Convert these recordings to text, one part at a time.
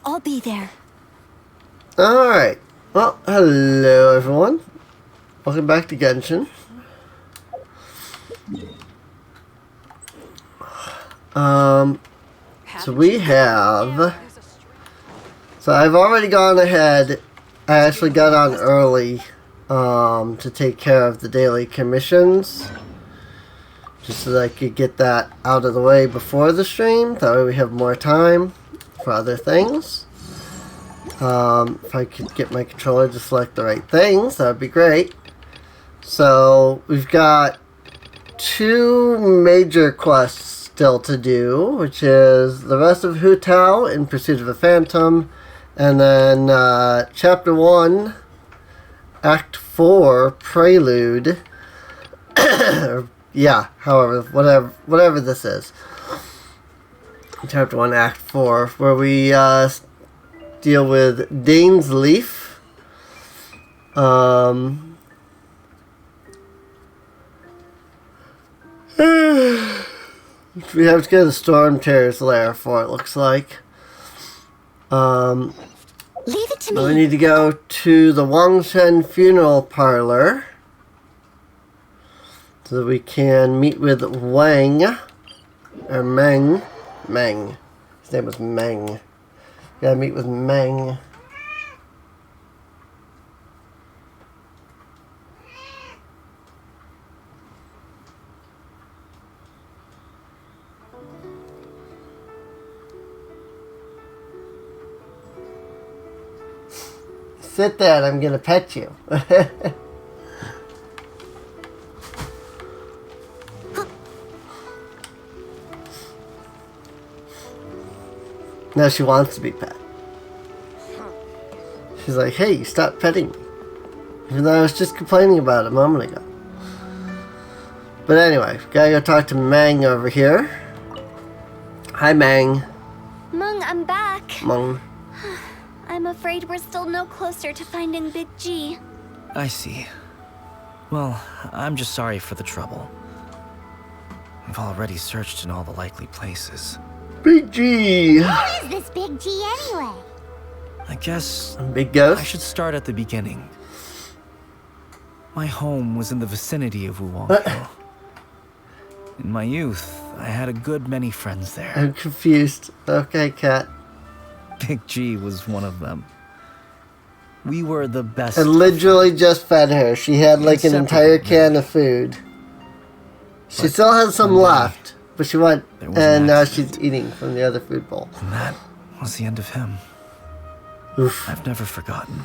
I'll be there. Alright. Well, hello everyone. Welcome back to Genshin. So we have... So I've already gone ahead. I actually got on early to take care of the daily commissions. Just so that I could get that out of the way before the stream. That way we have more time for other things. If I could get my controller to select the right things, that would be great. So we've got 2 major quests still to do, which is the rest of Hu Tao in Pursuit of a Phantom, and then Chapter 1, Act 4, Prelude. Yeah, however, whatever this is. Chapter 1, Act 4, where we deal with Dane's Leaf. We have to go to the Storm Terror's lair for it, looks like. Leave it to me. We need to go to the Wangshen funeral parlor so that we can meet with Wang, or Meng. His name was Meng. Gotta meet with Meng. Sit there and I'm gonna pet you. Now she wants to be pet. She's like, hey, stop petting me. Even though I was just complaining about it a moment ago. But anyway, gotta go talk to Mang over here. Hi, Mang. Mung, I'm back. Mang. I'm afraid we're still no closer to finding Big G. I see. Well, I'm just sorry for the trouble. We've already searched in all the likely places. Big G. What is this Big G anyway? I guess Big Ghost. I should start at the beginning. My home was in the vicinity of Wuwang. In my youth, I had a good many friends there. I'm confused. Okay, cat. Big G was one of them. We were the best. I literally just fed her. She had like an entire can of food. She still has some left, but she went, and now she's eating from the other food bowl. And that was the end of him. Oof. I've never forgotten.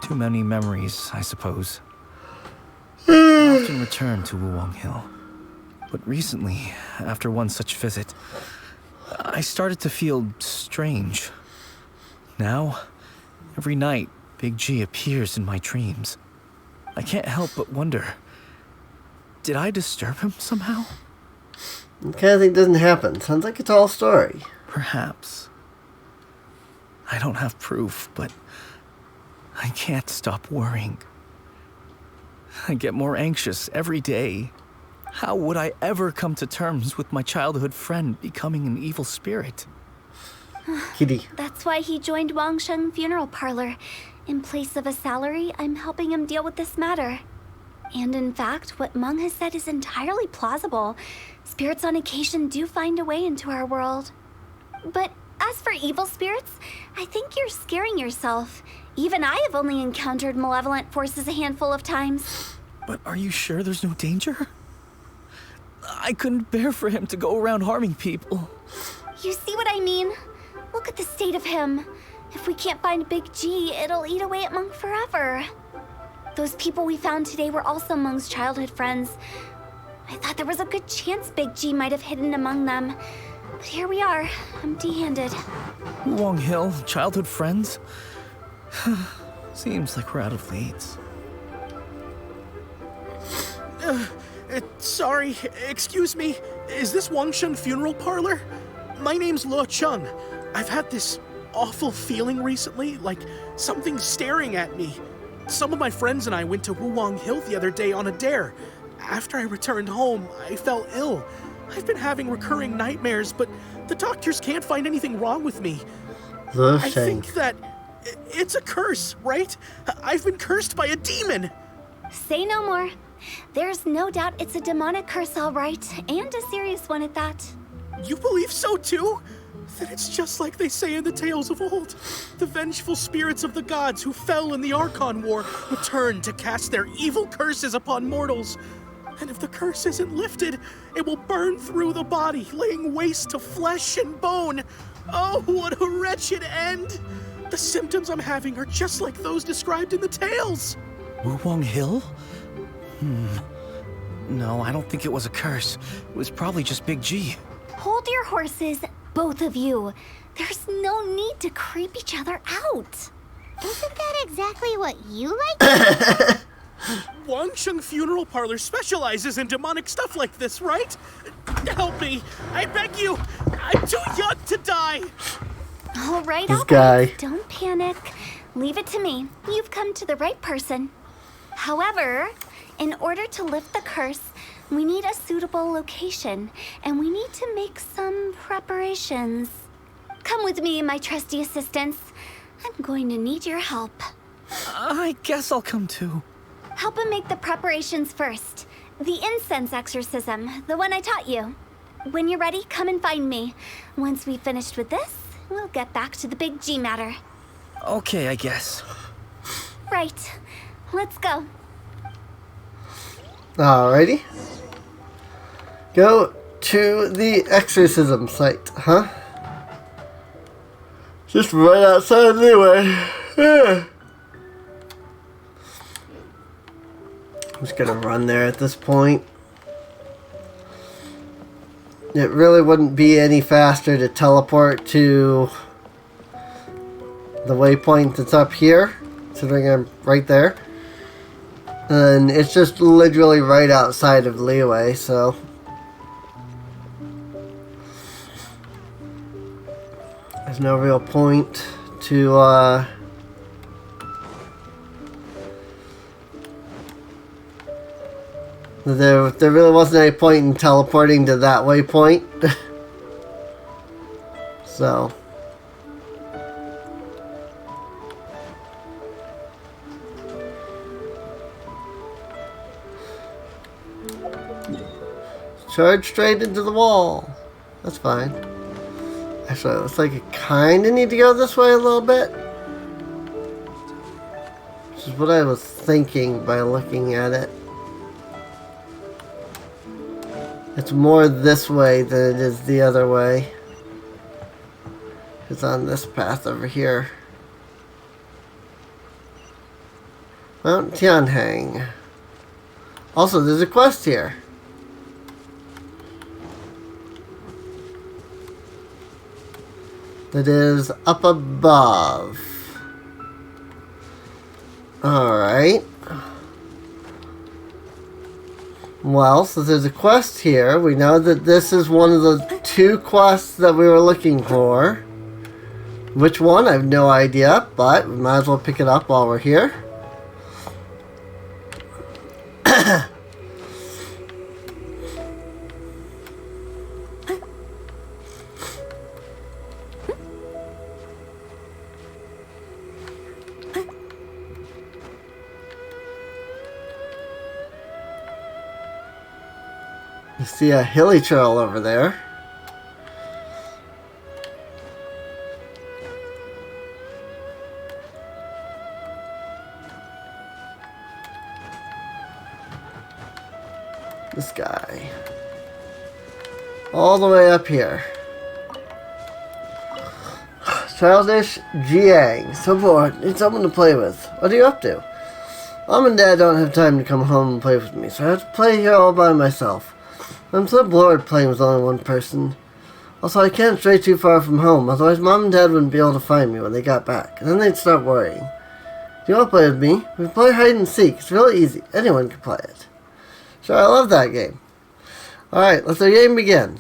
Too many memories, I suppose. I often return to Wuwang Hill. But recently, after one such visit, I started to feel strange. Now, every night, Big G appears in my dreams. I can't help but wonder, did I disturb him somehow? That kind of thing doesn't happen. Sounds like it's all a story. Perhaps. I don't have proof, but I can't stop worrying. I get more anxious every day. How would I ever come to terms with my childhood friend becoming an evil spirit? Kitty. That's why he joined Wangsheng Funeral Parlor. In place of a salary, I'm helping him deal with this matter. And in fact, what Meng has said is entirely plausible. Spirits on occasion do find a way into our world. But as for evil spirits, I think you're scaring yourself. Even I have only encountered malevolent forces a handful of times. But are you sure there's no danger? I couldn't bear for him to go around harming people. You see what I mean? Look at the state of him. If we can't find Big G, it'll eat away at Meng forever. Those people we found today were also Meng's childhood friends. I thought there was a good chance Big G might have hidden among them. But here we are, empty-handed. Wuwang Hill, childhood friends? Seems like we're out of leads. Sorry, excuse me. Is this Wangsheng Funeral Parlor? My name's Luo Chung. I've had this awful feeling recently, like something's staring at me. Some of my friends and I went to Wuwang Hill the other day on a dare. After I returned home, I fell ill. I've been having recurring nightmares, but the doctors can't find anything wrong with me. The I Shang. think that it's a curse, right? I've been cursed by a demon. Say no more. There's no doubt it's a demonic curse, all right, and a serious one at that. You believe so too? Then it's just like they say in the tales of old. The vengeful spirits of the gods who fell in the Archon War return to cast their evil curses upon mortals. And if the curse isn't lifted, it will burn through the body, laying waste to flesh and bone. Oh, what a wretched end! The symptoms I'm having are just like those described in the tales. Wulong Hill? No, I don't think it was a curse. It was probably just Big G. Hold your horses, both of you. There's no need to creep each other out. Isn't that exactly what you like? Wangsheng Funeral Parlor specializes in demonic stuff like this, right? Help me! I beg you! I'm too young to die! All right, This all guy. right. Don't panic. Leave it to me. You've come to the right person. However, in order to lift the curse, we need a suitable location, and we need to make some preparations. Come with me, my trusty assistants. I'm going to need your help. I guess I'll come too. Help him make the preparations first. The incense exorcism, the one I taught you. When you're ready, come and find me. Once we've finished with this, we'll get back to the Big G matter. Okay, I guess. Right. Let's go. Alrighty. Go to the exorcism site, huh? Just right outside anyway. Yeah. I'm just gonna run there at this point. It really wouldn't be any faster to teleport to the waypoint that's up here, considering I'm right there. And it's just literally right outside of Leeway, so there's no real point to there really wasn't any point in teleporting to that waypoint. So charge straight into the wall. That's fine. Actually, it looks like I kind of need to go this way a little bit. Which is what I was thinking by looking at it. It's more this way than it is the other way. It's on this path over here. Mount Tianhang. Also, there's a quest here. That is up above. Alright. Well, so there's a quest here. We know that this is one of the two quests that we were looking for. Which one? I have no idea, but we might as well pick it up while we're here. You see a hilly trail over there. This guy. All the way up here. Childish Jiang. So bored. Need someone to play with. What are you up to? Mom and Dad don't have time to come home and play with me, so I have to play here all by myself. I'm so bored playing with only one person. Also, I can't stray too far from home, otherwise Mom and Dad wouldn't be able to find me when they got back, and then they'd start worrying. Do you want to play with me? We play hide and seek. It's really easy. Anyone can play it. Sure, I love that game. Alright, let the game begin.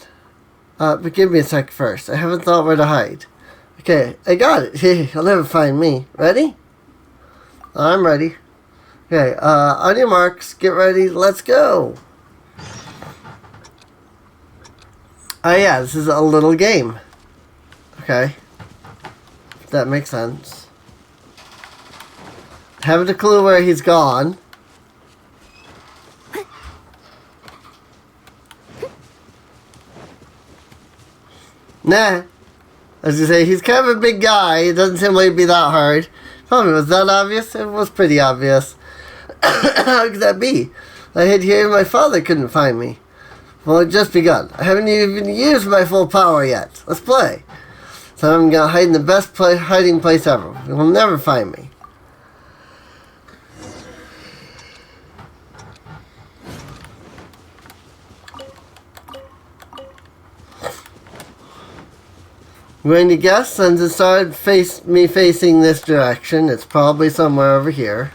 But give me a sec first. I haven't thought where to hide. Okay, I got it. You'll never find me. Ready? I'm ready. Okay, on your marks, get ready, let's go! Oh yeah, this is a little game. Okay. That makes sense. Haven't a clue where he's gone. Nah. As you say, he's kind of a big guy. It doesn't seem like it'd be that hard. Tell me, was that obvious? It was pretty obvious. How could that be? I hid here and my father couldn't find me. Well, it just begun. I haven't even used my full power yet. Let's play. So I'm gonna hide in the best hiding place ever. You will never find me. I'm going to guess, since it started me facing this direction, it's probably somewhere over here.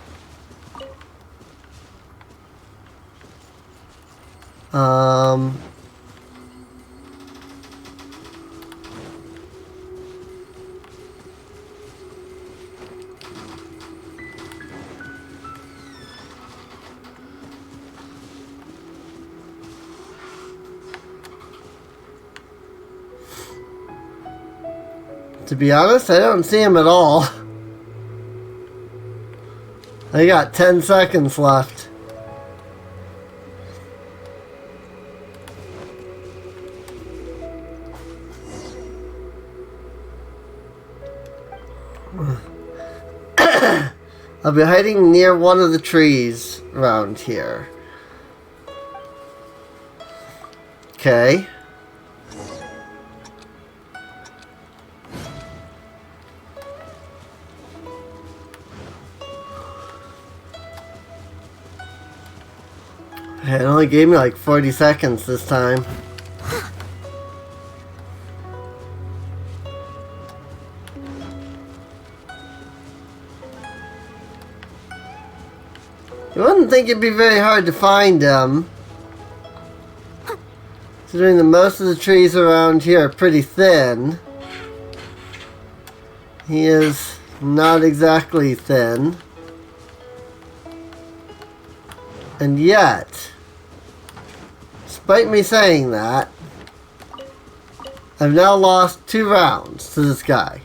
To be honest, I don't see him at all. I got 10 seconds left. I'll be hiding near one of the trees around here. Okay. It only gave me like 40 seconds this time. You wouldn't think it'd be very hard to find him, considering that most of the trees around here are pretty thin. He is not exactly thin. And yet, despite me saying that, I've now lost 2 rounds to this guy.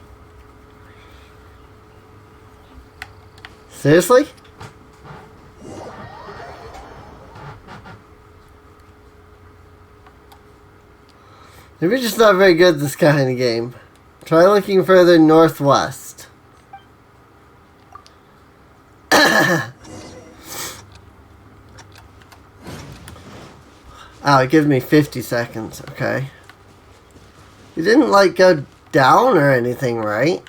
Seriously? Maybe just not very good at this kind of game. Try looking further northwest. Oh, it gives me 50 seconds. Okay. You didn't, like, go down or anything, right?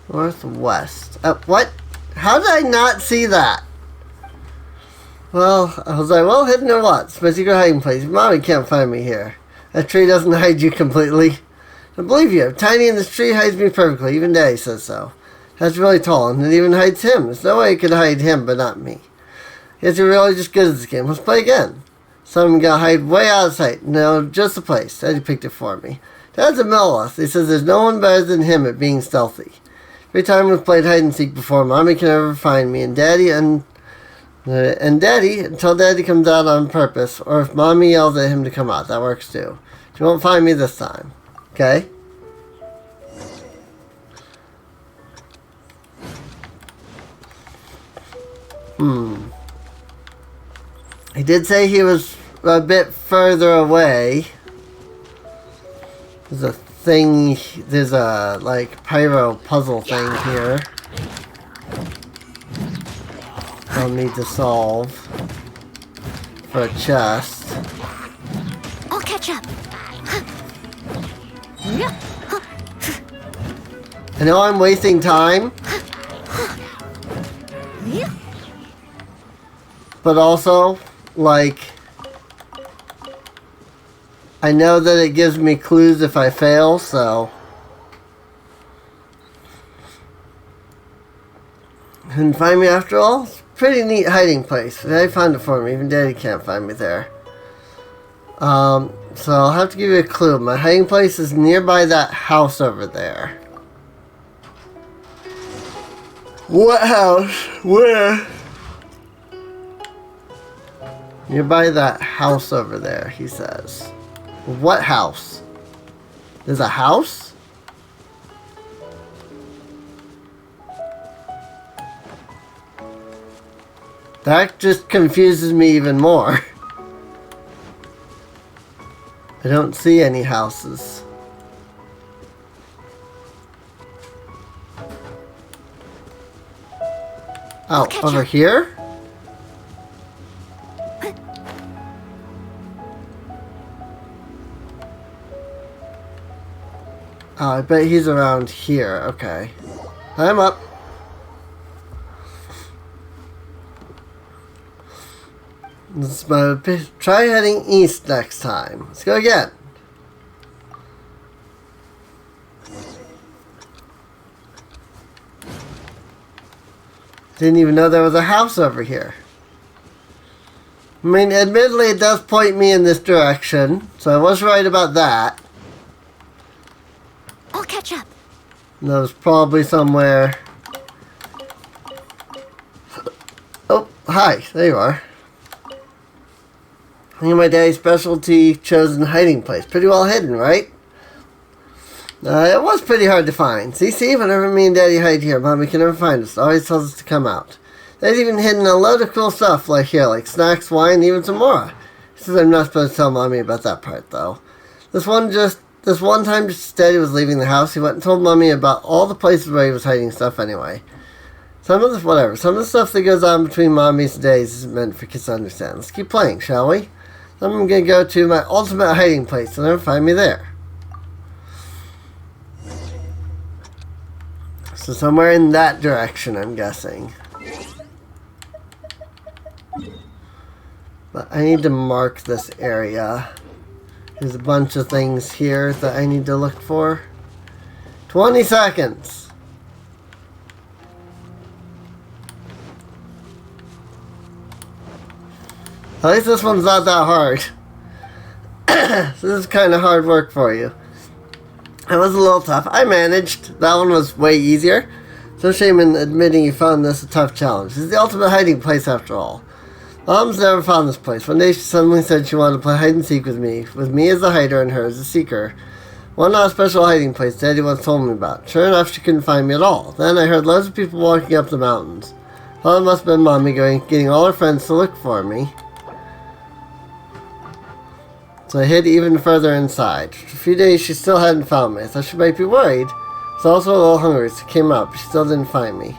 Northwest. What? How did I not see that? Well, I was like, well, hidden or what? It's my secret hiding place. Mommy can't find me here. That tree doesn't hide you completely. I believe you. Tiny in this tree hides me perfectly. Even Daddy says so. That's really tall, and it even hides him. There's no way it could hide him, but not me. Guess you're really just good at this game. Let's play again. Someone got hide way out of sight. No, just the place. Daddy picked it for me. Dad's a Melloth. He says there's no one better than him at being stealthy. Every time we've played hide and seek before, Mommy can never find me, and Daddy until Daddy comes out on purpose, or if Mommy yells at him to come out. That works too. She won't find me this time. Okay? He did say he was a bit further away. There's a, like, pyro puzzle thing here I'll need to solve for a chest. I'll catch up. I know I'm wasting time, but also, like, I know that it gives me clues if I fail, so. Couldn't find me after all? It's a pretty neat hiding place. They found it for me. Even Daddy can't find me there. So I'll have to give you a clue. My hiding place is nearby that house over there. What house? Where? Nearby that house over there, he says. What house? There's a house? That just confuses me even more. I don't see any houses. Oh, over here? Oh, I bet he's around here. Okay. I'm up. Try heading east next time. Let's go again. Didn't even know there was a house over here. I mean, admittedly, it does point me in this direction, so I was right about that. I'll catch up. And that was probably somewhere. Oh, hi. There you are. You're my daddy's specialty chosen hiding place. Pretty well hidden, right? It was pretty hard to find. See, whenever me and Daddy hide here, Mommy can never find us. Always tells us to come out. There's even hidden a load of cool stuff like here, like snacks, wine, and even some more. He says I'm not supposed to tell Mommy about that part, though. This one time just Daddy was leaving the house, he went and told Mommy about all the places where he was hiding stuff anyway. Some of the stuff that goes on between Mommy's and Daddy's isn't meant for kids to understand. Let's keep playing, shall we? I'm gonna go to my ultimate hiding place, so never find me there. So somewhere in that direction, I'm guessing. But I need to mark this area. There's a bunch of things here that I need to look for. 20 seconds! At least this one's not that hard. So this is kind of hard work for you. It was a little tough. I managed. That one was way easier. So shame in admitting you found this a tough challenge. This is the ultimate hiding place after all. Mom's never found this place. One day she suddenly said she wanted to play hide and seek with me as the hider and her as the seeker. One not a special hiding place Daddy once told me about. Sure enough, she couldn't find me at all. Then I heard loads of people walking up the mountains. Well, it must have been Mommy getting all her friends to look for me. So I hid even further inside. For a few days she still hadn't found me. I thought she might be worried. I was also a little hungry, so I came up. She still didn't find me.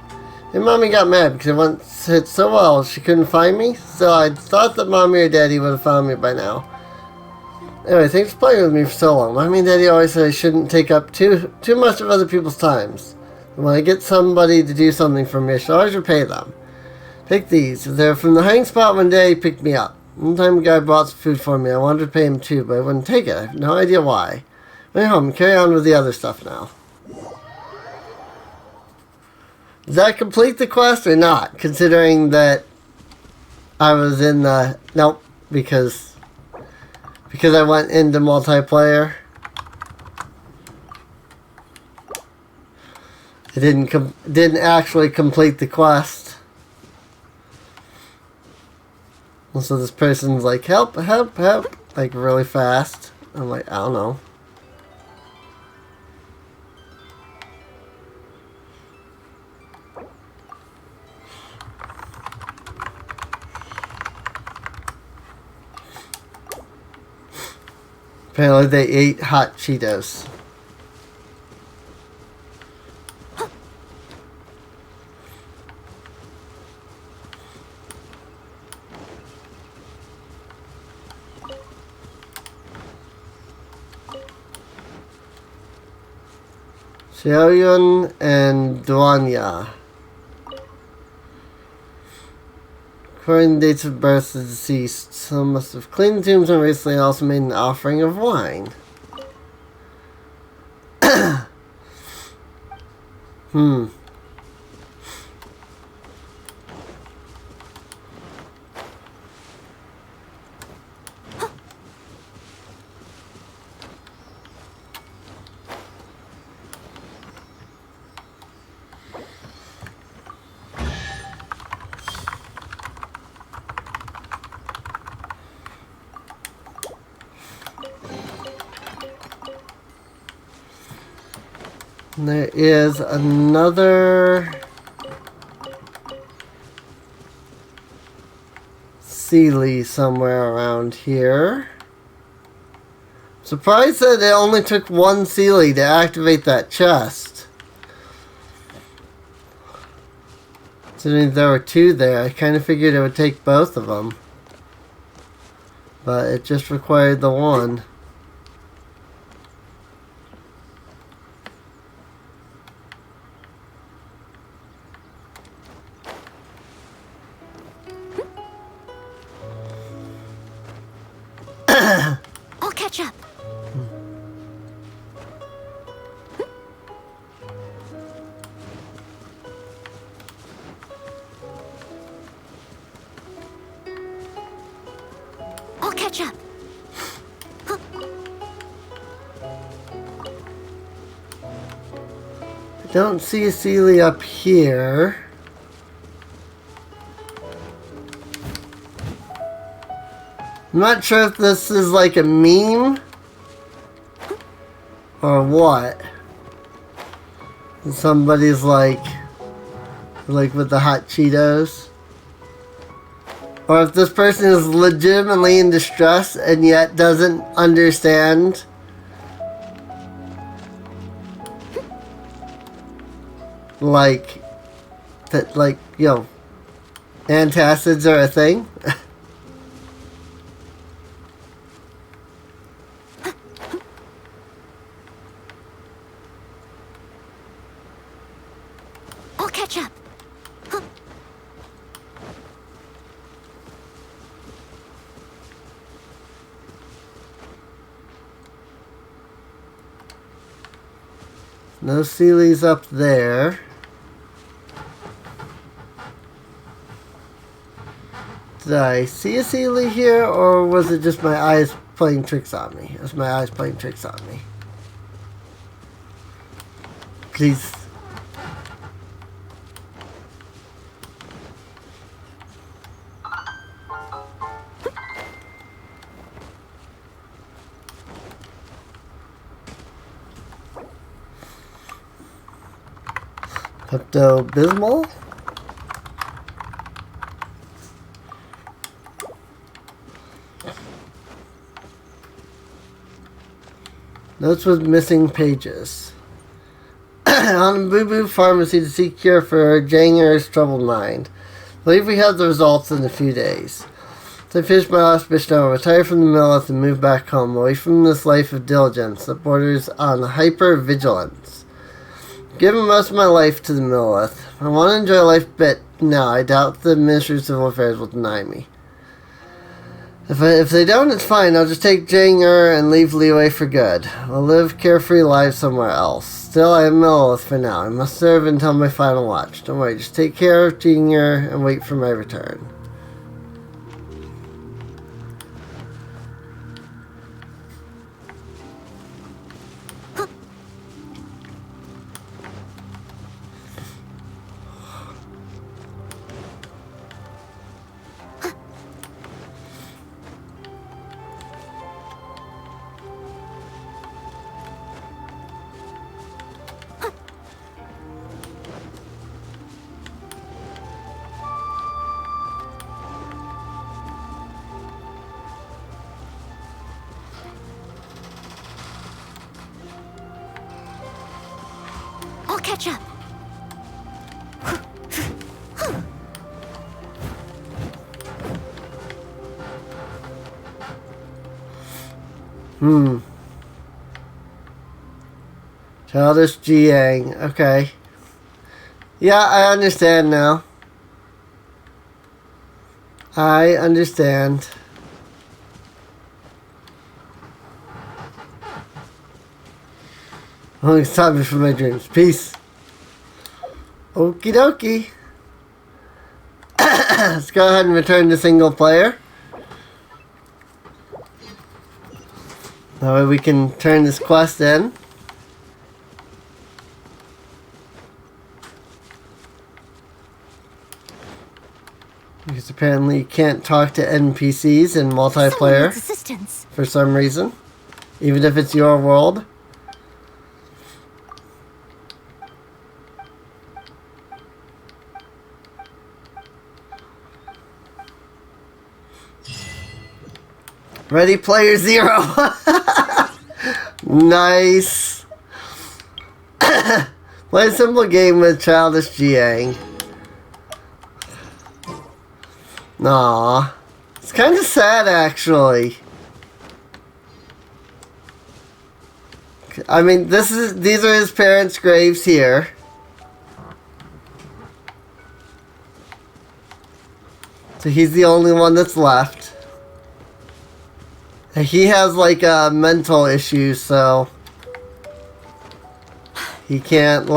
And Mommy got mad because I once hid so well she couldn't find me. So I thought that Mommy or Daddy would have found me by now. Anyway, thanks for playing with me for so long. Mommy and Daddy always said I shouldn't take up too much of other people's times. And when I get somebody to do something for me, I should always repay them. Take these. They're from the hiding spot when Daddy picked me up. One time a guy brought some food for me. I wanted to pay him too, but I wouldn't take it. I have no idea why. Went home and carry on with the other stuff now. Does that complete the quest or not? Considering that I was in the... Nope, because I went into multiplayer. It didn't actually complete the quest. So this person's like, help, help, help, like really fast. I'm like, I don't know. Apparently they ate hot Cheetos. Xiaoyun and Duanya. According to dates of birth of the deceased, some must have cleaned the tombs and recently also made an offering of wine. There is another Sealy somewhere around here. Surprised that it only took one Sealy to activate that chest. Considering there were two there, I kind of figured it would take both of them. But it just required the one. I'll catch up. I'll catch up. I don't see a Sealy up here. I'm not sure if this is like a meme or what. And somebody's like with the hot Cheetos. Or if this person is legitimately in distress and yet doesn't understand like that, like, you know, antacids are a thing. I'll catch up. No Sealy's up there. Did I see a Sealy here, or was it just my eyes playing tricks on me? It was my eyes playing tricks on me. Please. Pepto-Bismol? Notes with missing pages. On Boo Boo Pharmacy to seek cure for Janger's troubled mind. Believe we have the results in a few days. So I finished my last mission, I'll retire from the Millith and move back home, away from this life of diligence that borders on hyper-vigilance. Given most of my life to the Millith. I want to enjoy life a bit now. I doubt the Ministry of Civil Affairs will deny me. If they don't, it's fine. I'll just take Janger and leave Leeway for good. I'll live carefree lives somewhere else. Still, I am Millith for now. I must serve until my final watch. Don't worry, just take care of Janger and wait for my return. I'll catch up. Childish Jiang. Okay. Yeah, I understand now. I understand. Only stop me from my dreams. Peace. Okie dokie. Let's go ahead and return to single player. That way we can turn this quest in. Because apparently you can't talk to NPCs in multiplayer Assistance. for some reason. Even if it's your world. Ready Player Zero. Nice. Play a simple game with childish Jiang. Nah. It's kind of sad, actually. I mean, these are his parents' graves here. So he's the only one that's left. And he has like a mental issue, so he can't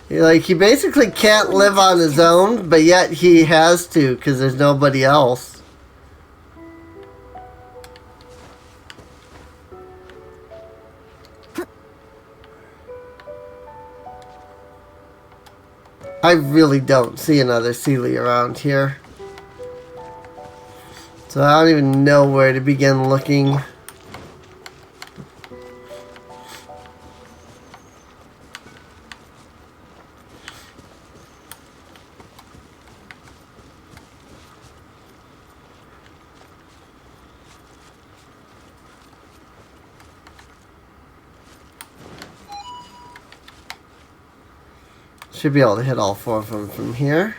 he basically can't live on his own, but yet he has to because there's nobody else. I really don't see another Sealy around here. So I don't even know where to begin looking. Should be able to hit all 4 of them from here.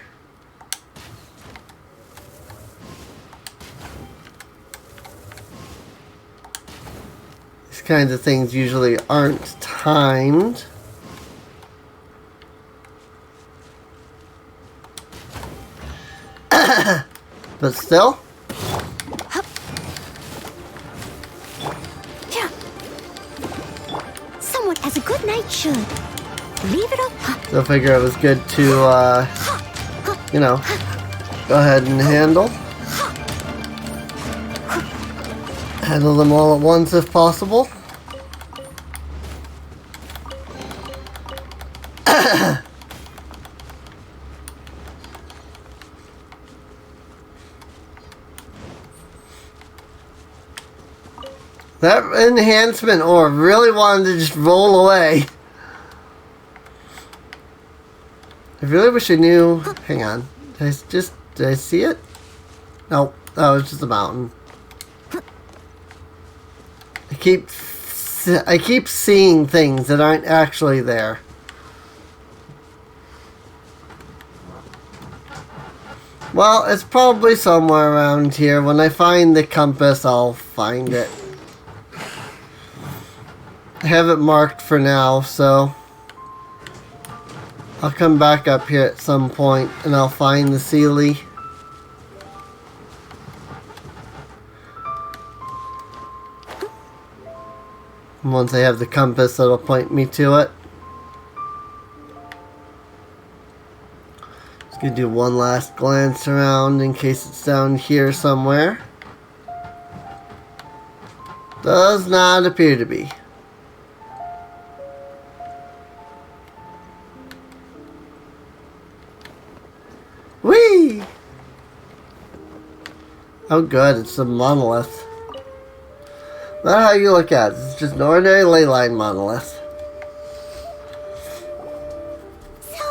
These kinds of things usually aren't timed. But still. Someone has a good night should. Leave it up. So I figure it was good to, you know, go ahead and handle them all at once if possible. That enhancement ore really wanted to just roll away. I really wish I knew. Hang on. Did I see it? Nope. That was just a mountain. I keep seeing things that aren't actually there. Well, it's probably somewhere around here. When I find the compass, I'll find it. I have it marked for now, so I'll come back up here at some point and I'll find the Sealy. And once I have the compass, it'll point me to it. Just gonna do one last glance around in case it's down here somewhere. Does not appear to be. Whee! Oh good, it's a monolith. Not how you look at it, it's just an ordinary ley line monolith. So,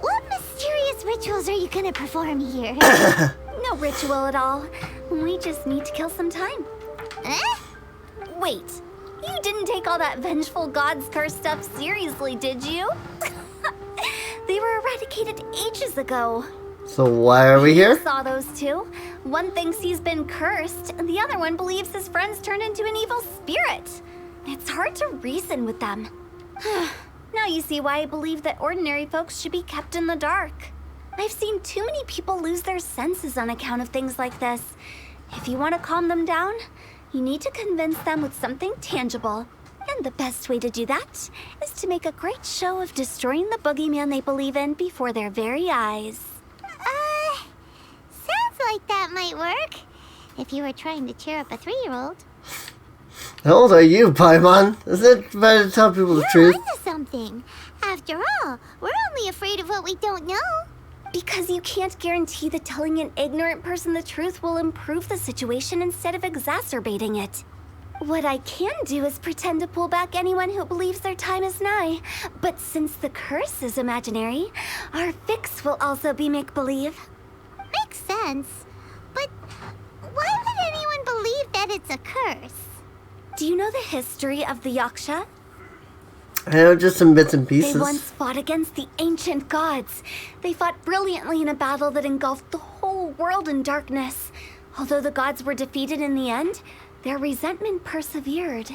what mysterious rituals are you gonna perform here? No ritual at all. We just need to kill some time. Eh? Wait, you didn't take all that vengeful God's curse stuff seriously, did you? They were eradicated ages ago. So why are we You here? saw those two. One thinks he's been cursed, and the other one believes his friend's turned into an evil spirit. It's hard to reason with them. Now you see why I believe that ordinary folks should be kept in the dark. I've seen too many people lose their senses on account of things like this. If you want to calm them down, you need to convince them with something tangible. And the best way to do that is to make a great show of destroying the boogeyman they believe in before their very eyes. Sounds like that might work. If you were trying to cheer up a 3-year-old. How old are you, Paimon? Isn't it better to tell people the You're truth? onto something. After all, we're only afraid of what we don't know. Because you can't guarantee that telling an ignorant person the truth will improve the situation instead of exacerbating it. What I can do is pretend to pull back anyone who believes their time is nigh. But since the curse is imaginary, our fix will also be make-believe. Makes sense. But Do you know the history of the Yaksha? I know just some bits and They pieces. once fought against the ancient gods. They fought brilliantly in a battle that engulfed the whole world in darkness. Although the gods were defeated in the end, their resentment persevered.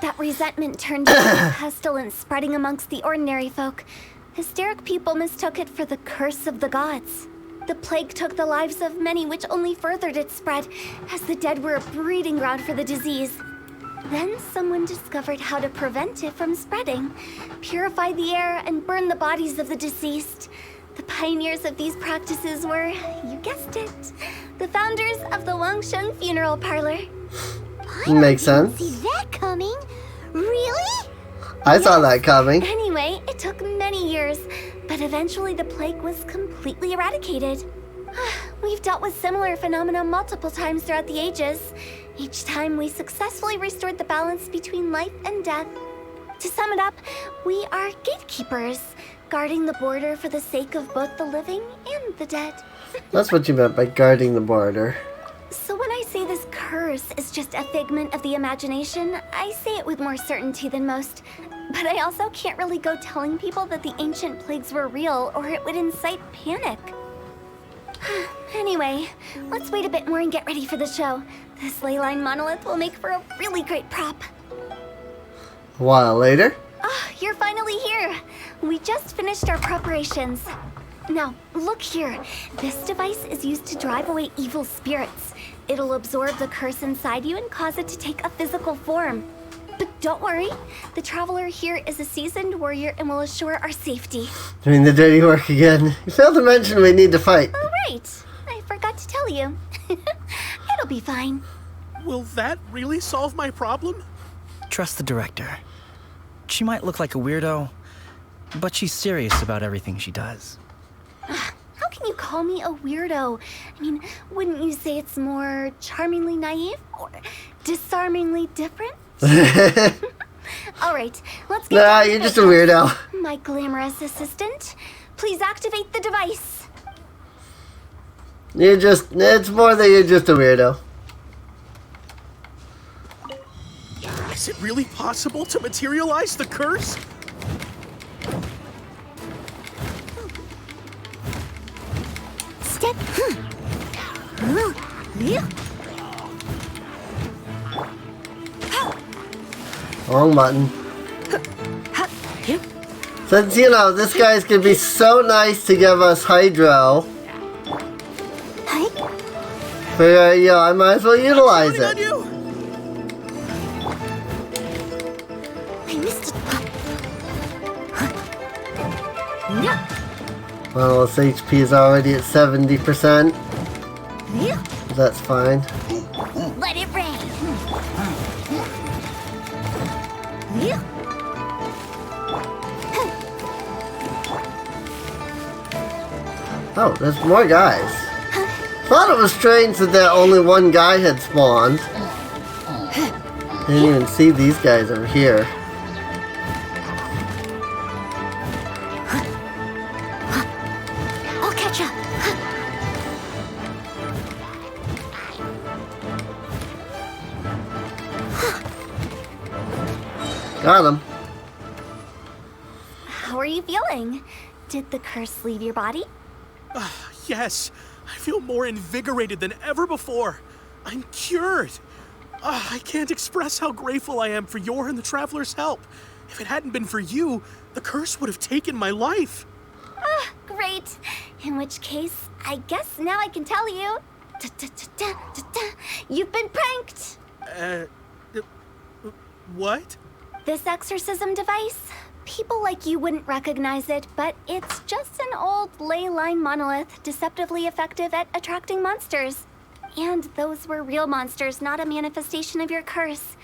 That resentment turned into a pestilence spreading amongst the ordinary folk. Hysteric people mistook it for the curse of the gods. The plague took the lives of many, which only furthered its spread, as the dead were a breeding ground for the disease. Then someone discovered how to prevent it from spreading, purify the air, and burn the bodies of the deceased. The pioneers of these practices were, you guessed it, the founders of the Wangsheng Funeral Parlor. Makes sense. See that coming? Really? I saw that coming. Anyway, it took many years, but eventually the plague was completely eradicated. We've dealt with similar phenomena multiple times throughout the ages. Each time we successfully restored the balance between life and death. To sum it up, we are gatekeepers, guarding the border for the sake of both the living and the dead. That's what you meant by guarding the border. So when I say this curse is just a figment of the imagination, I say it with more certainty than most. But I also can't really go telling people that the ancient plagues were real, or it would incite panic. Anyway, let's wait a bit more and get ready for the show. This ley line monolith will make for a really great prop. A while later. Ah, you're finally here. We just finished our preparations. Now, look here. This device is used to drive away evil spirits. It'll absorb the curse inside you and cause it to take a physical form. But don't worry, the traveler here is a seasoned warrior and will assure our safety. Doing the dirty work again. You failed to mention we need to fight. Oh, right. I forgot to tell you. It'll be fine. Will that really solve my problem? Trust the director. She might look like a weirdo, but she's serious about everything she does. How can you call me a weirdo? I mean, wouldn't you say it's more charmingly naive or disarmingly different? All right, let's get Nah, down to you're just a business. weirdo. My glamorous assistant, please activate the device. It's more that you're just a weirdo. Is it really possible to materialize the curse? Step. Wrong button. Since, you know, this guy's gonna be so nice to give us Hydro, but, yeah, I might as well utilize Counting on it. you. I missed it. Well, its HP is already at 70%. That's fine. Let it rain. Oh, there's more guys. Thought it was strange that only one guy had spawned. Didn't even see these guys over here. I'll catch up. Got him. How are you feeling? Did the curse leave your body? Yes, I feel more invigorated than ever before. I'm cured. I can't express how grateful I am for your and the Traveler's help. If it hadn't been for you, the curse would have taken my life. Great. In which case, I guess now I can tell you. You've been pranked. What? This exorcism device, people like you wouldn't recognize it, but it's just an old ley line monolith deceptively effective at attracting monsters. And those were real monsters, not a manifestation of your curse.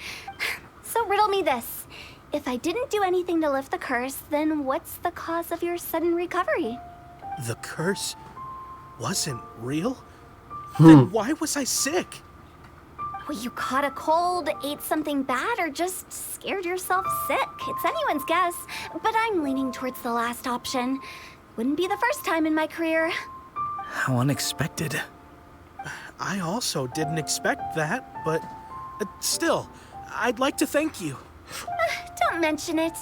So riddle me this. If I didn't do anything to lift the curse, then what's the cause of your sudden recovery? The curse wasn't real? Then why was I sick? Well, you caught a cold, ate something bad, or just scared yourself sick. It's anyone's guess, but I'm leaning towards the last option. Wouldn't be the first time in my career. How unexpected. I also didn't expect that, but still, I'd like to thank you. Don't mention it.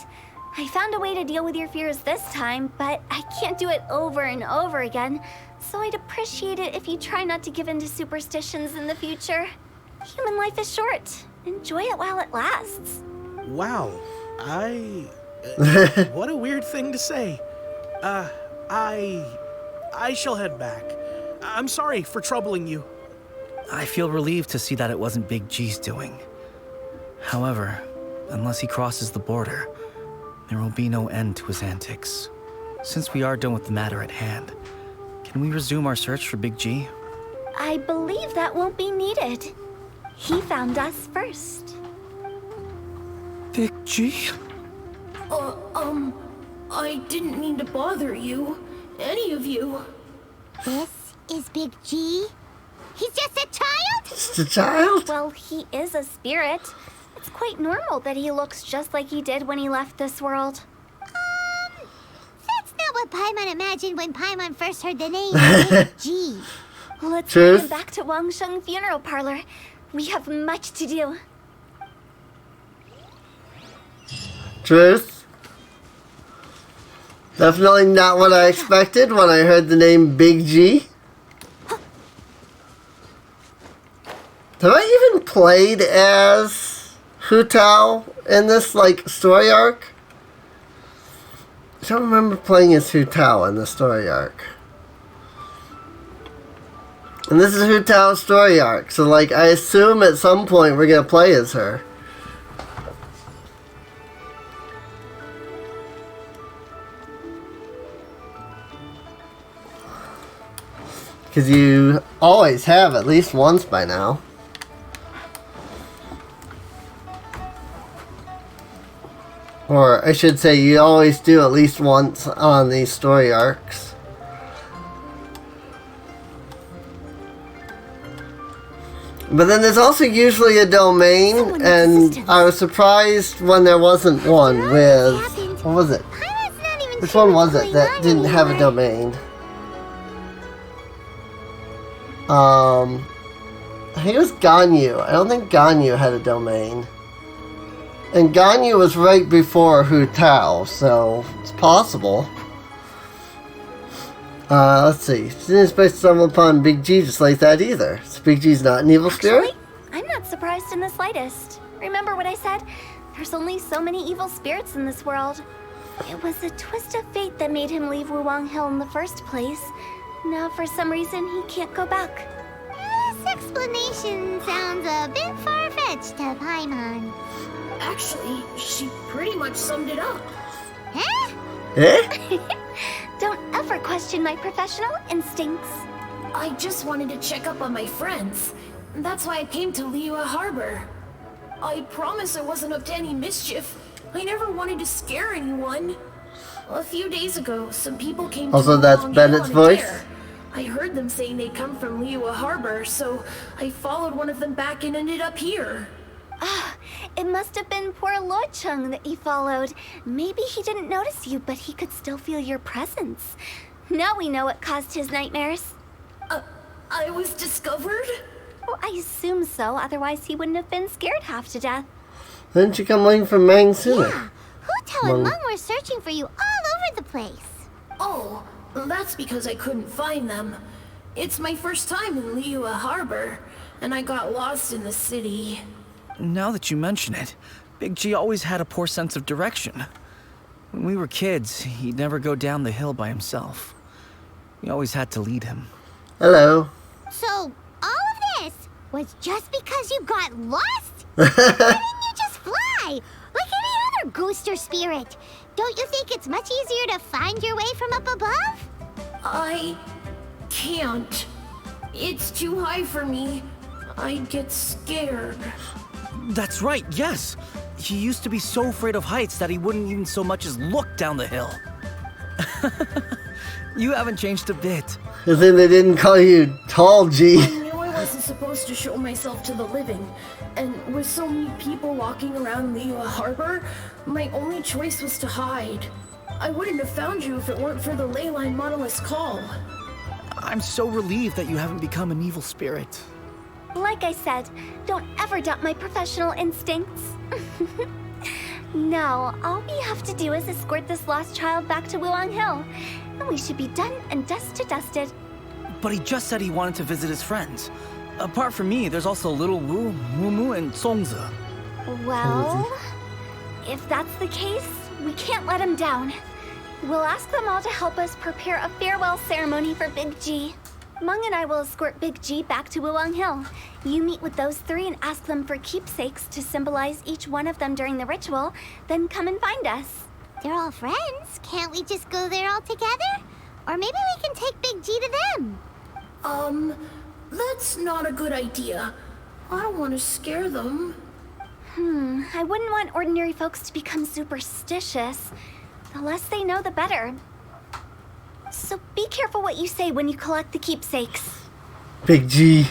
I found a way to deal with your fears this time, but I can't do it over and over again. So I'd appreciate it if you try not to give in to superstitions in the future. Human life is short. Enjoy it while it lasts. Wow. What a weird thing to say. I shall head back. I'm sorry for troubling you. I feel relieved to see that it wasn't Big G's doing. However, unless he crosses the border, there will be no end to his antics. Since we are done with the matter at hand, can we resume our search for Big G? I believe that won't be needed. He found us first. Big G? I didn't mean to bother you. Any of you. This is Big G? He's just a child? Just a child? Well, he is a spirit. It's quite normal that he looks just like he did when he left this world. That's not what Paimon imagined when Paimon first heard the name Big G. Let's Truth? get back to Wangsheng Funeral Parlor. We have much to do. Truth? Definitely not what I expected when I heard the name Big G. Have I even played as Hu Tao in this, like, story arc? I don't remember playing as Hu Tao in the story arc. And this is Hu Tao's story arc, so, like, I assume at some point we're gonna play as her. Because you always have at least once by now. Or I should say you always do at least once on these story arcs. But then there's also usually a domain, and I was surprised when there wasn't one with... What was it? Paimon's not even Which sure one was what's it going that on didn't have a anymore. domain? I think it was Ganyu. I don't think Ganyu had a domain. And Ganyu was right before Hu Tao, so it's possible. Let's see. Didn't expect to stumble upon Big G just like that either. So Big G's not an evil spirit? Actually, I'm not surprised in the slightest. Remember what I said? There's only so many evil spirits in this world. It was a twist of fate that made him leave Wuwang Hill in the first place. Now, for some reason, he can't go back. This explanation sounds a bit far-fetched to Paimon. Actually, she pretty much summed it up. Huh? Eh? Don't ever question my professional instincts. I just wanted to check up on my friends. That's why I came to Liyue Harbor. I promise I wasn't up to any mischief. I never wanted to scare anyone. A few days ago, some people came Also, to that's Wulong Bennett's Hill on a voice? dare. I heard them saying they come from Liyue Harbor, so I followed one of them back and ended up here. Ah, it must have been poor Lo Chung that you followed. Maybe he didn't notice you, but he could still feel your presence. Now we know what caused his nightmares. I was discovered? Well, I assume so, otherwise he wouldn't have been scared half to death. Didn't you come looking for Mang sooner? Yeah. Hu Tao and Meng were searching for you all over the place. Oh, that's because I couldn't find them. It's my first time in Liyue Harbor, and I got lost in the city. Now that you mention it, Big G always had a poor sense of direction. When we were kids, he'd never go down the hill by himself. We always had to lead him. Hello. So, all of this was just because you got lost? Why didn't you just fly? Like any other ghost or spirit? Don't you think it's much easier to find your way from up above? I can't. It's too high for me. I'd get scared. That's right, yes! He used to be so afraid of heights that he wouldn't even so much as look down the hill. You haven't changed a bit. I think they didn't call you Tall G. I knew I wasn't supposed to show myself to the living, and with so many people walking around Liyue Harbor, my only choice was to hide. I wouldn't have found you if it weren't for the Leyline Monolith's call. I'm so relieved that you haven't become an evil spirit. Like I said, don't ever doubt my professional instincts. Now, all we have to do is escort this lost child back to Wuang Hill, and we should be done and dust to dusted. But he just said he wanted to visit his friends. Apart from me, there's also Little Wu, Mumu, and Songzi. Well, if that's the case, we can't let him down. We'll ask them all to help us prepare a farewell ceremony for Big G. Mung and I will escort Big G back to Wuang Hill. You meet with those three and ask them for keepsakes to symbolize each one of them during the ritual, then come and find us. They're all friends. Can't we just go there all together? Or maybe we can take Big G to them. That's not a good idea. I don't want to scare them. I wouldn't want ordinary folks to become superstitious. The less they know, the better. So be careful what you say when you collect the keepsakes. Big G.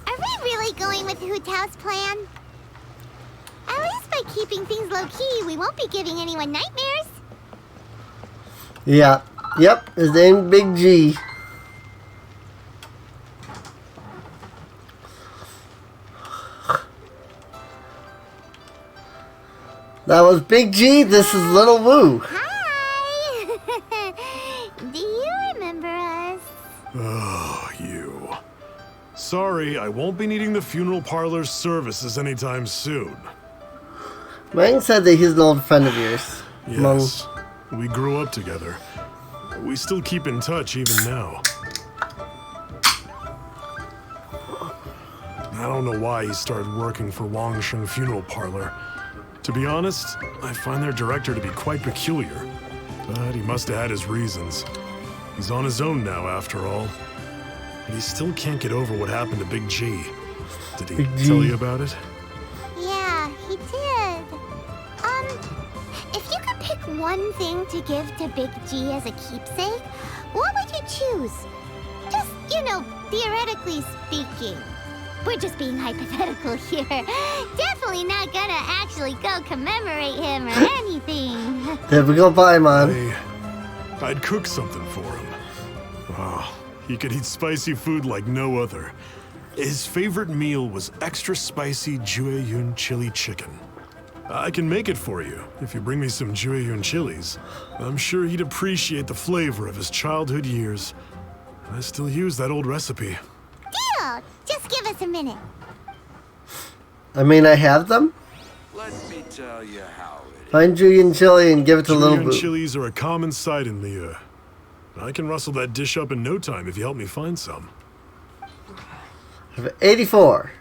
Are we really going with Hu Tao's plan? At least by keeping things low-key, we won't be giving anyone nightmares. Yeah. Yep, his name's Big G. That was Big G, this is Little Wu. Hi! Do you remember us? Oh, you. Sorry, I won't be needing the funeral parlor's services anytime soon. Mang said that he's an old friend of yours. Yes, we grew up together. We still keep in touch even now. I don't know why he started working for Wangsheng Funeral Parlor. To be honest, I find their director to be quite peculiar. But he must have had his reasons. He's on his own now, after all. And he still can't get over what happened to Big G. Did he tell you about it? Yeah, he did. If you could pick one thing to give to Big G as a keepsake, what would you choose? Just, theoretically speaking. We're just being hypothetical here. Definitely not gonna actually go commemorate him or anything. There we go, Paimon. I'd cook something for him. Oh, he could eat spicy food like no other. His favorite meal was extra spicy Jueyun chili chicken. I can make it for you if you bring me some Jueyun chilies. I'm sure he'd appreciate the flavor of his childhood years. I still use that old recipe. Deal! Just give us a minute. I mean, I have them. Let me tell you how it is. Find Julian chili and give it to Little Jueyun Boo. chilies are a common sight in Liu. I can rustle that dish up in no time if you help me find some. I have 84.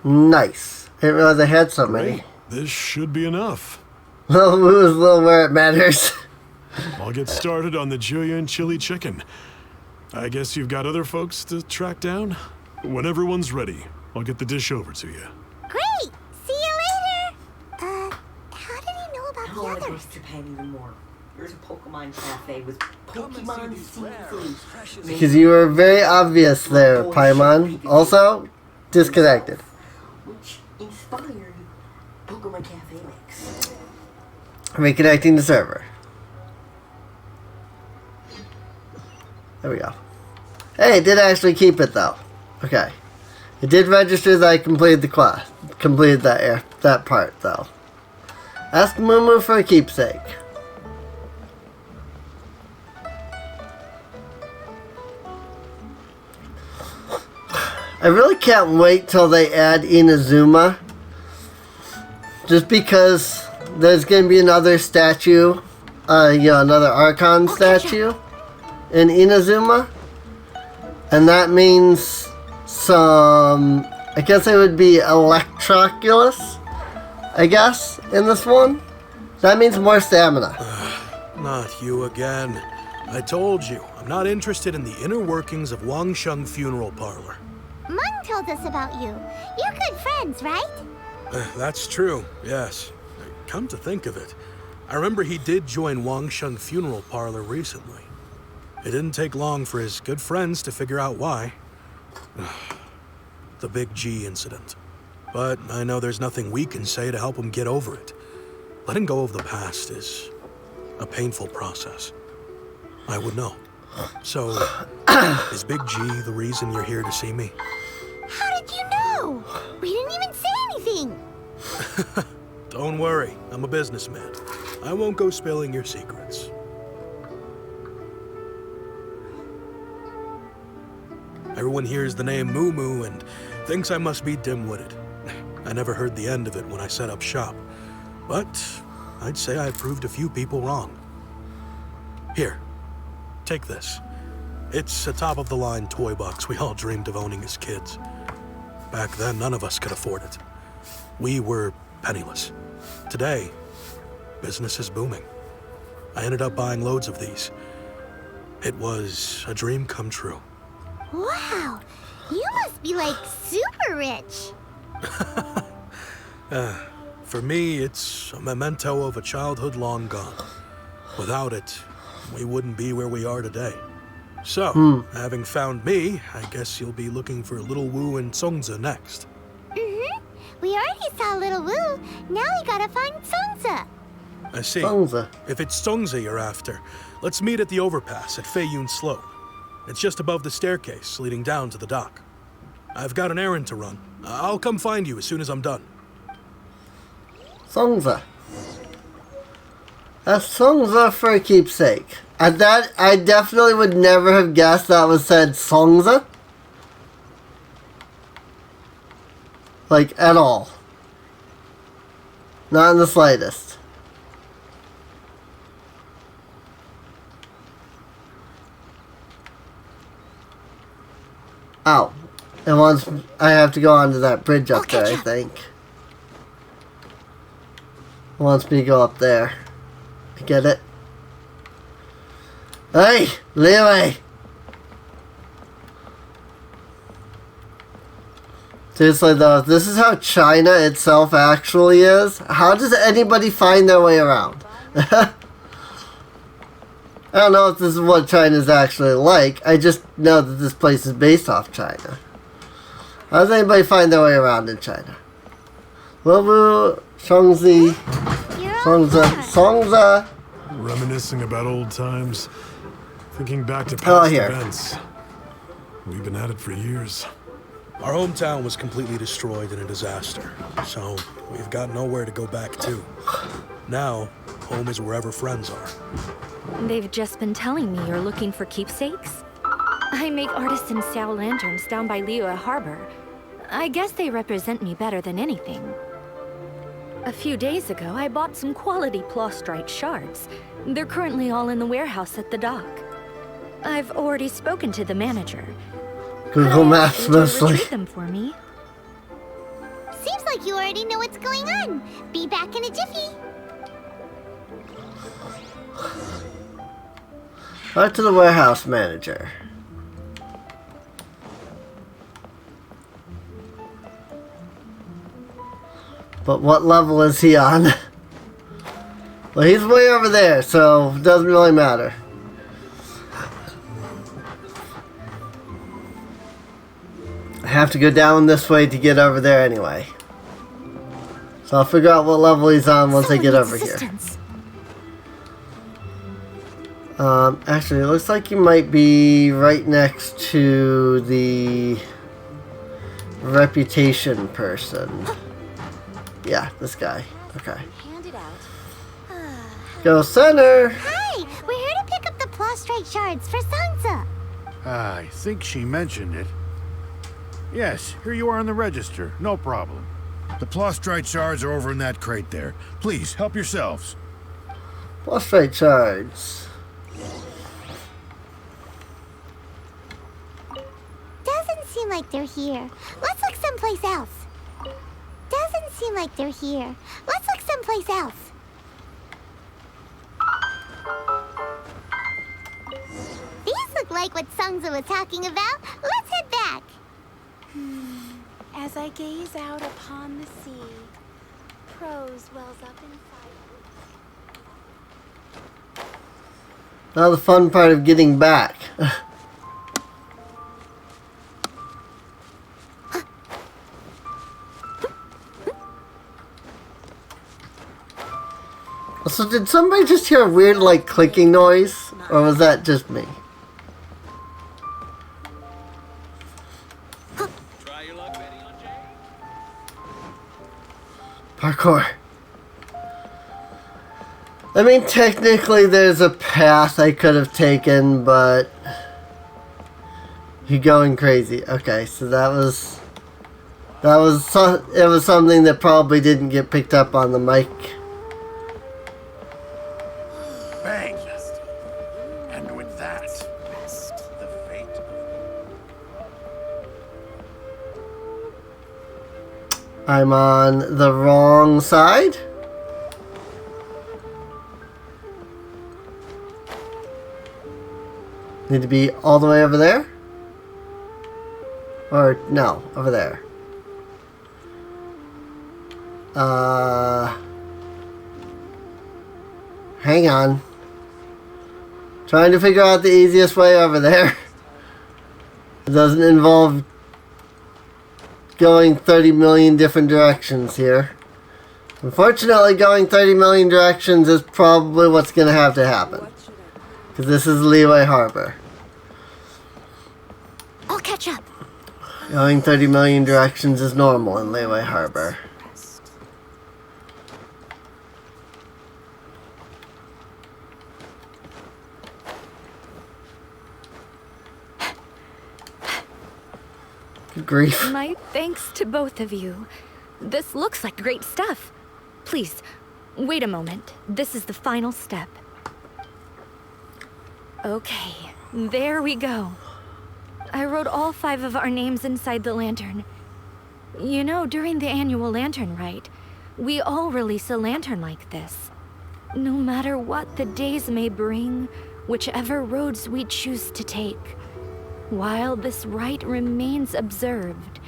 Nice. I didn't realize I had so many. Great. This should be enough. Little Boo is a little where it matters. I'll get started on the Jueyun chili chicken. I guess you've got other folks to track down? When everyone's ready, I'll get the dish over to you. Great! See you later! How did he know about Oh, the it others? goes to Japan even more. There's a Pokemon cafe with Pokemon seafood. Because you were very obvious there, Paimon. Also, disconnected. Which inspired Pokemon Cafe mix. Reconnecting the server. There we go. Hey, it did actually keep it though. Okay. It did register that I completed the quest. Completed that part though. Ask Mumu for a keepsake. I really can't wait till they add Inazuma. Just because there's going to be another statue, another Archon statue in Inazuma. And that means some, I guess it would be Electroculus, I guess, in this one. That means more stamina. Not you again. I told you, I'm not interested in the inner workings of Wangsheng Funeral Parlor. Mung told us about you. You're good friends, right? That's true, yes. Come to think of it, I remember he did join Wangsheng Funeral Parlor recently. It didn't take long for his good friends to figure out why. The Big G incident. But I know there's nothing we can say to help him get over it. Letting go of the past is a painful process. I would know. So, is Big G the reason you're here to see me? Whoa! We didn't even say anything! Don't worry, I'm a businessman. I won't go spilling your secrets. Everyone hears the name Moo Moo and thinks I must be dim-witted. I never heard the end of it when I set up shop. But I'd say I proved a few people wrong. Here, take this. It's a top-of-the-line toy box we all dreamed of owning as kids. Back then, none of us could afford it. We were penniless. Today, business is booming. I ended up buying loads of these. It was a dream come true. Wow! You must be like super rich! For me, it's a memento of a childhood long gone. Without it, we wouldn't be where we are today. So, having found me, I guess you'll be looking for Little Wu and Songza next. We already saw Little Wu. Now we gotta find Songza. I see. Songza. If it's Songza you're after, let's meet at the overpass at Feiyun Slope. It's just above the staircase leading down to the dock. I've got an errand to run. I'll come find you as soon as I'm done. Songza. A Songza for a keepsake. I definitely would never have guessed that was said Songza. Like, at all. Not in the slightest. Oh. And once I have to go onto that bridge up there, I think. It wants me to go up there. I get it. Hey! Leeway! Seriously though, if this is how China itself actually is, how does anybody find their way around? I don't know if this is what China's actually like. I just know that this place is based off China. How does anybody find their way around in China? Lubu, Shangzi, Songza. Reminiscing about old times. Thinking back to past events. We've been at it for years. Our hometown was completely destroyed in a disaster, so we've got nowhere to go back to. Now, home is wherever friends are. They've just been telling me you're looking for keepsakes. I make artisan Xiao lanterns down by Liyue Harbor. I guess they represent me better than anything. A few days ago, I bought some quality plastrite shards. They're currently all in the warehouse at the dock. I've already spoken to the manager. Google Maps mostly. Retrieve them for me. Seems like you already know what's going on. Be back in a jiffy. Right to the warehouse manager. But what level is he on? Well, he's way over there, so it doesn't really matter. I have to go down this way to get over there anyway. So I'll figure out what level he's on once I get over here. Actually, it looks like he might be right next to the reputation person. Yeah, this guy. Okay. Go center! Hi! We're here to pick up the plastrite shards for Songza. I think she mentioned it. Yes, here you are on the register. No problem. The plastrite shards are over in that crate there. Please, help yourselves. Plastrite shards. Doesn't seem like they're here. Let's look someplace else. Doesn't seem like they're here. Let's look someplace else. These look like what Songza was talking about. Let's head back. As I gaze out upon the sea, prose wells up inside. Now the fun part of getting back. So did somebody just hear a weird, like, clicking noise? Or was that just me? Parkour. I mean, technically there's a path I could have taken, but... You're going crazy. Okay, so it was something that probably didn't get picked up on the mic. Bang! And with that, the fate. I'm on the wrong side. Need to be all the way over there? Or, no, over there. Hang on. Trying to figure out the easiest way over there. It doesn't involve going 30 million different directions here. Unfortunately, going 30 million directions is probably what's going to happen. Because this is Liyue Harbor. I'll catch up. Going 30 million directions is normal in Liyue Harbor. Good grief. My thanks to both of you. This looks like great stuff. Please, wait a moment. This is the final step. Okay, there we go. I wrote all 5 of our names inside the lantern. You know, during the annual lantern rite, we all release a lantern like this. No matter what the days may bring, whichever roads we choose to take. While this rite remains observed,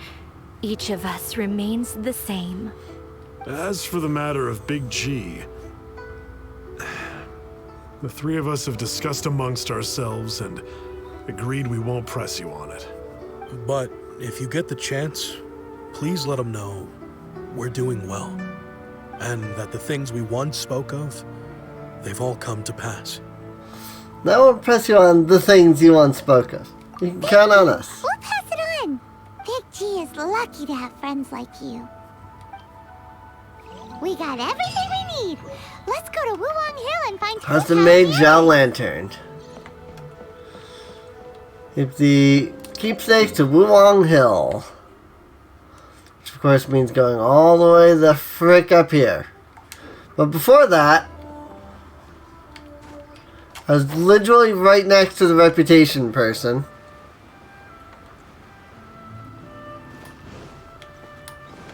each of us remains the same. As for the matter of Big G, the 3 of us have discussed amongst ourselves and agreed we won't press you on it. But if you get the chance, please let them know we're doing well. And that the things we once spoke of, they've all come to pass. I won't press you on the things you once spoke of. You can count on us. We'll pass it on. Big G is lucky to have friends like you. We got everything we need. Let's go to Wuwang Hill and find Custom-made gel lantern. Keep the keepsakes to Wuwang Hill. Which of course means going all the way the frick up here. But before that, I was literally right next to the reputation person.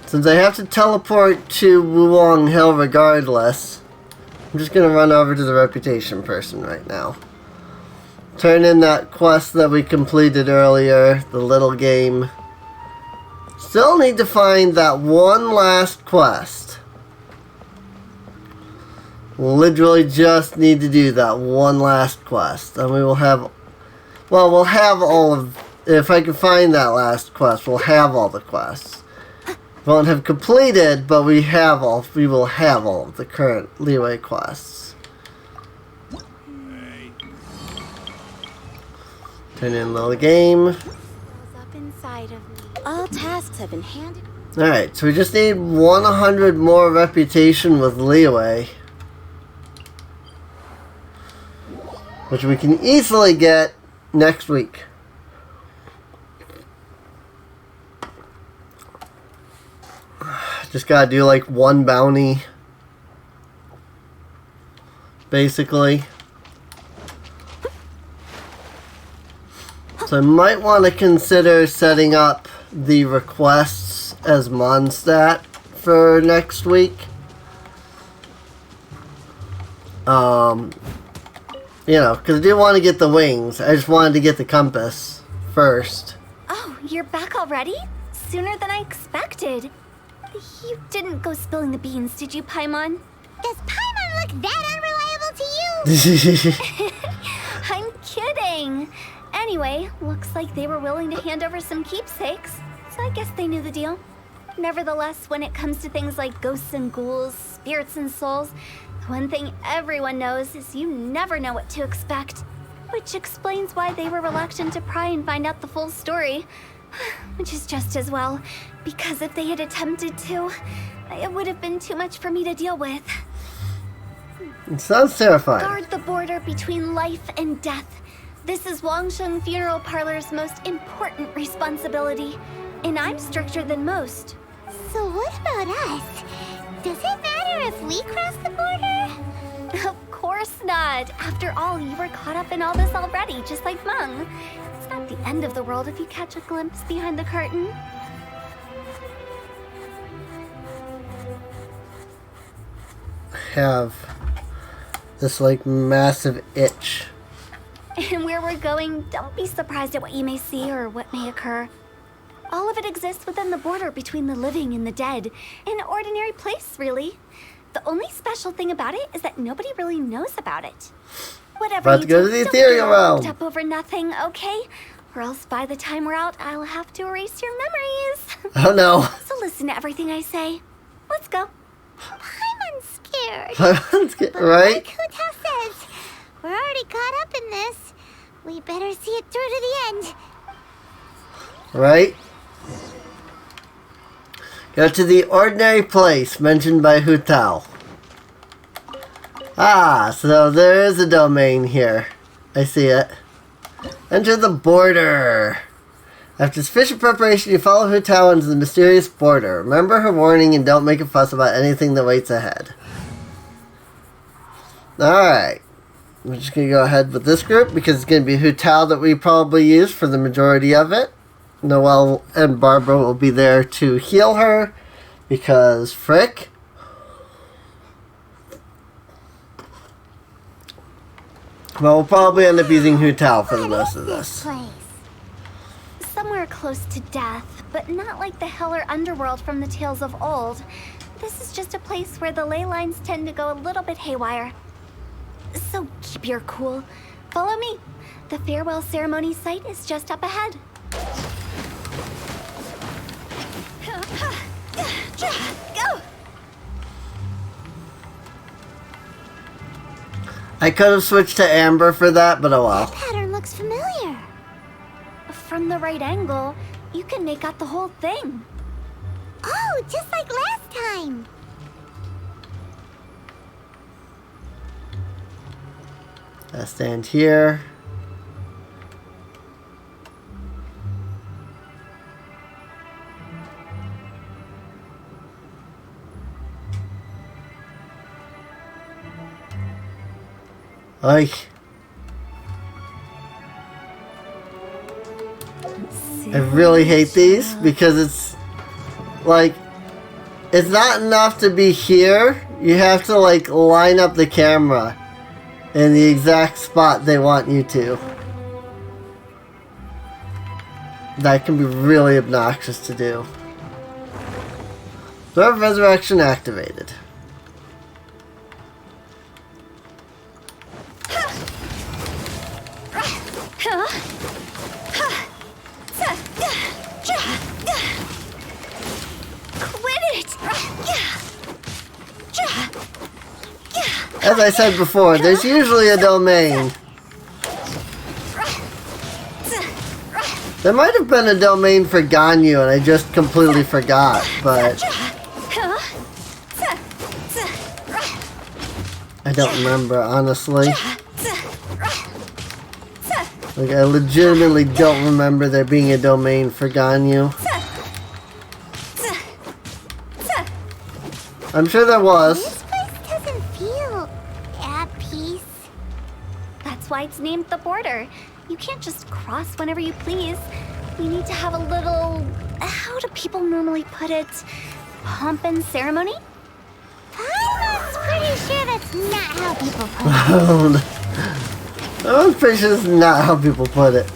Since I have to teleport to Wuwang Hill regardless, I'm just gonna run over to the reputation person right now. Turn in that quest that we completed earlier, the little game. Still need to find that one last quest. Literally just need to do that one last quest. And we will have... Well, we'll have all of... If I can find that last quest, we'll have all the quests. Won't have completed, but we will have all of the current Liyue quests. Turn in little game. Up inside of me. All tasks have been handed. Alright, so we just need 100 more reputation with Liyue. Which we can easily get next week. Just gotta do like one bounty. Basically. So I might want to consider setting up the requests as Mondstadt for next week. You know, because I do want to get the wings. I just wanted to get the compass first. Oh, you're back already? Sooner than I expected. You didn't go spilling the beans, did you, Paimon? Does Paimon look that unreliable to you? I'm kidding. Anyway, looks like they were willing to hand over some keepsakes, so I guess they knew the deal. Nevertheless, when it comes to things like ghosts and ghouls, spirits and souls, the one thing everyone knows is you never know what to expect. Which explains why they were reluctant to pry and find out the full story. Which is just as well, because if they had attempted to, it would have been too much for me to deal with. It sounds terrifying. Guard the border between life and death. This is Wangsheng Funeral Parlor's most important responsibility, and I'm stricter than most. So what about us? Does it matter if we cross the border? Of course not. After all, you were caught up in all this already, just like Meng. It's not the end of the world if you catch a glimpse behind the curtain. Have this like massive itch. And where we're going, don't be surprised at what you may see or what may occur. All of it exists within the border between the living and the dead. An ordinary place, really. The only special thing about it is that nobody really knows about it. Whatever About you to go do, to the don't ethereal get all worked realm. up over nothing, okay? Or else by the time we're out, I'll have to erase your memories. Oh no. So listen to everything I say. Let's go. I'm unscared. But Right? like Hu Tao says, we're already caught up in this. We better see it through to the end. Right? Go to the ordinary place mentioned by Hu Tao. Ah, so there is a domain here. I see it. Enter the border. After sufficient preparation, you follow Hu Tao into the mysterious border. Remember her warning and don't make a fuss about anything that waits ahead. Alright. I'm just going to go ahead with this group because it's going to be Hu Tao that we probably use for the majority of it. Noelle and Barbara will be there to heal her because frick. But we'll probably end up using Hu Tao for the most of this. Somewhere close to death, but not like the hell or underworld from the tales of old. This is just a place where the ley lines tend to go a little bit haywire. So keep your cool. Follow me. The farewell ceremony site is just up ahead. Go! I could have switched to Amber for that, but oh well. Pattern looks familiar. From the right angle, you can make out the whole thing. Oh, just like last time. I stand here. Like, I really hate these because it's like, it's not enough to be here. You have to like line up the camera in the exact spot they want you to. That can be really obnoxious to do. Door of Resurrection activated. Quit it! As I said before, there's usually a domain. There might have been a domain for Ganyu and I just completely forgot, but I don't remember, honestly. Like, I legitimately don't remember there being a domain for Ganyu. I'm sure there was. This place doesn't feel at peace. That's why it's named the border. You can't just cross whenever you please. You need to have a little... How do people normally put it? Pomp and ceremony? I'm pretty sure that's not how people put it. I'm pretty sure that's not how people put it.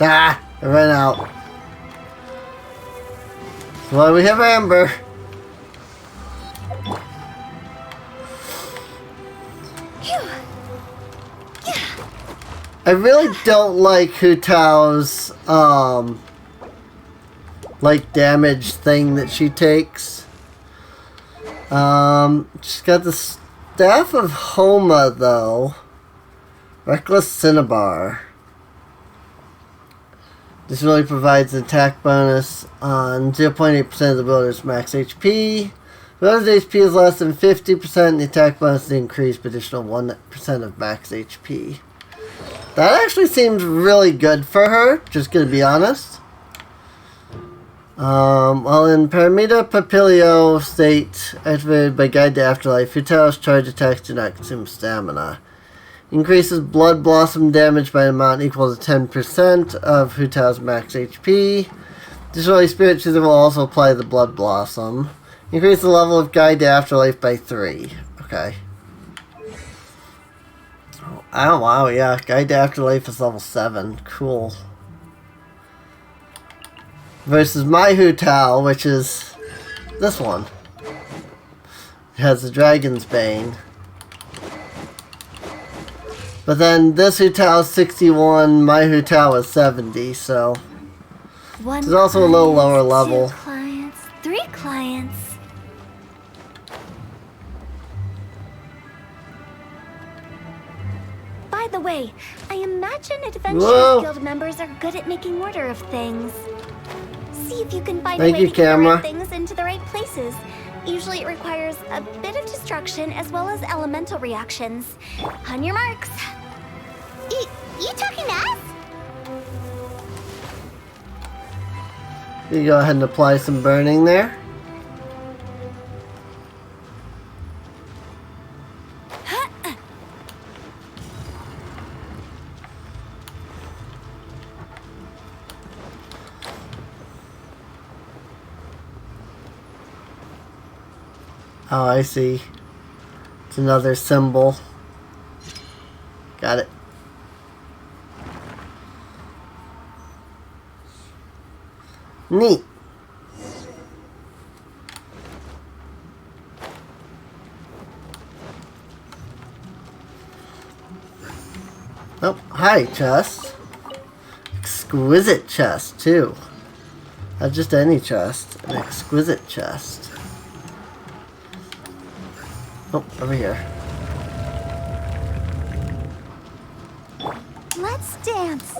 Ah, I ran out. That's why we have Amber. I really don't like Hu Tao's like damage thing that she takes. She's got the Staff of Homa though. Reckless Cinnabar. This really provides an attack bonus on 0.8% of the builder's max HP. If the builder's HP is less than 50%, the attack bonus is increased by additional 1% of max HP. That actually seems really good for her, just gonna be honest. While in Paramita Papilio state, activated by Guide to Afterlife, Hu Tao's charge attacks do not consume stamina. Increases Blood Blossom damage by an amount equal to 10% of Hu Tao's max HP. Additionally, Spirit Chooser will also apply the Blood Blossom. Increase the level of Guide to Afterlife by 3. Okay. Oh wow, yeah. Guide to Afterlife is level 7. Cool. Versus my Hu Tao, which is this one. It has the Dragon's Bane. But then this Hu Tao is 61, my Hu Tao is 70, so it's also a little lower level. 2 clients, 3 clients. By the way, I imagine Adventurers Guild members are good at making order of things. See if you can find a way to get the right things into the right places. Usually it requires a bit of destruction as well as elemental reactions. On your marks. You talking to us? You go ahead and apply some burning there. Oh, I see. It's another symbol. Got it. Neat. Oh, hi, chest. Exquisite chest, too. Not just any chest, an exquisite chest. Oh, over here. Let's dance.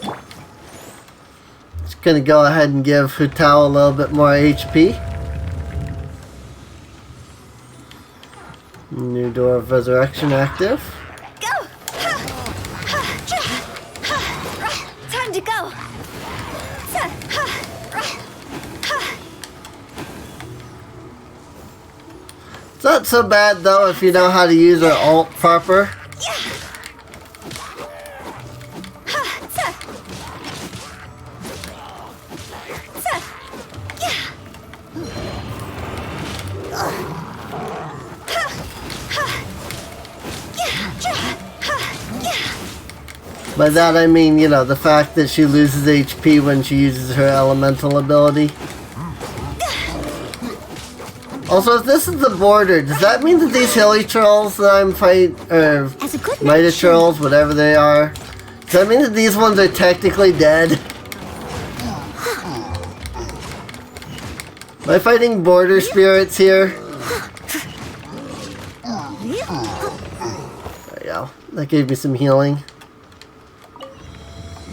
Just gonna go ahead and give Hu Tao a little bit more HP. New Door of Resurrection active. Go! Time to go! It's not so bad though if you know how to use her ult proper. By that I mean, you know, the fact that she loses HP when she uses her elemental ability. Also, if this is the border, does that mean that these hilly trolls that I'm fighting, or mighty trolls, whatever they are, does that mean that these ones are technically dead? Am I fighting border spirits here? There we go. That gave me some healing.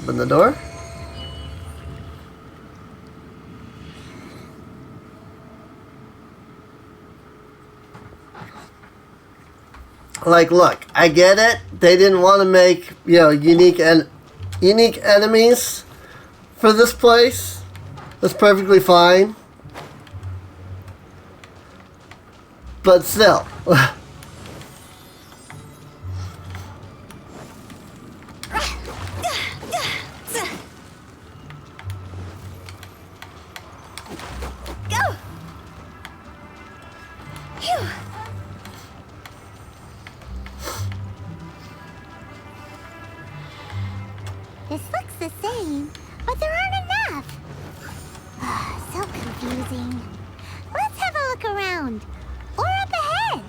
Open the door. Like, look, I get it. They didn't want to make, you know, unique enemies for this place. That's perfectly fine. But still. This looks the same. What's confusing. Let's have a look around. Or up ahead.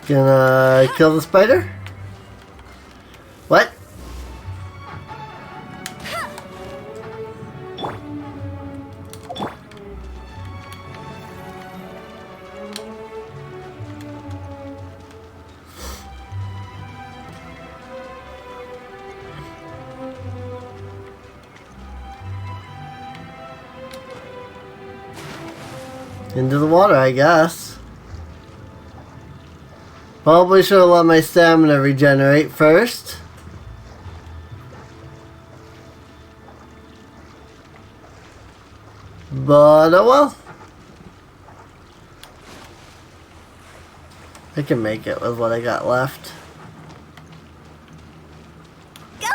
Gonna kill the spider? What? Into the water, I guess. Probably should have let my stamina regenerate first. But oh well. I can make it with what I got left. Go!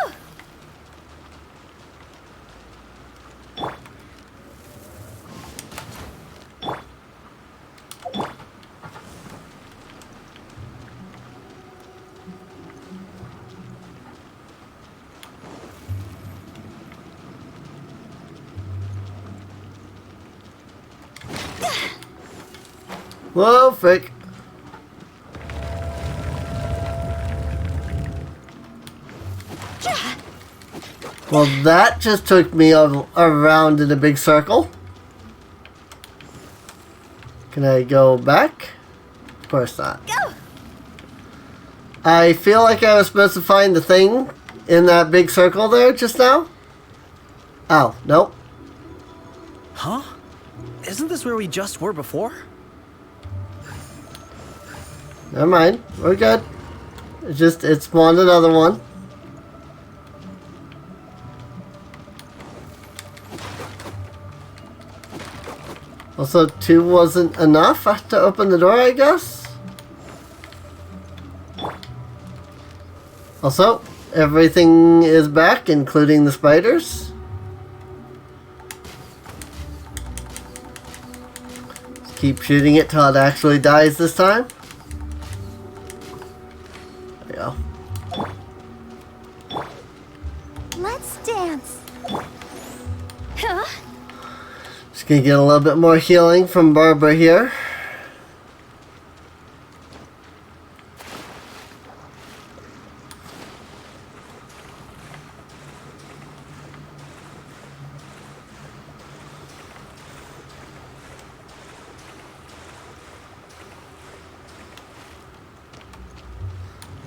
Whoa, frick. Well, that just took me around in a big circle. Can I go back? Of course not. Go! I feel like I was supposed to find the thing in that big circle there just now. Oh, nope. Huh? Isn't this where we just were before? Never mind. We're good. It spawned another one. Also, 2 wasn't enough to open the door, I guess? Also, everything is back, including the spiders. Just keep shooting it till it actually dies this time. There we go. Let's dance. Huh? Just gonna get a little bit more healing from Barbara here.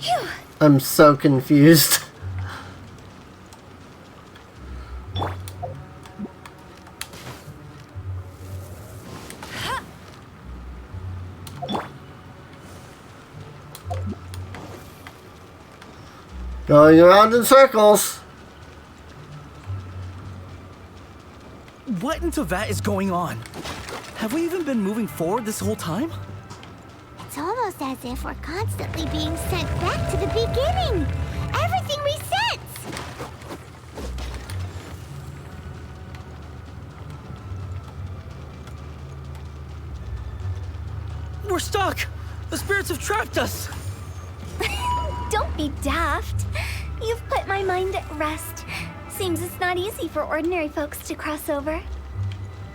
Phew. I'm so confused. Going around in circles. What in Teyvat is going on? Have we even been moving forward this whole time? It's almost as if we're constantly being sent back to the beginning. Everything resets. We're stuck! The spirits have trapped us! Don't be daft. You've put my mind at rest. Seems it's not easy for ordinary folks to cross over.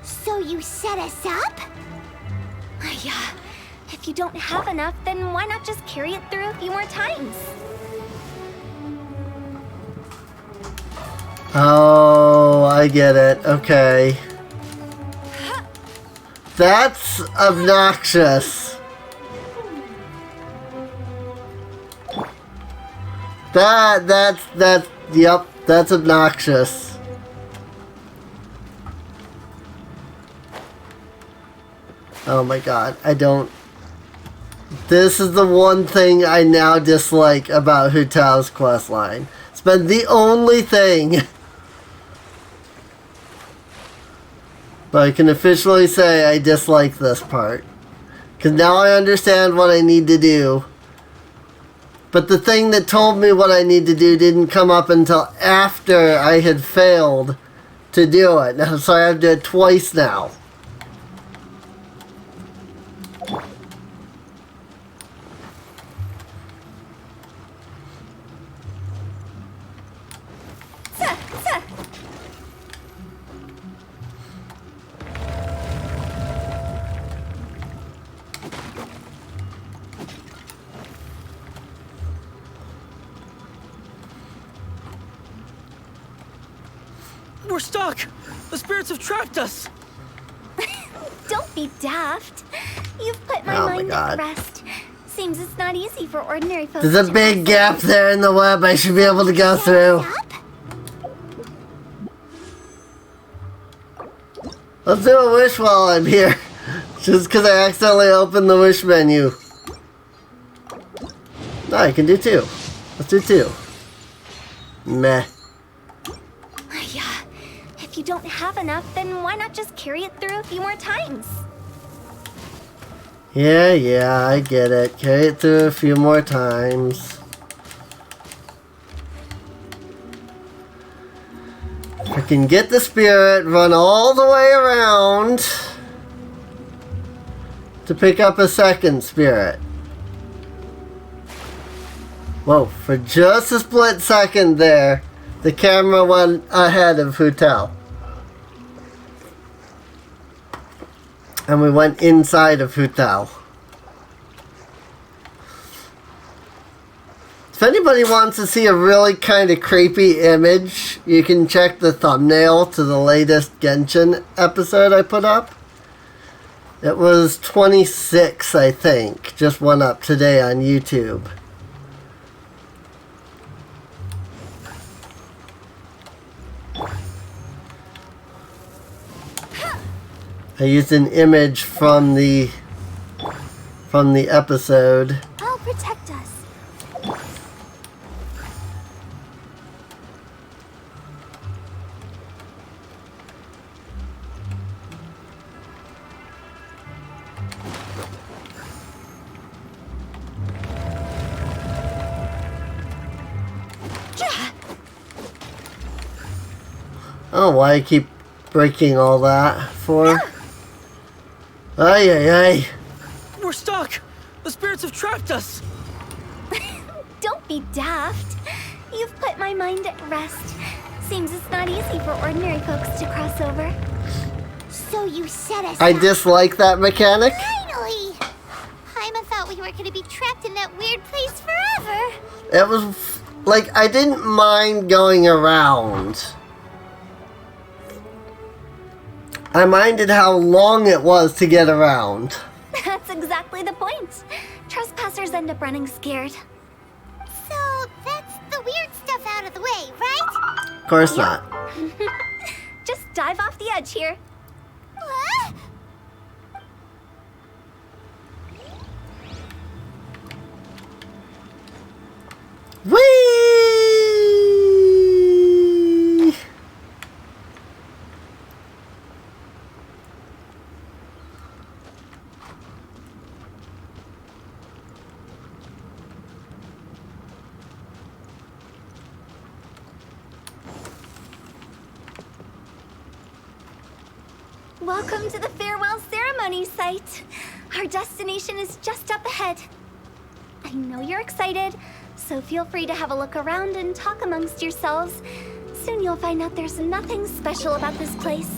So you set us up? Yeah. If you don't have enough, then why not just carry it through a few more times? Oh, I get it. Okay. That's obnoxious. Yep, that's obnoxious. Oh my god, this is the one thing I now dislike about Hu Tao's questline. It's been the only thing. But I can officially say I dislike this part. Because now I understand what I need to do. But the thing that told me what I need to do didn't come up until after I had failed to do it. Now, so I have to do it twice now. We're stuck! The spirits have trapped us! Don't be daft. You've put my mind at rest. Seems it's not easy for ordinary folks. There's a big gap there in the web I should be able to go through. Let's do a wish while I'm here. Just because I accidentally opened the wish menu. No, I can do 2. Let's do 2. Meh. Yeah. If you don't have enough, then why not just carry it through a few more times? Yeah, I get it. Carry it through a few more times. I can get the spirit, run all the way around to pick up a second spirit. Whoa, for just a split second there, the camera went ahead of Hutel. And we went inside of Hutel. If anybody wants to see a really kind of creepy image, you can check the thumbnail to the latest Genshin episode I put up. It was 26, I think. Just went up today on YouTube. I used an image from the episode. I'll protect us. Oh, why I keep breaking all that for? Ay. We're stuck! The spirits have trapped us! Don't be daft. You've put my mind at rest. Seems it's not easy for ordinary folks to cross over. So you set us I up. dislike that mechanic. Finally! Paimon thought we were going to be trapped in that weird place forever. It was like I didn't mind going around. I minded how long it was to get around. That's exactly the point. Trespassers end up running scared. So that's the weird stuff out of the way, right? Of course not. Just dive off the edge here. What? Whee! Welcome to the farewell ceremony site. Our destination is just up ahead. I know you're excited, so feel free to have a look around and talk amongst yourselves. Soon you'll find out there's nothing special about this place.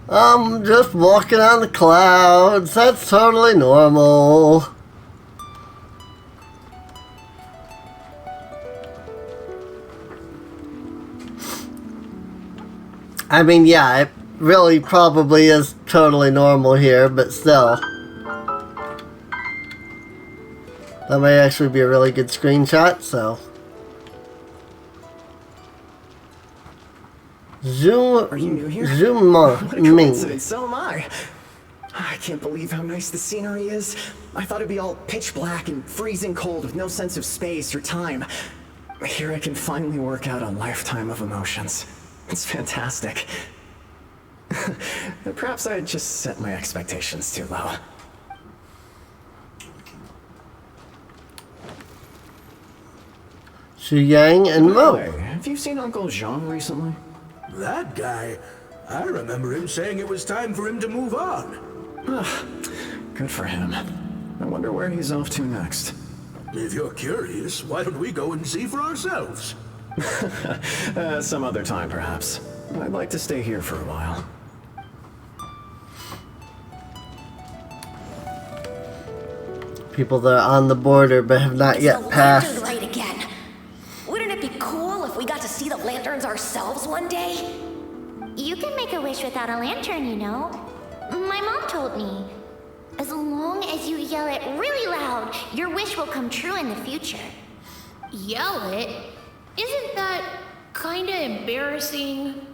I'm just walking on the clouds. That's totally normal. I mean, yeah, it really probably is totally normal here, but still. That might actually be a really good screenshot, so. Are you new here? Zoom What a coincidence, so am I. I can't believe how nice the scenery is. I thought it'd be all pitch black and freezing cold with no sense of space or time. Here I can finally work out a lifetime of emotions. It's fantastic. Perhaps I just set my expectations too low. Xu Yang and Mo. Hey, have you seen Uncle Jean recently? That guy? I remember him saying it was time for him to move on. Good for him. I wonder where he's off to next. If you're curious, why don't we go and see for ourselves? Some other time, perhaps. I'd like to stay here for a while. People that are on the border but have not yet passed. Light again. ourselves one day? You can make a wish without a lantern, you know. My mom told me. As long as you yell it really loud, your wish will come true in the future. Yell it? Isn't that kinda embarrassing?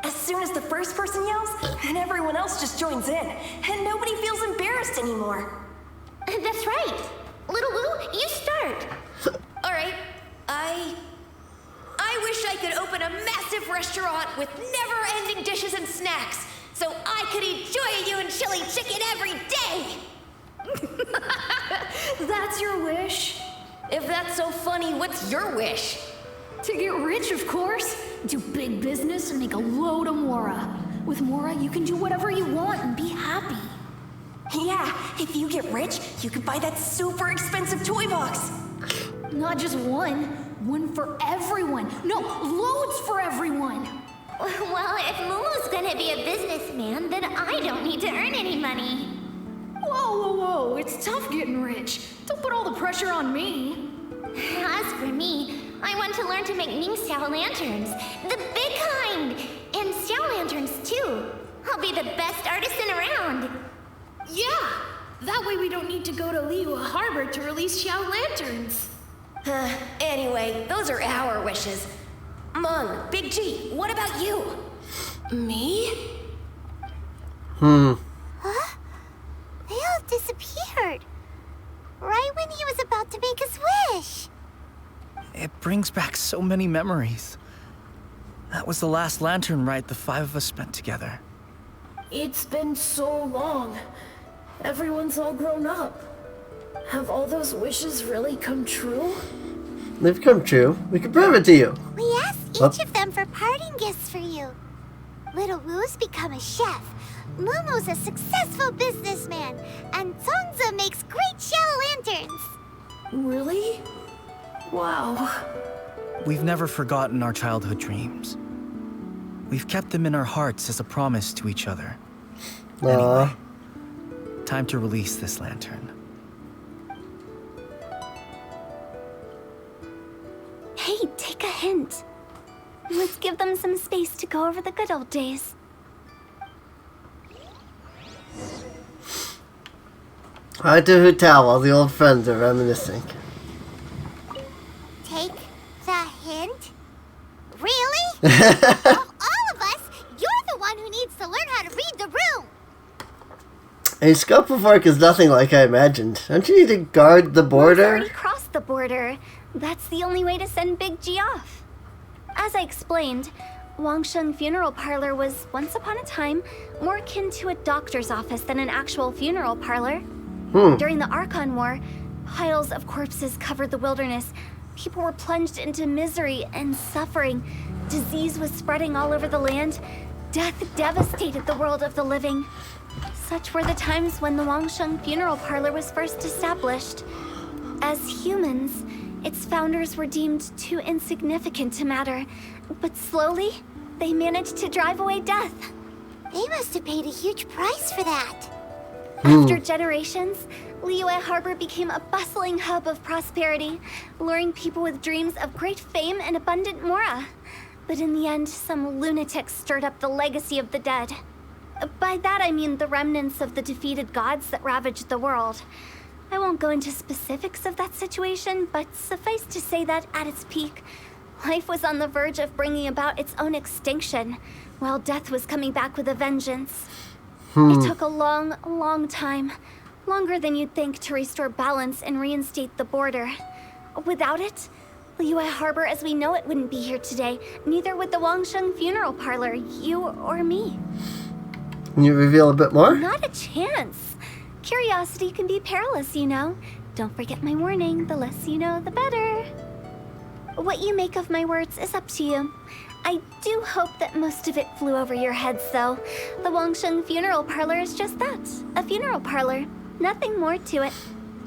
As soon as the first person yells, and everyone else just joins in, and nobody feels embarrassed anymore. That's right. Little Woo, you start. Alright, I wish I could open a massive restaurant with never-ending dishes and snacks, so I could eat Joya and chili chicken every day! That's your wish? If that's so funny, what's your wish? To get rich, of course. Do big business and make a load of Mora. With Mora, you can do whatever you want and be happy. Yeah, if you get rich, you can buy that super expensive toy box. Not just one. One for everyone. No, loads for everyone. Well, if Momo's gonna be a businessman, then I don't need to earn any money. Whoa. It's tough getting rich. Don't put all the pressure on me. As for me, I want to learn to make Ming Xiao lanterns. The big kind! And Xiao lanterns, too. I'll be the best artisan around. Yeah! That way we don't need to go to Liyue Harbor to release Xiao lanterns. Anyway, those are our wishes. Mung, Big G, what about you? Me? Huh? They all disappeared. Right when he was about to make his wish. It brings back so many memories. That was the last lantern ride the 5 of us spent together. It's been so long. Everyone's all grown up. Have all those wishes really come true? They've come true. We can prove it to you. We asked each of them for parting gifts for you. Little Woo's become a chef. Momo's a successful businessman. And Zongza makes great Xiao lanterns. Really? Wow. We've never forgotten our childhood dreams. We've kept them in our hearts as a promise to each other. Anyway, time to release this lantern. Hey, take a hint. Let's give them some space to go over the good old days. I do hotel while the old friends are reminiscing. Take the hint? Really? Of all of us, you're the one who needs to learn how to read the room. A scope of work is nothing like I imagined. Don't you need to guard the We've border? already crossed the border. That's the only way to send Big G off. As I explained, Wangsheng Funeral Parlor was, once upon a time, more akin to a doctor's office than an actual funeral parlor. During the Archon War, piles of corpses covered the wilderness. People were plunged into misery and suffering. Disease was spreading all over the land. Death devastated the world of the living. Such were the times when the Wangsheng Funeral Parlor was first established. As humans, its founders were deemed too insignificant to matter, but slowly, they managed to drive away death. They must have paid a huge price for that. After generations, Liyue Harbor became a bustling hub of prosperity, luring people with dreams of great fame and abundant mora. But in the end, some lunatics stirred up the legacy of the dead. By that I mean the remnants of the defeated gods that ravaged the world. I won't go into specifics of that situation, but suffice to say that at its peak, life was on the verge of bringing about its own extinction, while death was coming back with a vengeance. It took a long, long time, longer than you'd think, to restore balance and reinstate the border. Without it, Liyue Harbor as we know it wouldn't be here today, neither would the Wangsheng Funeral Parlor, you or me. Can you reveal a bit more? Not a chance. Curiosity can be perilous, you know. Don't forget my warning, the less you know, the better. What you make of my words is up to you. I do hope that most of it flew over your heads, though. The Wangsheng Funeral Parlor is just that, a funeral parlor. Nothing more to it.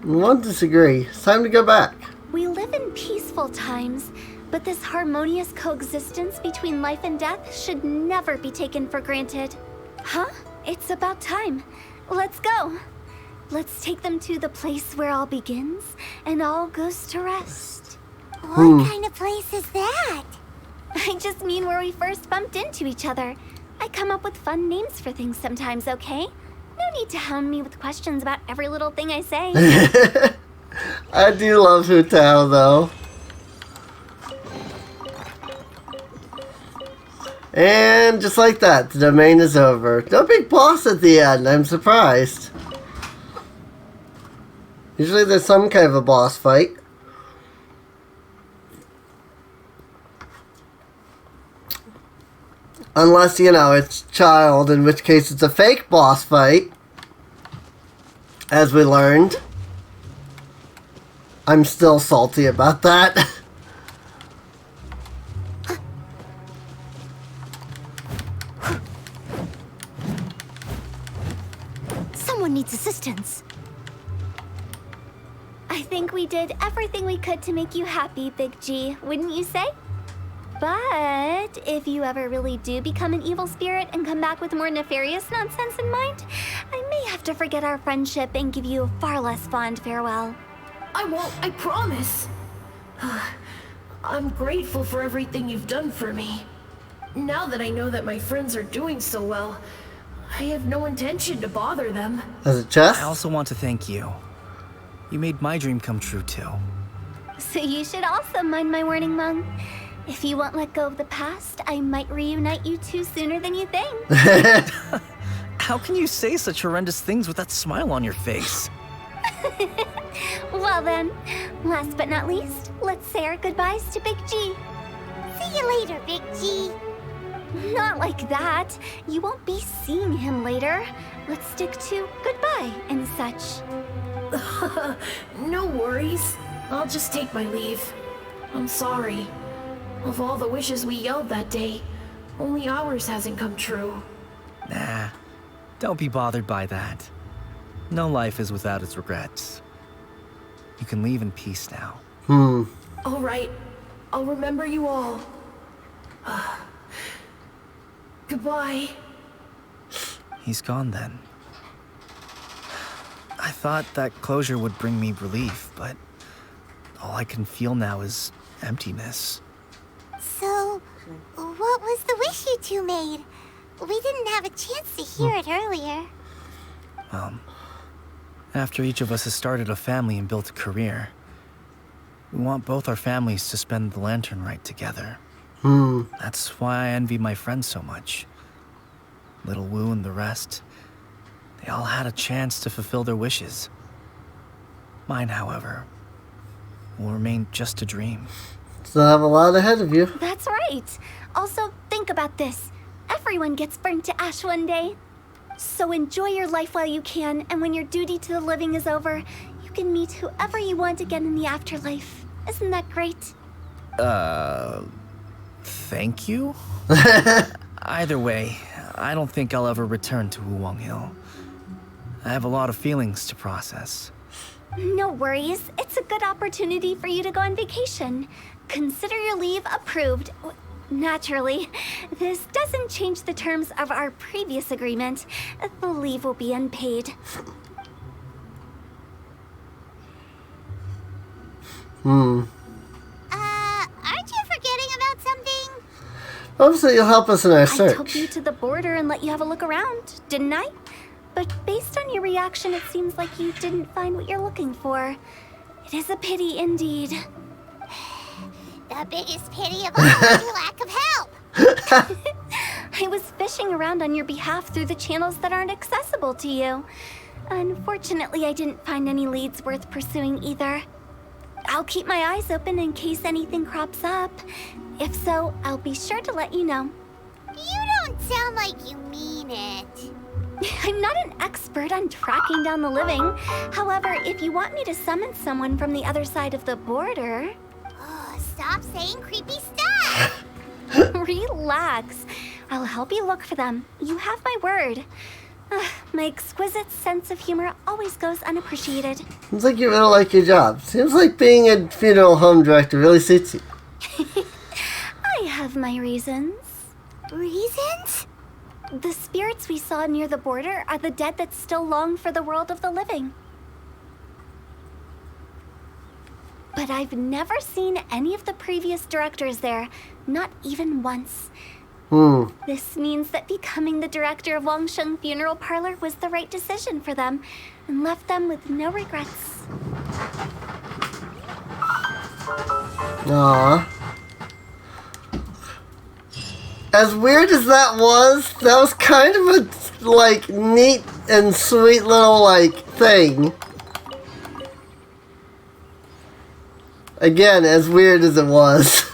Won't disagree. It's time to go back. We live in peaceful times, but this harmonious coexistence between life and death should never be taken for granted. Huh? It's about time. Let's go. Let's take them to the place where all begins and all goes to rest. What kind of place is that? I just mean where we first bumped into each other. I come up with fun names for things sometimes, okay? No need to hound me with questions about every little thing I say. I do love Hu Tao, though. And just like that, the domain is over. No big boss at the end, I'm surprised. Usually there's some kind of a boss fight. Unless, you know, it's Child, in which case it's a fake boss fight. As we learned. I'm still salty about that. Someone needs assistance. I think we did everything we could to make you happy, Big G, wouldn't you say? But if you ever really do become an evil spirit and come back with more nefarious nonsense in mind, I may have to forget our friendship and give you a far less fond farewell. I won't, I promise. I'm grateful for everything you've done for me. Now that I know that my friends are doing so well, I have no intention to bother them. As a chest? I also want to thank you. You made my dream come true, too. So you should also mind my warning, Mung. If you won't let go of the past, I might reunite you two sooner than you think. How can you say such horrendous things with that smile on your face? Well then, last but not least, let's say our goodbyes to Big G. See you later, Big G. Not like that. You won't be seeing him later. Let's stick to goodbye and such. No worries. I'll just take my leave. I'm sorry. Of all the wishes we yelled that day, only ours hasn't come true. Nah, don't be bothered by that. No life is without its regrets. You can leave in peace now. All right. I'll remember you all. Goodbye. He's gone then. I thought that closure would bring me relief, but all I can feel now is emptiness. So, what was the wish you two made? We didn't have a chance to hear it earlier. After each of us has started a family and built a career, we want both our families to spend the Lantern Rite together. That's why I envy my friends so much. Little Wu and the rest, they all had a chance to fulfill their wishes. Mine, however, will remain just a dream. Still have a lot ahead of you. That's right. Also, think about this. Everyone gets burnt to ash one day. So enjoy your life while you can, and when your duty to the living is over, you can meet whoever you want again in the afterlife. Isn't that great? Thank you? Either way, I don't think I'll ever return to Wuwang Hill. I have a lot of feelings to process. No worries. It's a good opportunity for you to go on vacation. Consider your leave approved. Naturally, this doesn't change the terms of our previous agreement. The leave will be unpaid. Aren't you forgetting about something? Obviously, you'll help us in our search. I took you to the border and let you have a look around, didn't I? But based on your reaction, it seems like you didn't find what you're looking for. It is a pity indeed. The biggest pity of all is your lack of help. I was fishing around on your behalf through the channels that aren't accessible to you. Unfortunately, I didn't find any leads worth pursuing either. I'll keep my eyes open in case anything crops up. If so, I'll be sure to let you know. You don't sound like you mean it. I'm not an expert on tracking down the living. However, if you want me to summon someone from the other side of the border... Oh, stop saying creepy stuff! Relax. I'll help you look for them. You have my word. My exquisite sense of humor always goes unappreciated. Seems like you really like your job. Seems like being a funeral home director really suits you. I have my reasons. Reasons? The spirits we saw near the border are the dead that still long for the world of the living. But but I've never seen any of the previous directors there, not even once. This means that becoming the director of Wangsheng Funeral Parlor was the right decision for them, and left them with no regrets. Aww. As weird as that was kind of a, like, neat and sweet little, like, thing. Again, as weird as it was.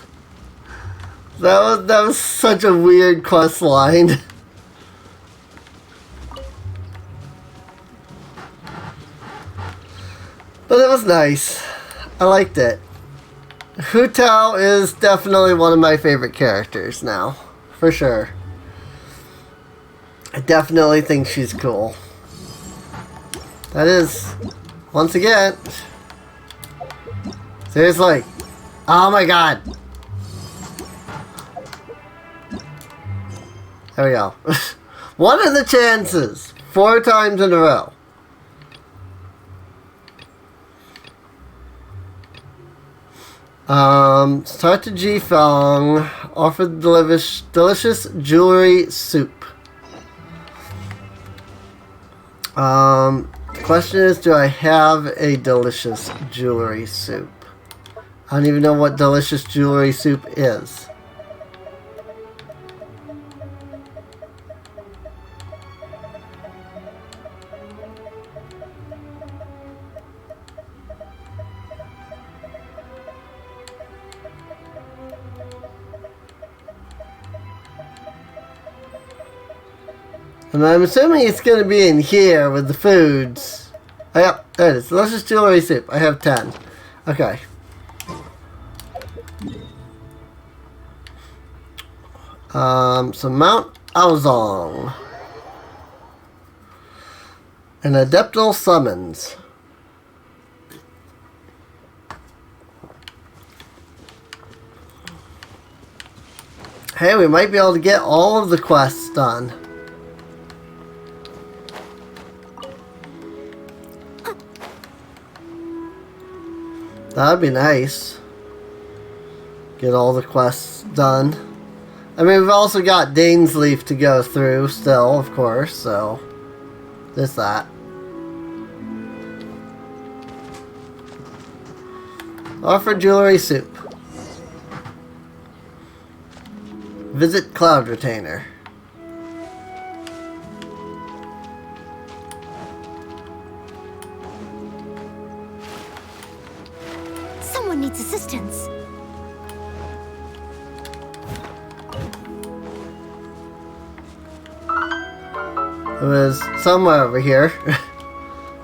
That was such a weird quest line. But it was nice. I liked it. Hu Tao is definitely one of my favorite characters now. For sure. I definitely think she's cool. That is, once again... Seriously. Oh my god. There we go. What are the chances? 4 times in a row. Start to Jifeng. Offer delicious jewelry soup. The question is, do I have a delicious jewelry soup? I don't even know what delicious jewelry soup is. And I'm assuming it's going to be in here with the foods. Oh, yep, there it is. Delicious jewelry soup. I have 10. Okay. So Mount Aozong. An Adeptal Summons. Hey, we might be able to get all of the quests done. That'd be nice. Get all the quests done. I mean, we've also got Dainsleaf to go through still, of course, so there's that. Offer jewelry soup. Visit Cloud Retainer. Someone needs assistance. It was somewhere over here.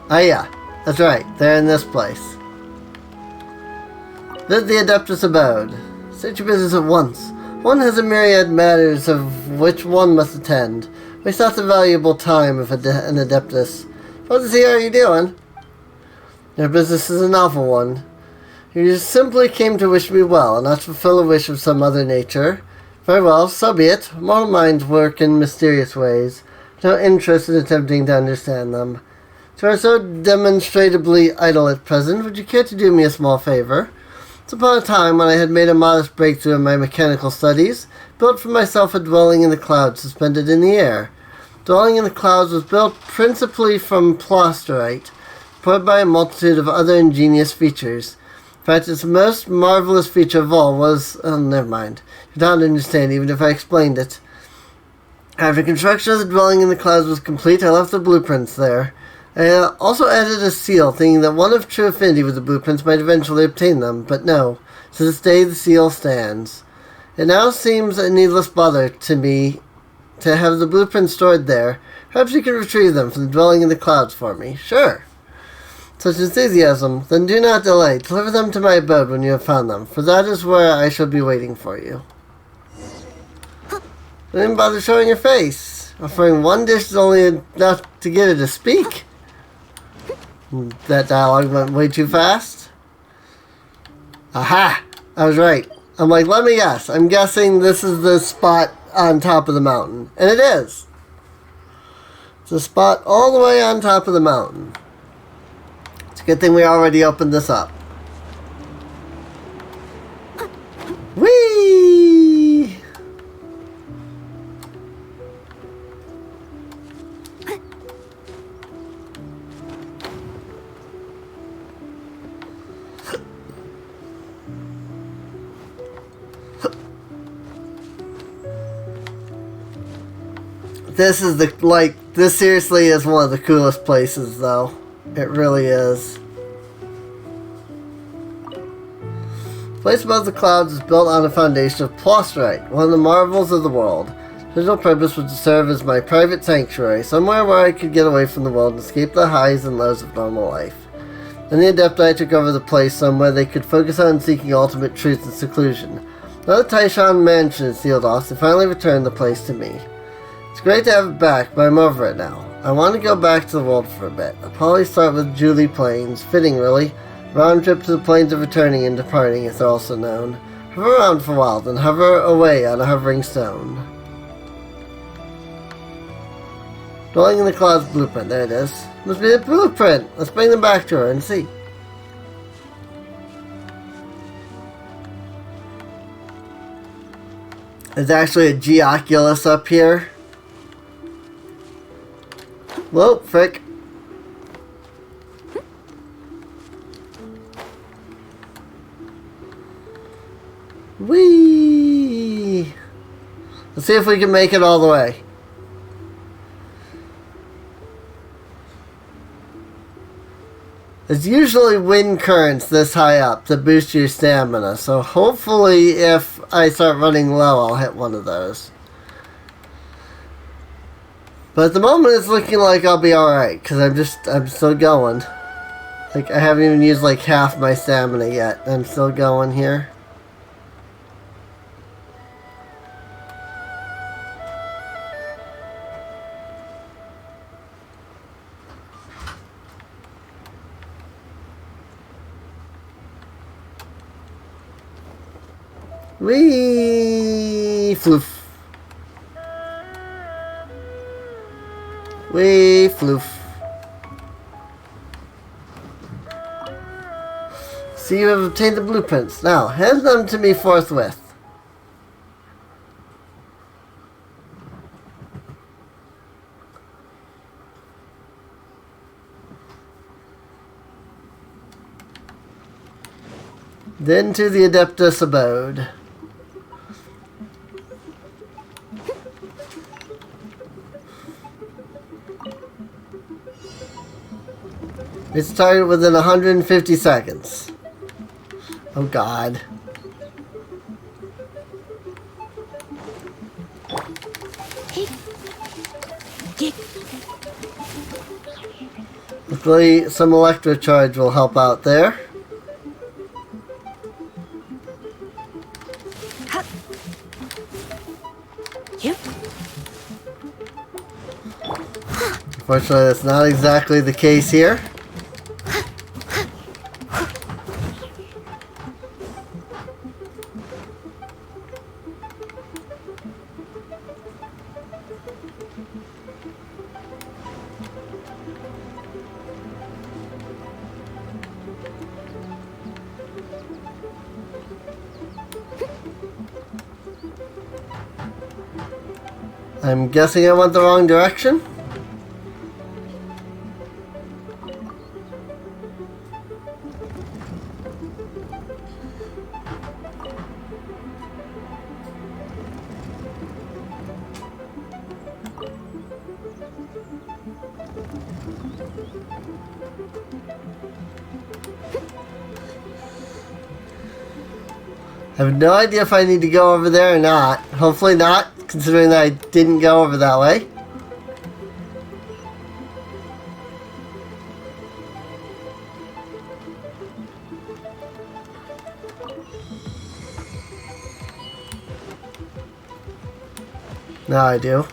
Oh yeah, that's right. They're in this place. Visit the Adeptus Abode. State your business at once. One has a myriad matters of which one must attend. Waste lots of valuable time if an Adeptus. What to see how you doing? Your business is an awful one. You just simply came to wish me well, and not to fulfill a wish of some other nature. Very well, so be it. Mortal minds work in mysterious ways. No interest in attempting to understand them. You are so demonstrably idle at present. Would you care to do me a small favor? It's upon a time when I had made a modest breakthrough in my mechanical studies, built for myself a dwelling in the clouds suspended in the air. Dwelling in the clouds was built principally from plasterite, supported by a multitude of other ingenious features. In fact, its most marvelous feature of all was... Oh, never mind. You don't understand even if I explained it. After construction of the dwelling in the clouds was complete, I left the blueprints there. I also added a seal, thinking that one of true affinity with the blueprints might eventually obtain them, but no. To this day, the seal stands. It now seems a needless bother to me to have the blueprints stored there. Perhaps you can retrieve them from the dwelling in the clouds for me. Sure. Such enthusiasm, then do not delay. Deliver them to my abode when you have found them, for that is where I shall be waiting for you. I didn't bother showing your face. Offering one dish is only enough to get her to speak. That dialogue went way too fast. Aha! I was right. I'm like, let me guess. I'm guessing this is the spot on top of the mountain. And it is. It's a spot all the way on top of the mountain. It's a good thing we already opened this up. This is this seriously is one of the coolest places, though. It really is. The place above the clouds is built on a foundation of plastrite, one of the marvels of the world. Its original purpose was to serve as my private sanctuary, somewhere where I could get away from the world and escape the highs and lows of normal life. Then the Adepti took over the place somewhere they could focus on seeking ultimate truth and seclusion. Now the Taishan mansion is sealed off, they finally returned the place to me. It's great to have it back, but I'm over it now. I want to go back to the world for a bit. I'll probably start with Julie Plains. Fitting, really. Round trip to the plains of returning and departing, as they're also known. Hover around for a while, then hover away on a hovering stone. Dwelling in the Clouds blueprint. There it is. Must be the blueprint. Let's bring them back to her and see. There's actually a Geoculus up here. Whoa, frick. Whee! Let's see if we can make it all the way. There's usually wind currents this high up to boost your stamina, so hopefully if I start running low, I'll hit one of those. But at the moment, it's looking like I'll be alright, because I'm still going. Like, I haven't even used like half my stamina yet. I'm still going here. Wee floof. Wee floof. See, you have obtained the blueprints. Now, hand them to me forthwith. Then to the Adeptus abode. It's started within 150 seconds. Oh God. Hopefully some electrocharge will help out there. Unfortunately, that's not exactly the case here. I'm guessing I went the wrong direction. I have no idea if I need to go over there or not. Hopefully not, considering that I didn't go over that way. Now I do.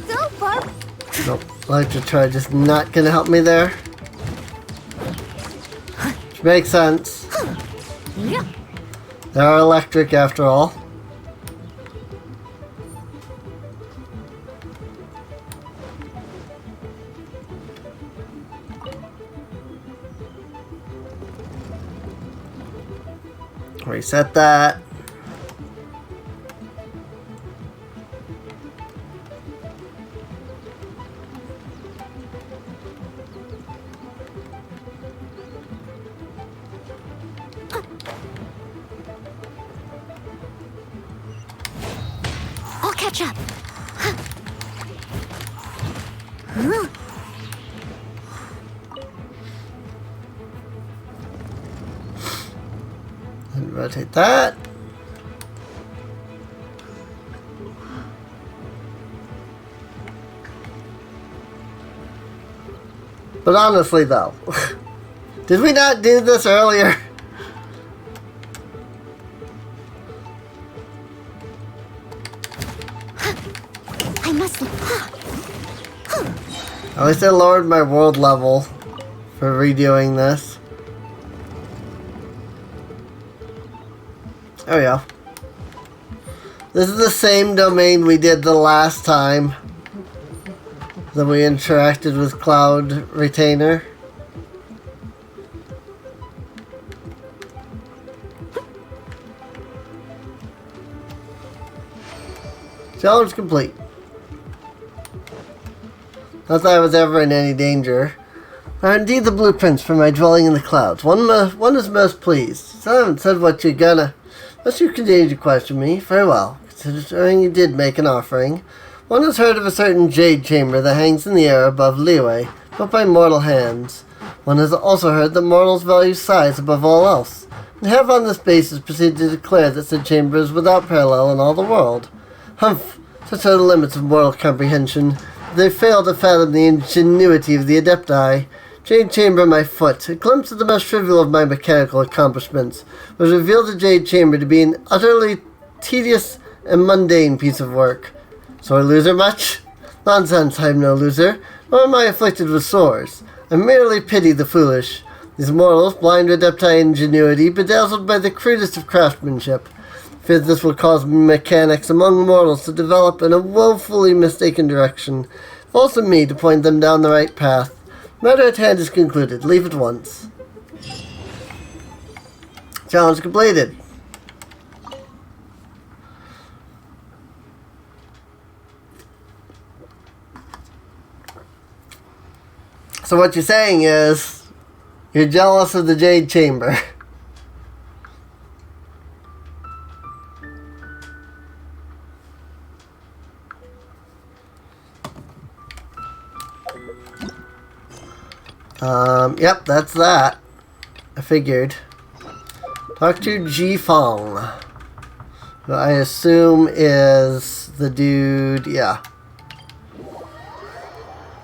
So far. Nope. Electrocharge is not gonna help me there. Which makes sense. They are electric after all. Reset that. catch up. And rotate that. But honestly though, did we not do this earlier? I must. At least I lowered my world level for redoing this. There we go. This is the same domain we did the last time that we interacted with Cloud Retainer. Challenge complete. Not that I was ever in any danger. Are indeed the blueprints for my dwelling in the clouds. One is most pleased. Still haven't said what you're gonna. Unless you continue to question me, very well. Considering you did make an offering. One has heard of a certain jade chamber that hangs in the air above Liyue, built by mortal hands. One has also heard that mortals value size above all else, and have on this basis proceeded to declare that said chamber is without parallel in all the world. Humph! Such are the limits of mortal comprehension. They fail to fathom the ingenuity of the Adepti. Jade Chamber, my foot. A glimpse of the most trivial of my mechanical accomplishments was revealed the Jade Chamber to be an utterly tedious and mundane piece of work. Sore loser much? Nonsense, I am no loser, nor am I afflicted with sores. I merely pity the foolish. These mortals, blind to Adepti ingenuity, bedazzled by the crudest of craftsmanship. Fear this will cause mechanics among mortals to develop in a woefully mistaken direction. False of me to point them down the right path. Matter at hand is concluded. Leave at once. Challenge completed. So what you're saying is, you're jealous of the Jade Chamber. Yep, that's that. I figured. Talk to Ji Fong. Who I assume is the dude, yeah.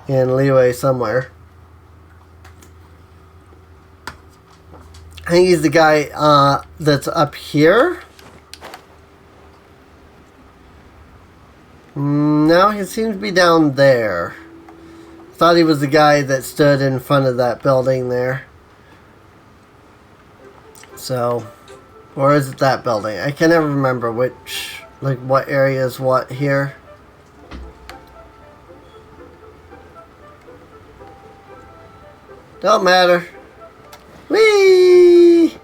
In Liyue somewhere. I think he's the guy that's up here. No, he seems to be down there. Thought he was the guy that stood in front of that building there. So, or is it that building? I can never remember which, like what area is what here. Don't matter. Whee!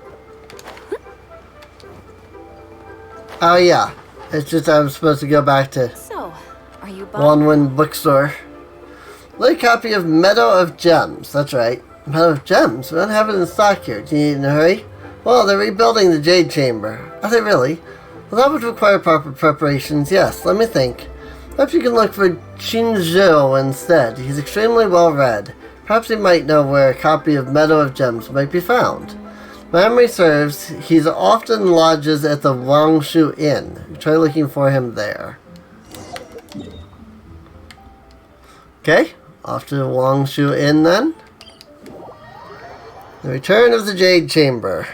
Oh yeah, it's just I'm supposed to go back to So, are you Wanwen Bookstore. Late copy of Meadow of Gems. That's right. Meadow of Gems? We don't have it in stock here. Do you need in a hurry? Well, they're rebuilding the Jade Chamber. Are they really? Well, that would require proper preparations. Yes, let me think. Perhaps you can look for Qinzhou instead. He's extremely well read. Perhaps he might know where a copy of Meadow of Gems might be found. Memory serves, he often lodges at the Wangshu Inn. Try looking for him there. Okay. Off to the Wangshu Inn then. The Return of the Jade Chamber.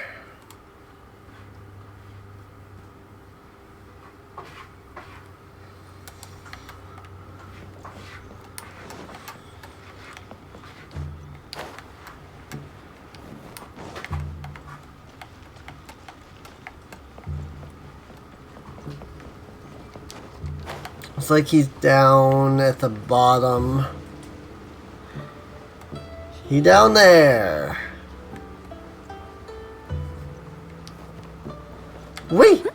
Looks like he's down at the bottom. He down there. Wait.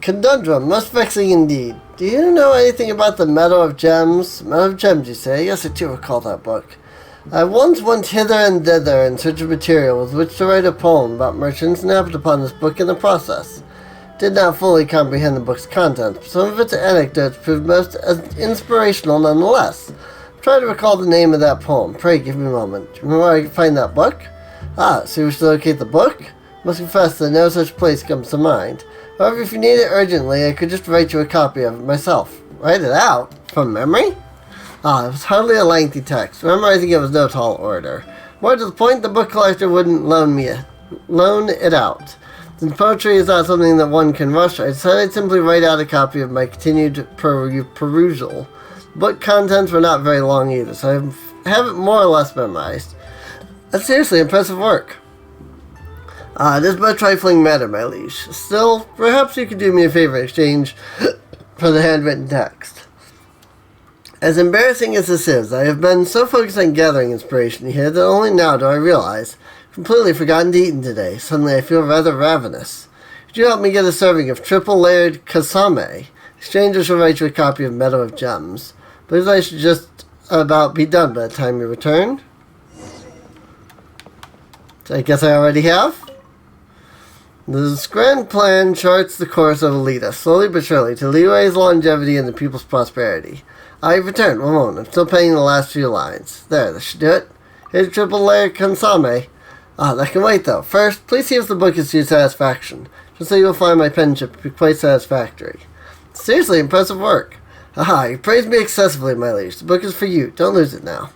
Conundrum, most vexing indeed. Do you know anything about the Meadow of Gems? Meadow of Gems, you say? Yes, I do recall that book. I once went hither and thither in search of material with which to write a poem about merchants and happened upon this book in the process. Did not fully comprehend the book's contents, but some of its anecdotes proved most inspirational nonetheless. Try to recall the name of that poem. Pray give me a moment. Do you remember where I can find that book? Ah, so you wish to locate the book? Must confess that no such place comes to mind. However, if you need it urgently, I could just write you a copy of it myself. Write it out? From memory? Ah, it was hardly a lengthy text. Memorizing it was no tall order. More to the point, the book collector wouldn't loan it out. Since poetry is not something that one can rush, I decided I'd simply write out a copy of my continued perusal. The book contents were not very long either, so I have it more or less memorized. That's seriously impressive work. It is but a trifling matter, my liege. Still, perhaps you could do me a favor in exchange for the handwritten text. As embarrassing as this is, I have been so focused on gathering inspiration here that only now do I realize I've completely forgotten to eat today. Suddenly I feel rather ravenous. Could you help me get a serving of triple-layered kasame? Stranger shall write you a copy of Meadow of Gems. But I should just about be done by the time you return. So I guess I already have. This grand plan charts the course of Alita, slowly but surely, to Liyue's longevity and the people's prosperity. I've returned. One moment. I'm still penning the last few lines. There, that should do it. Here's a triple-layered kasame. That can wait, though. First, please see if the book is to your satisfaction. Just so you'll find my penmanship to be quite satisfactory. Seriously, impressive work. You praised me excessively, my liege. The book is for you. Don't lose it now.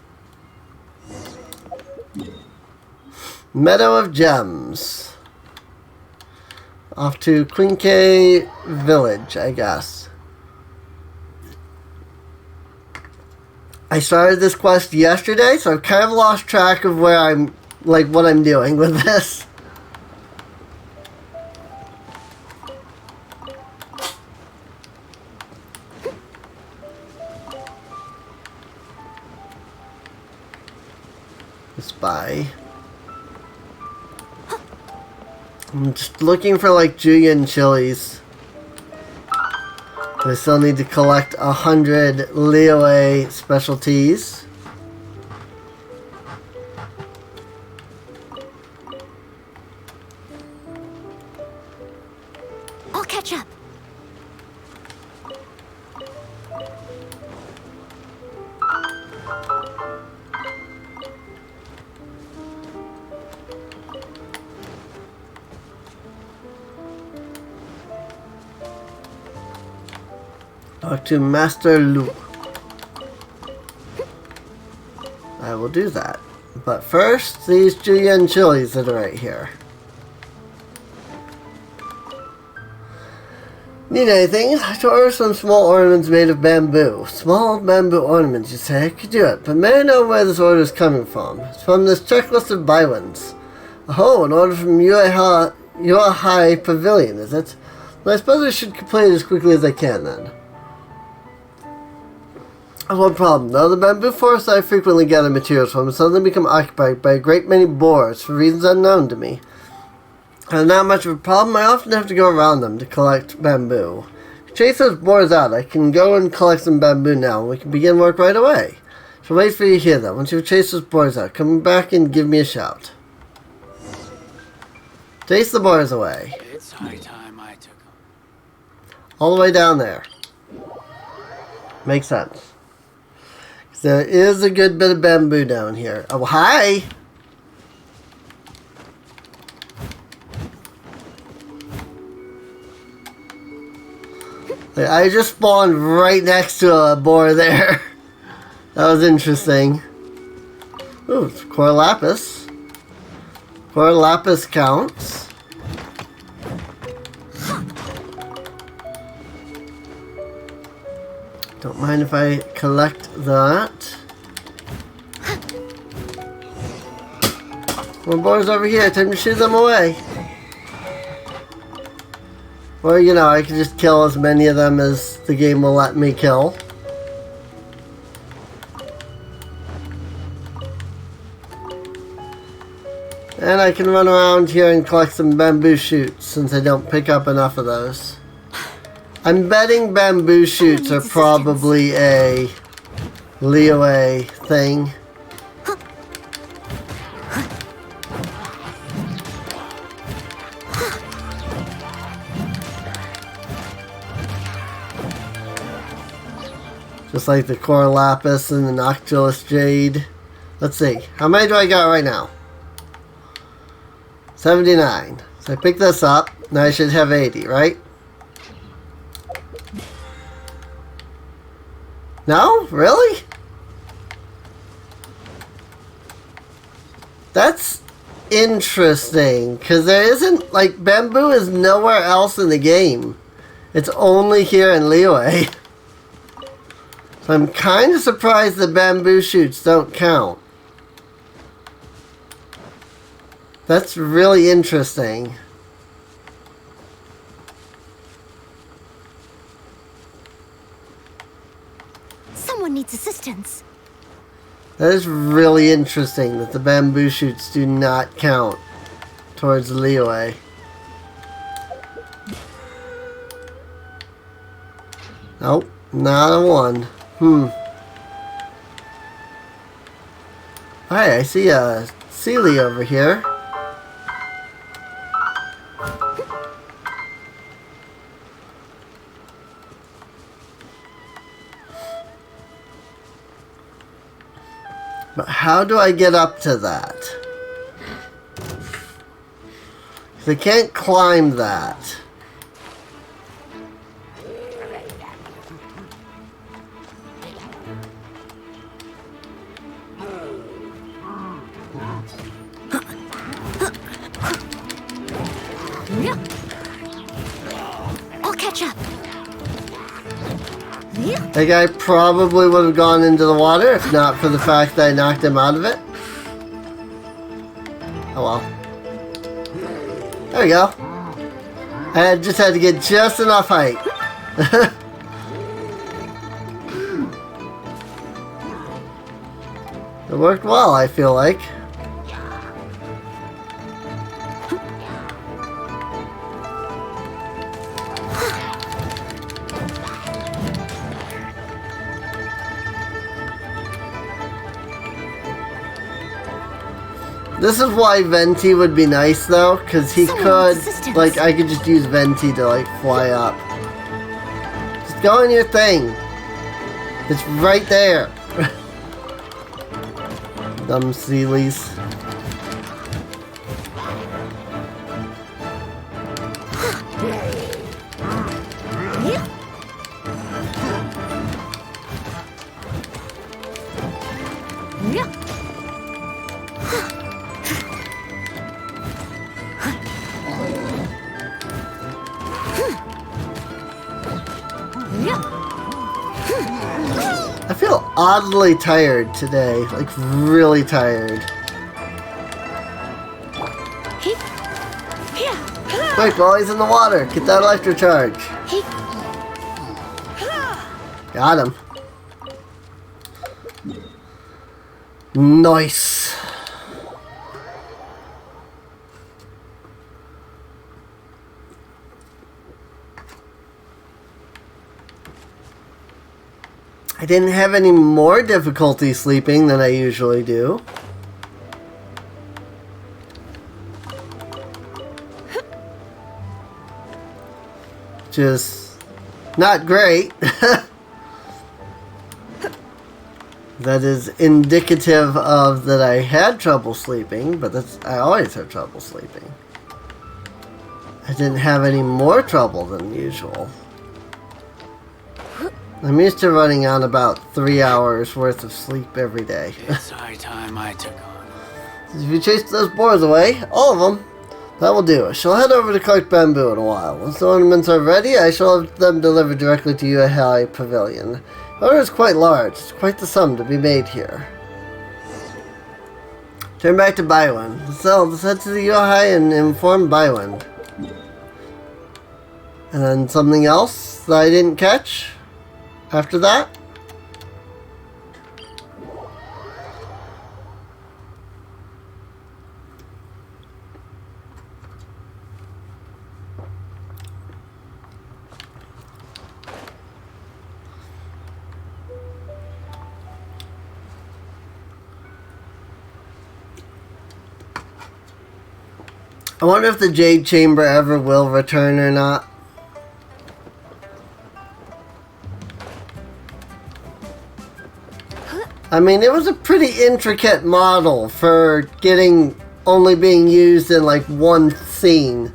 Meadow of Gems. Off to Quinque Village, I guess. I started this quest yesterday, so I've kind of lost track of where I'm, what I'm doing with this. Spy. I'm just looking for Julian chilies. I still need to collect 100 Liyue specialties. I'll catch up. Talk to Master Lu. I will do that. But first, these Julian chilies that are right here. Need anything? To order some small ornaments made of bamboo. Small bamboo ornaments, you say? I could do it, but may I know where this order is coming from? It's from this checklist of Bywans. Oh, an order from Yuahai Pavilion, is it? Well, I suppose I should complete it as quickly as I can, then. One problem, though. The bamboo forests I frequently gather materials from suddenly become occupied by a great many boars for reasons unknown to me. And not much of a problem, I often have to go around them to collect bamboo. To chase those boars out, I can go and collect some bamboo now, and we can begin work right away. So wait for you here, though. Once you've chased those boars out, come back and give me a shout. Chase the boars away. It's high time I took them. All the way down there. Makes sense. There is a good bit of bamboo down here. Oh, hi! I just spawned right next to a boar there. That was interesting. Ooh, it's core lapis. Core lapis counts. Don't mind if I collect that. More boars over here. Time to shoot them away. Or, I can just kill as many of them as the game will let me kill. And I can run around here and collect some bamboo shoots since I don't pick up enough of those. I'm betting bamboo shoots are probably a Liyue thing. Just like the Core Lapis and the Noctilus Jade. Let's see. How many do I got right now? 79. So I pick this up. Now I should have 80, right? No? Really? That's interesting. Because there isn't, like, bamboo is nowhere else in the game. It's only here in Liyue. So I'm kind of surprised the bamboo shoots don't count. That's really interesting. Someone needs assistance. That is really interesting that the bamboo shoots do not count towards Liyue. Nope, not a one. Alright, I see a Sealy over here. But how do I get up to that? 'Cause I can't climb that. I'll catch up. That guy probably would have gone into the water if not for the fact that I knocked him out of it. Oh well. There we go. I just had to get just enough height. It worked well, I feel like. This is why Venti would be nice though, because he could, like, I could just use Venti to, like, fly up. Just go in your thing. It's right there. Dumb Sealies. I feel oddly tired today, like really tired. Wait, while he's in the water, get that electro charge. Got him. Nice. I didn't have any more difficulty sleeping than I usually do. Which is not great. That is indicative of that I had trouble sleeping, but I always have trouble sleeping. I didn't have any more trouble than usual. I'm used to running on about 3 hours worth of sleep every day. It's high time I took on. If you chase those boars away, all of them, that will do. I shall head over to collect bamboo in a while. Once the ornaments are ready, I shall have them delivered directly to Yuehai Pavilion. The order is quite large. It's quite the sum to be made here. Turn back to Baiwen. Let's head to the Yuehai and inform Baiwen. And then something else that I didn't catch after that? I wonder if the Jade Chamber ever will return or not. I mean, it was a pretty intricate model for getting only being used in like one scene.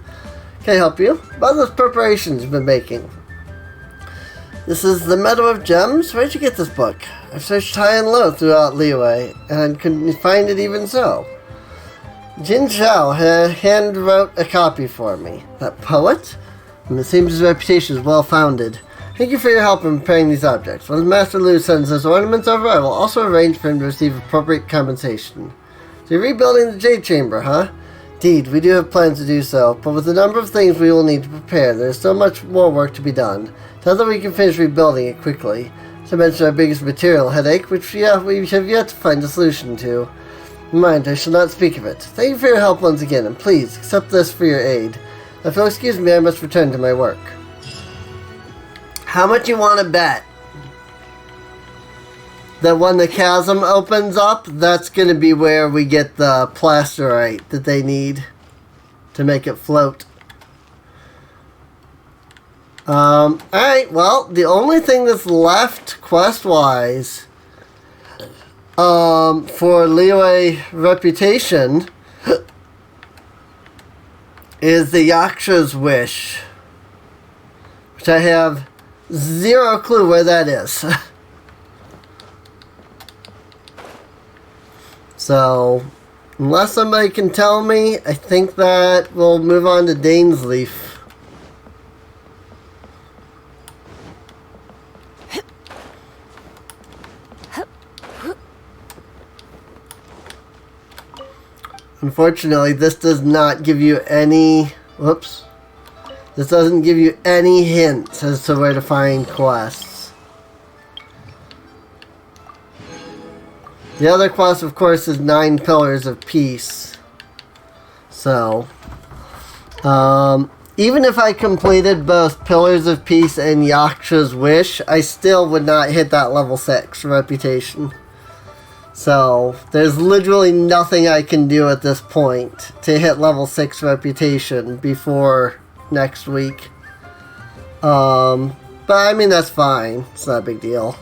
Can I help you? About those preparations you've been making. This is the Meadow of Gems? Where'd you get this book? I've searched high and low throughout Liyue, and couldn't find it even so. Jin Zhao hand wrote a copy for me. That poet? And it seems his reputation is well founded. Thank you for your help in preparing these objects. When Master Lu sends his ornaments over, I will also arrange for him to receive appropriate compensation. So you're rebuilding the Jade Chamber, huh? Indeed, we do have plans to do so, but with the number of things we will need to prepare, there is still much more work to be done. Tell that we can finish rebuilding it quickly. To mention our biggest material headache, which we have yet to find a solution to. Mind, I shall not speak of it. Thank you for your help once again, and please, accept this for your aid. If you'll excuse me, I must return to my work. How much you want to bet that when the chasm opens up, that's going to be where we get the plasterite that they need to make it float? Alright, well, the only thing that's left quest-wise for Liyue reputation is the Yaksha's Wish, which I have zero clue where that is. So, unless somebody can tell me, I think that we'll move on to Dainsleaf. Unfortunately, this does not give you any... Whoops. This doesn't give you any hints as to where to find quests. The other quest, of course, is 9 Pillars of Peace. So, even if I completed both Pillars of Peace and Yaksha's Wish, I still would not hit that level 6 reputation. So, there's literally nothing I can do at this point to hit level 6 reputation before next week. But I mean, that's fine. It's not a big deal.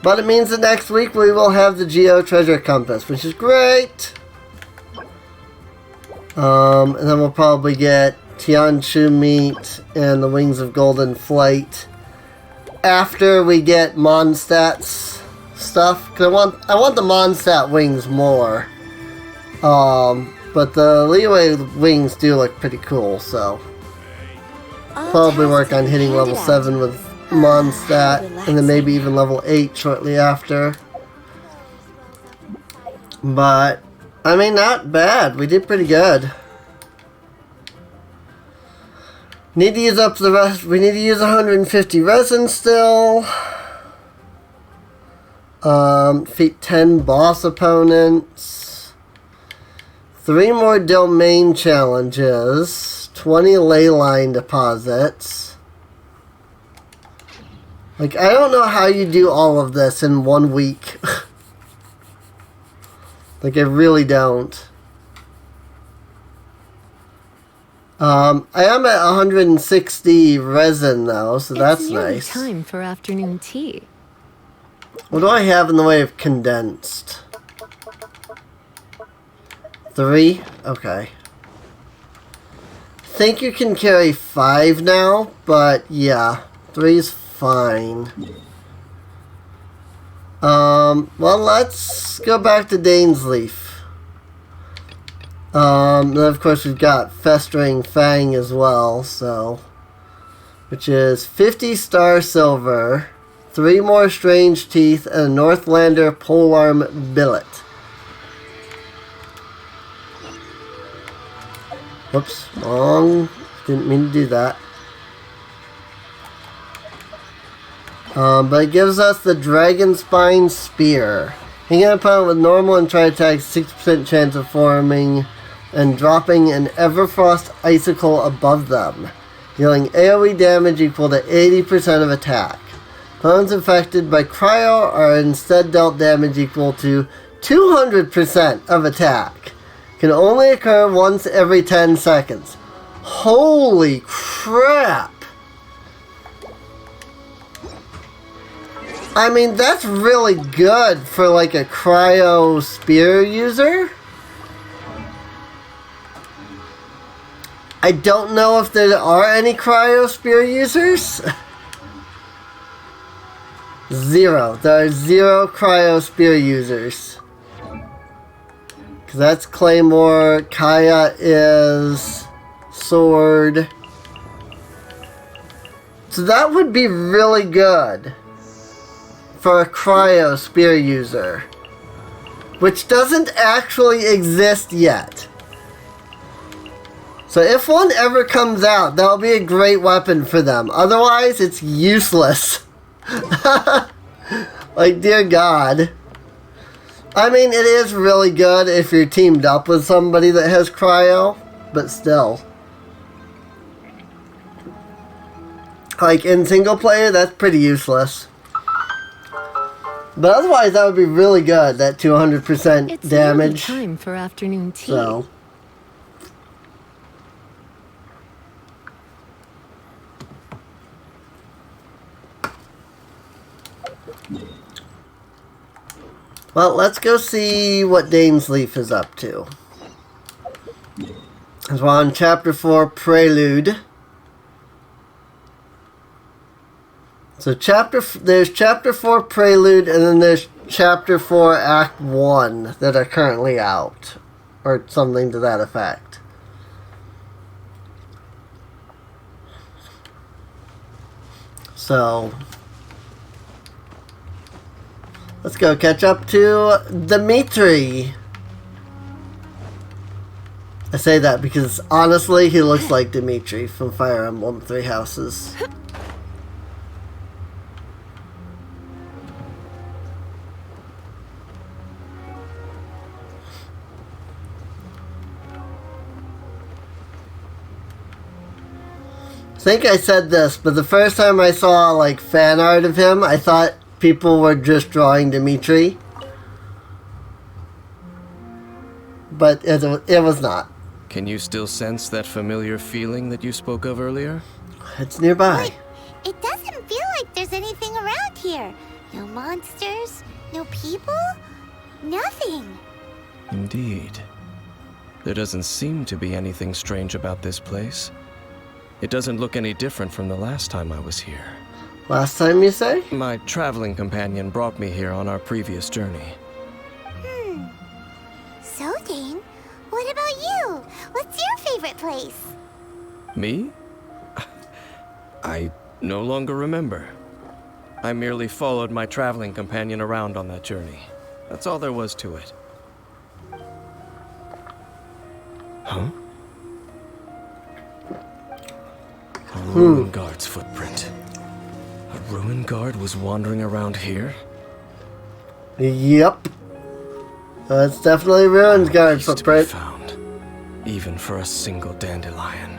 But it means that next week we will have the Geo Treasure Compass, which is great. And then we'll probably get Tianshu Meat and the Wings of Golden Flight after we get Mondstadt's stuff. Cause I want the Mondstadt wings more. But the Liyue wings do look pretty cool, so probably work on hitting level 7 with Mondstadt, and then maybe even level 8 shortly after. But I mean, not bad. We did pretty good. Need to use up the rest. We need to use 150 resin still. Defeat 10 boss opponents. 3 more domain challenges. 20 ley line deposits. Like, I don't know how you do all of this in 1 week. Like, I really don't. I am at 160 resin though, so that's nice. It's time for afternoon tea. What do I have in the way of condensed? 3? Okay. I think you can carry 5 now, but yeah, 3 is fine. Well, let's go back to Dainsleaf. Then of course we've got Festering Fang as well, so, which is 50 star silver, 3 more strange teeth, and a Northlander polearm billet. Whoops, wrong. Didn't mean to do that. But it gives us the Dragon Spine Spear. Hang an opponent with normal and try attack, 6% chance of forming and dropping an Everfrost Icicle above them, dealing AoE damage equal to 80% of attack. Opponents infected by Cryo are instead dealt damage equal to 200% of attack, Can only occur once every 10 seconds. Holy crap! I mean, that's really good for like a cryo spear user. I don't know if there are any cryo spear users. 0. There are 0 cryo spear users. Because that's Claymore. Kaya is sword. So that would be really good for a cryo spear user, which doesn't actually exist yet. So if one ever comes out, that'll be a great weapon for them. Otherwise, it's useless. Like, dear God. I mean, it is really good if you're teamed up with somebody that has cryo, but still. Like, in single player, that's pretty useless. But otherwise, that would be really good, that 200% damage. It's time for afternoon tea. So. Well, let's go see what Dainsleif is up to. As we're on Chapter 4, Prelude. So there's Chapter 4 Prelude, and then there's Chapter 4 Act 1 that are currently out. Or something to that effect. So let's go catch up to Dimitri. I say that because honestly, he looks like Dimitri from Fire Emblem Three Houses. I think I said this, but the first time I saw like fan art of him, I thought people were just drawing Dimitri. But it was not. Can you still sense that familiar feeling that you spoke of earlier? It's nearby. But it doesn't feel like there's anything around here. No monsters, no people, nothing. Indeed. There doesn't seem to be anything strange about this place. It doesn't look any different from the last time I was here. Last time, you say? My traveling companion brought me here on our previous journey. So, Dane, what about you? What's your favorite place? Me? I no longer remember. I merely followed my traveling companion around on that journey. That's all there was to it. Huh? A ruined guard's footprint. A ruined guard was wandering around here? Yep. That's definitely ruined guard footprint. Found, even for a single dandelion.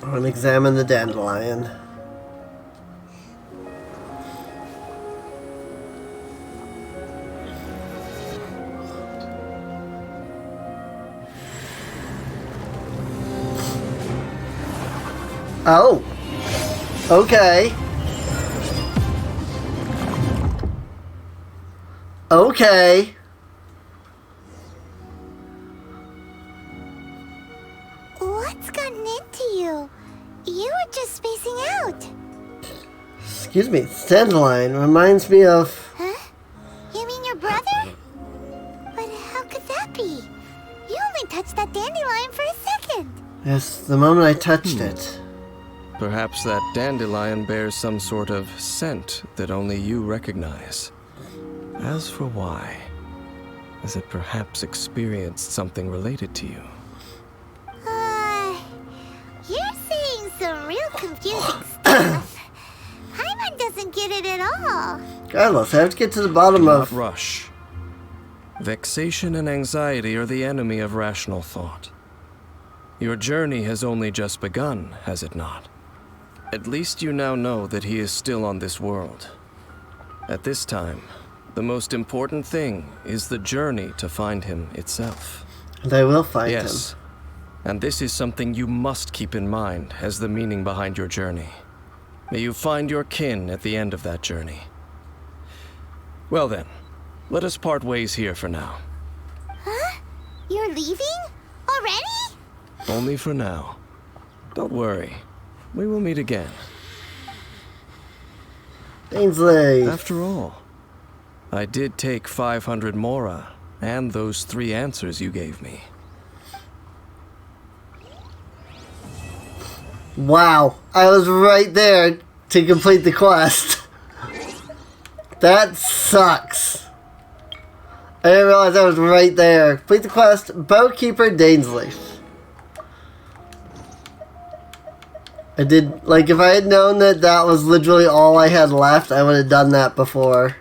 I'm gonna examine the dandelion. Oh. Okay. Okay. What's gotten into you? You were just spacing out. Excuse me, dandelion reminds me of... Huh? You mean your brother? But how could that be? You only touched that dandelion for a second. Yes, the moment I touched it. Perhaps that dandelion bears some sort of scent that only you recognize. As for why, has it perhaps experienced something related to you? You're saying some real confusing stuff. Paimon doesn't get it at all. Carlos, I have to get to the bottom of... Do not rush. Vexation and anxiety are the enemy of rational thought. Your journey has only just begun, has it not? At least you now know that he is still on this world. At this time, The most important thing is the journey to find him itself. And I will find him. Yes. And this is something you must keep in mind as the meaning behind your journey. May you find your kin at the end of that journey. Well then, let us part ways here for now. Huh? You're leaving? Already? Only for now. Don't worry. We will meet again. Ainsley. After all, I did take 500 mora and those 3 answers you gave me. Wow, I was right there to complete the quest. That sucks. I didn't realize I was right there. Complete the quest, Bowkeeper Dainsley. I did, like, if I had known that that was literally all I had left, I would have done that before.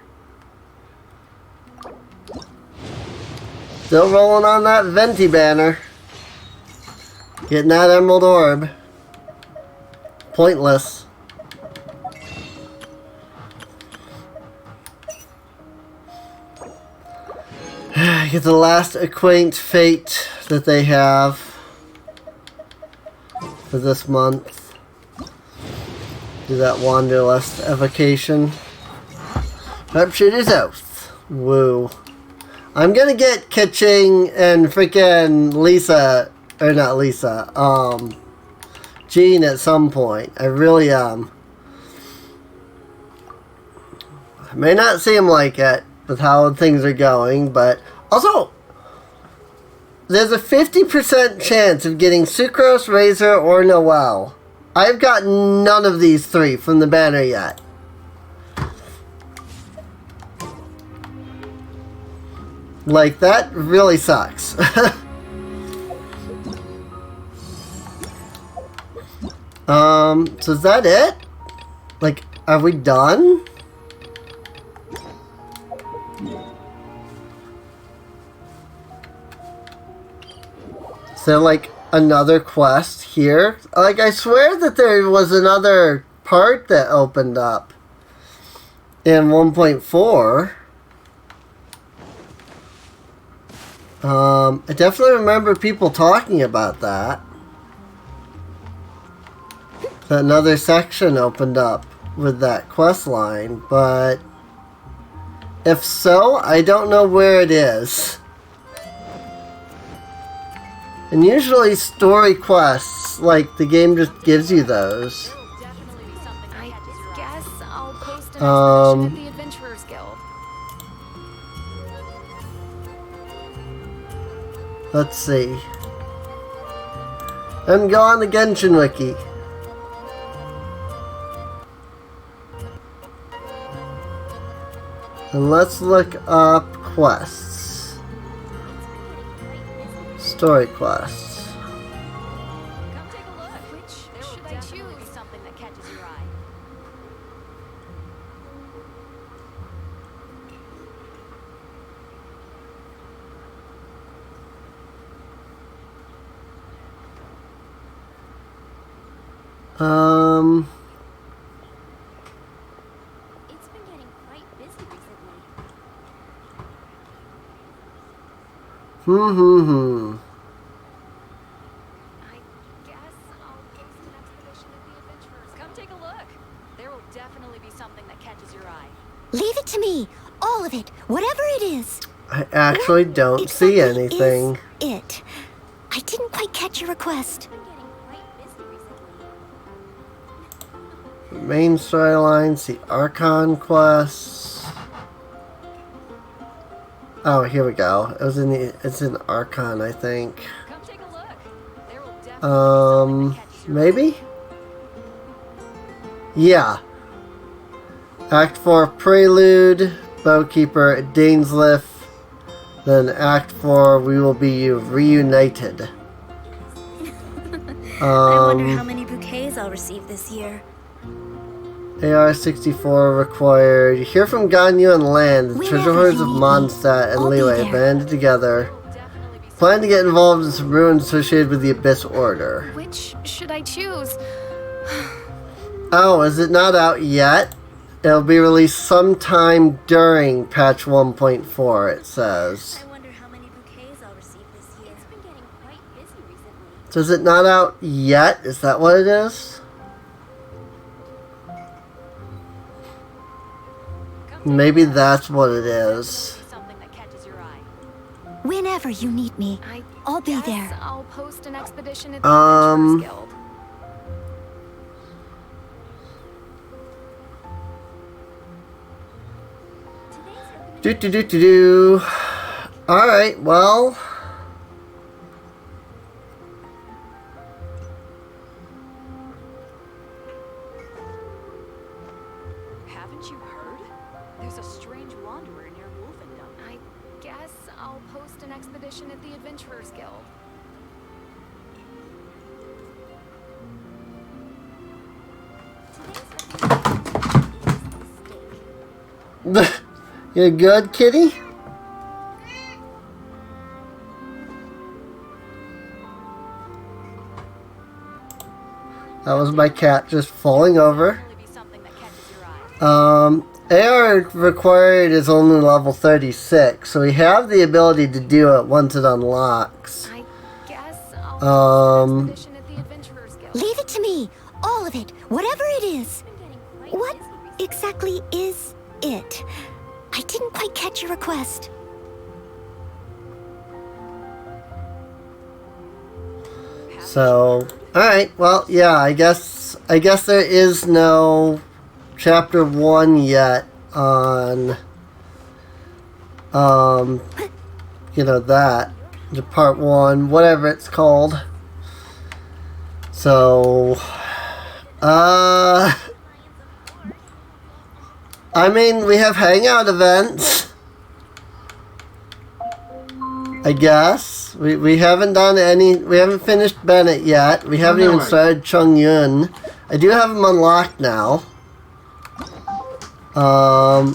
Still rolling on that Venti banner. Getting that Emerald Orb. Pointless. Get the last Acquaint Fate that they have for this month. Do that Wanderlust evocation. Sharpshooter's Oath. Woo. I'm gonna get Kaching and freaking Lisa, or not Lisa, Jean at some point. I really am. I may not seem like it with how things are going, but also there's a 50% chance of getting Sucrose, Razor, or Noelle. I've got none of these 3 from the banner yet. Like, that really sucks. So is that it? Like, are we done? Is there, like, another quest here? Like, I swear that there was another part that opened up in 1.4. I definitely remember people talking about that. Another section opened up with that quest line, but if so, I don't know where it is. And usually story quests, like, the game just gives you those. I guess I'll post an expedition at the Adventurers Guild. Let's see. And go on the Genshin wiki. And let's look up quests. Story quests. Come take a look. Which should I choose? Something that catches your eye. It's been getting quite busy recently. I guess I'll post an expedition at the Adventurers. Come take a look. There will definitely be something that catches your eye. Leave it to me. All of it. Whatever it is. I actually don't see anything. It. I didn't quite catch your request. Main storylines, the Archon quests. Oh, here we go. It was in the. It's in Archon, I think. Come take a look. There will definitely Maybe. Yeah. Act 4 Prelude, Bowkeeper, Dainsliff. Then Act 4, we will be reunited. I wonder how many bouquets I'll receive this year. AR-64 required. Hear from Ganyu and Land. The treasure hoards of Mondstadt and Liyue banded together. Plan to get involved in some ruins associated with the Abyss Order. Which should I choose? Oh, is it not out yet? it'll be released sometime during patch 1.4, it says. I wonder how many bouquets I'll receive this year. It's been getting quite busy recently. So is it not out yet? Is that what it is? Maybe that's what it is. Whenever you need me, I'll be there. I'll post an expedition at the Adventurers Guild. Do. Alright, well. Haven't you heard? There's a strange wanderer near Wolfendom. I guess I'll post an expedition at the Adventurers Guild. You good, kitty? That was my cat just falling over. AR required is only level 36, so we have the ability to do it once it unlocks. Leave it to me. All of it. Whatever it is. What exactly is it? I didn't quite catch your request. So, alright, well, yeah, I guess there is no chapter 1 yet on, you know, that, the part 1, whatever it's called. So, I mean, we have hangout events, I guess. We haven't done any, we haven't finished Bennett yet. We haven't even started Chung Yun. I do have him unlocked now.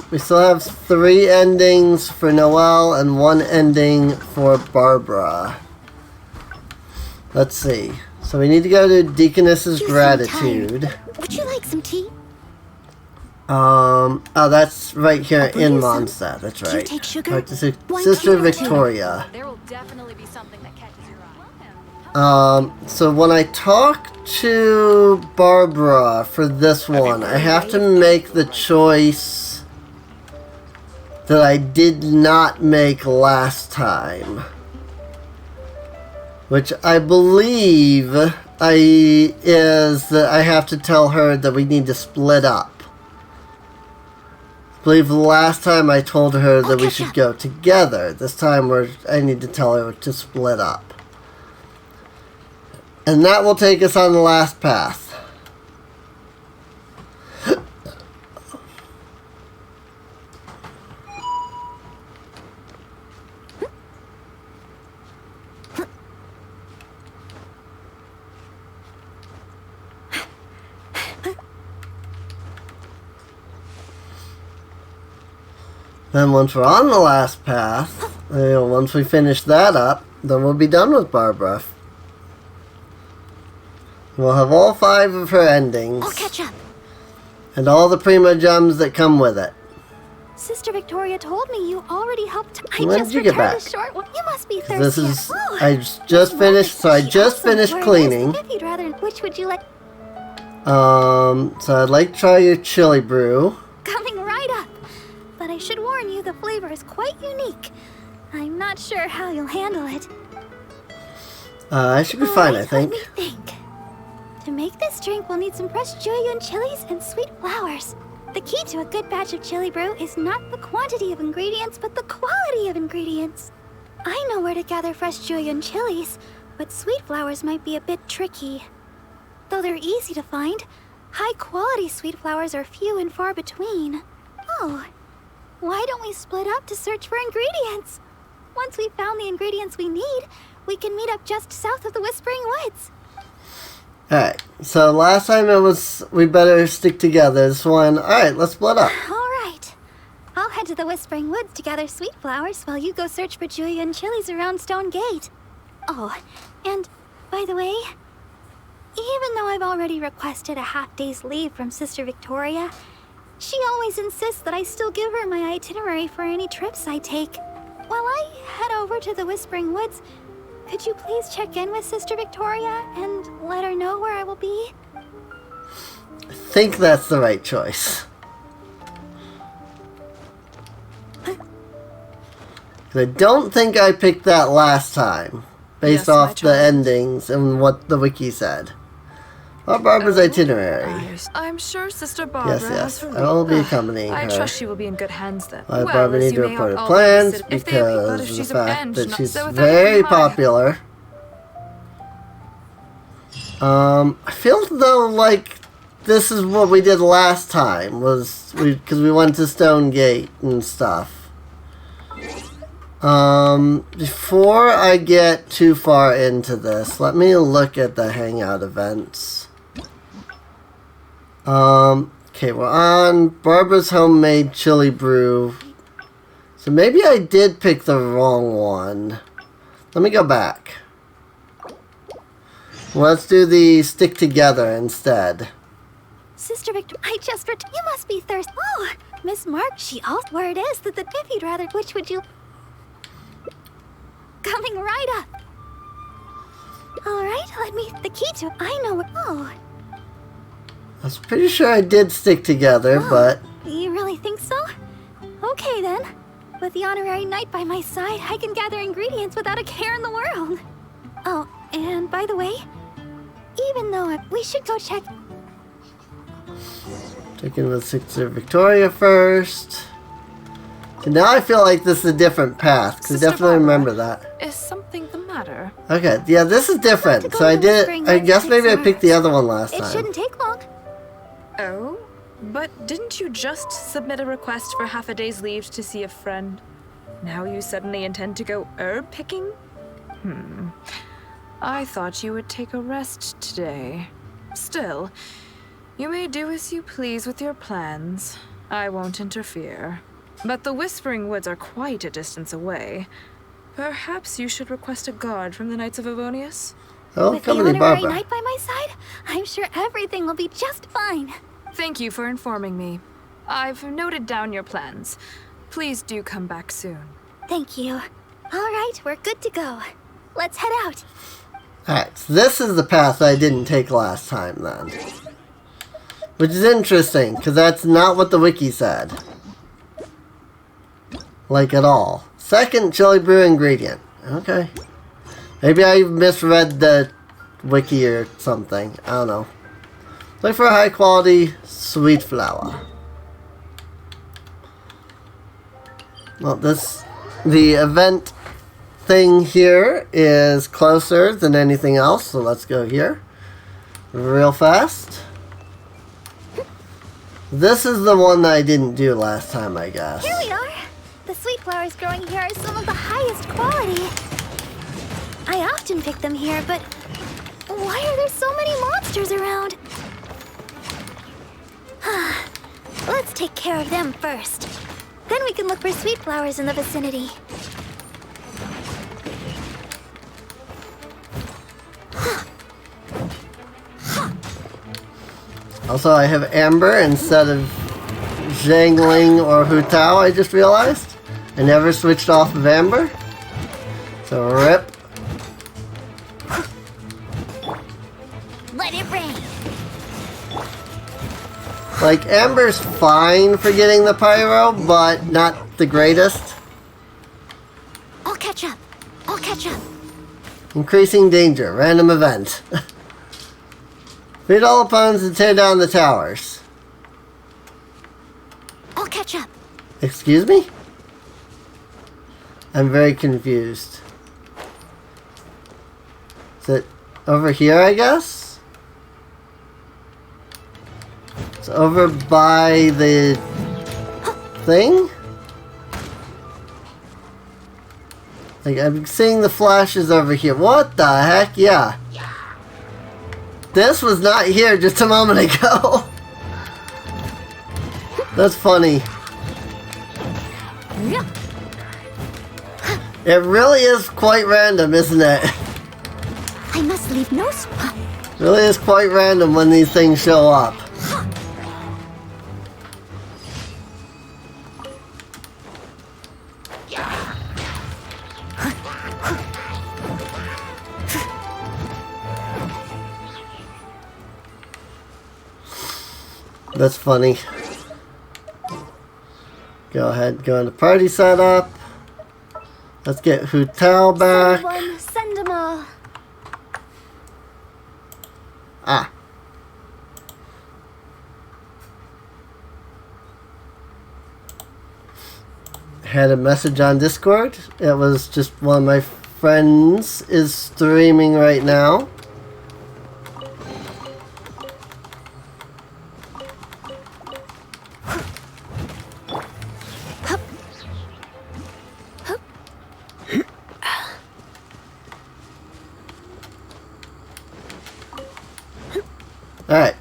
We still have 3 endings for Noelle and 1 ending for Barbara. Let's see. So we need to go to Deaconess's Gratitude. Would you like some tea? Oh, that's right here in Mondstadt. That's right. Do you take sugar? Right, this is Sister Victoria. There will definitely be something that catches your eye. So when I talk to Barbara for this one, I have to make the choice that I did not make last time. Which I believe is that I have to tell her that we need to split up. I believe the last time I told her that we should go together. This time I need to tell her to split up. And that will take us on the last path. Then once we're on the last path, once we finish that up, then we'll be done with Barbara. We'll have all 5 of her endings. I'll catch up. And all the Prima Gems that come with it. Sister Victoria told me you already helped. When did you get back? A short one. You must be thirsty. This is, I just finished, so I just finished cleaning. If you'd rather, which would you like? So I'd like to try your chili brew. Coming right up. But I should warn you, the flavor is quite unique. I'm not sure how you'll handle it. I should be fine, I think. Let me think. To make this drink, we'll need some fresh Jueyun chilies and sweet flowers. The key to a good batch of chili brew is not the quantity of ingredients, but the quality of ingredients. I know where to gather fresh Jueyun chilies, but sweet flowers might be a bit tricky. Though they're easy to find, high-quality sweet flowers are few and far between. Oh, why don't we split up to search for ingredients? Once we've found the ingredients we need, we can meet up just south of the Whispering Woods. Alright, so last time it was, we better stick together. This one, alright, let's split up. Alright. I'll head to the Whispering Woods to gather sweet flowers while you go search for Jueyun chilies around Stone Gate. Oh, and by the way, even though I've already requested a half-day's leave from Sister Victoria, She always insists that I still give her my itinerary for any trips I take. While I head over to the Whispering Woods, could you please check in with Sister Victoria and let her know where I will be? I think that's the right choice. 'Cause I don't think I picked that last time, based Yes, off my the child. endings and what the wiki said. Barbara's itinerary. I'm sure Sister Barbara Yes, has yes. her I will be room. accompanying I her. trust she will be in good hands then. I Well, probably as need you to may report have her already plans considered- if they agree, but because if of she's the fact abandoned, that not she's so without very your mind. popular. I feel as though like this is what we did last time, was because we went to Stone Gate and stuff. Before I get too far into this, let me look at the hangout events. Okay, we're on Barbara's homemade chili brew. So maybe I did pick the wrong one. Let me go back. Let's do the stick together instead. Sister Victor, you must be thirsty. Oh, Miss Mark, she asked where it is that if you'd rather, which would you? Coming right up. All right, let me, the key to, I know where, oh. I was pretty sure I did stick together, but You really think so? Okay then. With the honorary knight by my side, I can gather ingredients without a care in the world. Oh, and by the way, even though we should go check. checking with Sister Victoria first. So now I feel like this is a different path, because I Sister definitely Barbara, remember that. Is something the matter? Okay, yeah, this is different. So I guess maybe I picked the other one last It time. shouldn't take long. Oh? But didn't you just submit a request for half a day's leave to see a friend? Now you suddenly intend to go herb picking? I thought you would take a rest today. Still, you may do as you please with your plans. I won't interfere. But the Whispering Woods are quite a distance away. Perhaps you should request a guard from the Knights of Avonius? Oh, With the company honorary Barbara. knight by my side, I'm sure everything will be just fine. Thank you for informing me. I've noted down your plans. Please do come back soon. Thank you. All right, we're good to go. Let's head out. Alright, so this is the path I didn't take last time then. Which is interesting, because that's not what the wiki said. Like at all. Second chili brew ingredient. Okay. Maybe I misread the wiki or something. I don't know. Look for high quality sweet flour. Well, the event thing here is closer than anything else, so let's go here real fast. This is the one that I didn't do last time, I guess. Here we are. The sweet flowers growing here are some of the highest quality. I often pick them here, but why are there so many monsters around? Let's take care of them first. Then we can look for sweet flowers in the vicinity. Also, I have Amber instead of Zhangling or Hutao, I just realized. I never switched off of Amber. So, rip. Let it rain. Like, Amber's fine for getting the pyro, but not the greatest. I'll catch up. I'll catch up. Increasing danger. Random event. Beat all opponents and tear down the towers. I'll catch up. Excuse me? I'm very confused. Is it over here, I guess? It's over by the thing? Like, I'm seeing the flashes over here. What the heck? Yeah. This was not here just a moment ago. That's funny. It really is quite random, isn't it? I must leave no spot. Really is quite random when these things show up. That's funny. Go ahead, go into party setup. Let's get Hu Tao back. Someone, send them all. Ah. Had a message on Discord. It was just one of my friends is streaming right now. Alright.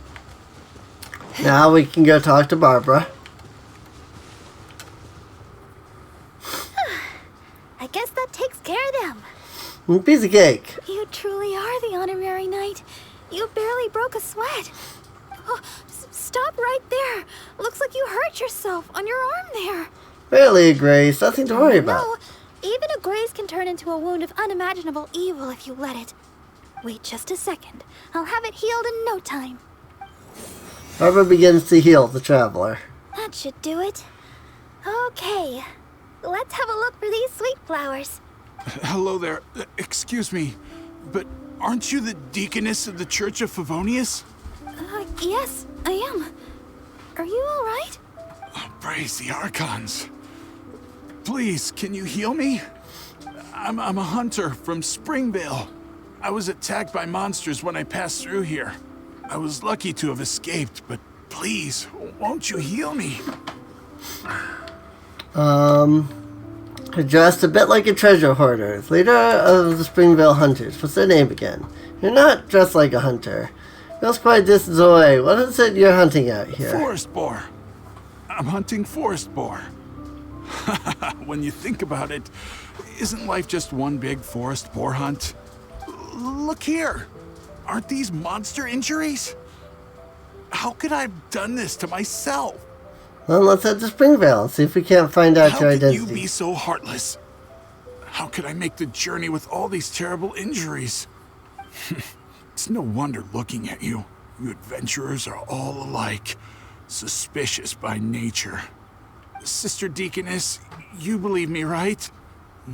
Now we can go talk to Barbara. I guess that takes care of them. Piece of cake. You truly are the honorary knight. You barely broke a sweat. Oh, stop right there. Looks like you hurt yourself on your arm there. Barely a graze. Nothing to worry about. No, even a graze can turn into a wound of unimaginable evil if you let it. Wait just a second. I'll have it healed in no time. Barbara begins to heal the traveler. That should do it. Okay. Let's have a look for these sweet flowers. Hello there. Excuse me, but aren't you the deaconess of the Church of Favonius? Yes, I am. Are you all right? Praise the Archons. Please, can you heal me? I'm a hunter from Springvale. I was attacked by monsters when I passed through here. I was lucky to have escaped, but please, won't you heal me? Dressed a bit like a treasure hoarder, leader of the Springvale Hunters. What's their name again? You're not dressed like a hunter. Feels quite distance away. What is it you're hunting out here? Forest boar. I'm hunting forest boar. When you think about it, isn't life just one big forest boar hunt? Look here. Aren't these monster injuries? How could I have done this to myself? Well, let's head to Springvale and see if we can't find out your identity. How could you be so heartless? How could I make the journey with all these terrible injuries? It's no wonder looking at you. You adventurers are all alike. Suspicious by nature. Sister Deaconess, you believe me, right?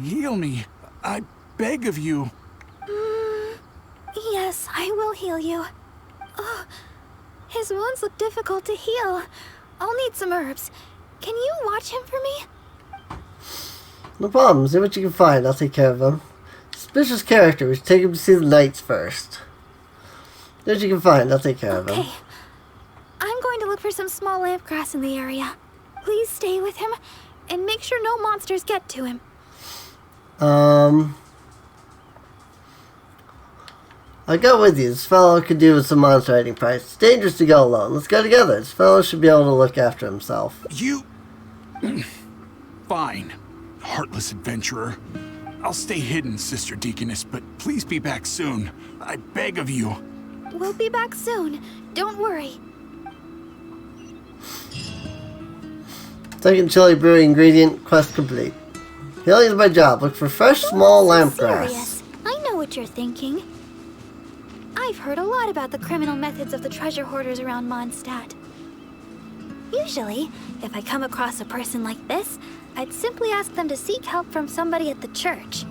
Heal me. I beg of you. Yes, I will heal you. Oh, his wounds look difficult to heal. I'll need some herbs. Can you watch him for me? No problem. See what you can find. I'll take care of him. Suspicious character. We should take him to see the knights first. See what you can find. I'll take care of him. Okay. I'm going to look for some small lamp grass in the area. Please stay with him and make sure no monsters get to him. I'll go with you. This fellow could do with some monster hiding price. It's dangerous to go alone. Let's go together. This fellow should be able to look after himself. You... Fine. Heartless adventurer. I'll stay hidden, Sister Deaconess, but please be back soon. I beg of you. We'll be back soon. Don't worry. Second chili brewing ingredient quest complete. Healing is my job. Look for fresh, small lamp grass. Serious. I know what you're thinking. I've heard a lot about the criminal methods of the treasure hoarders around Mondstadt. Usually, if I come across a person like this, I'd simply ask them to seek help from somebody at the church.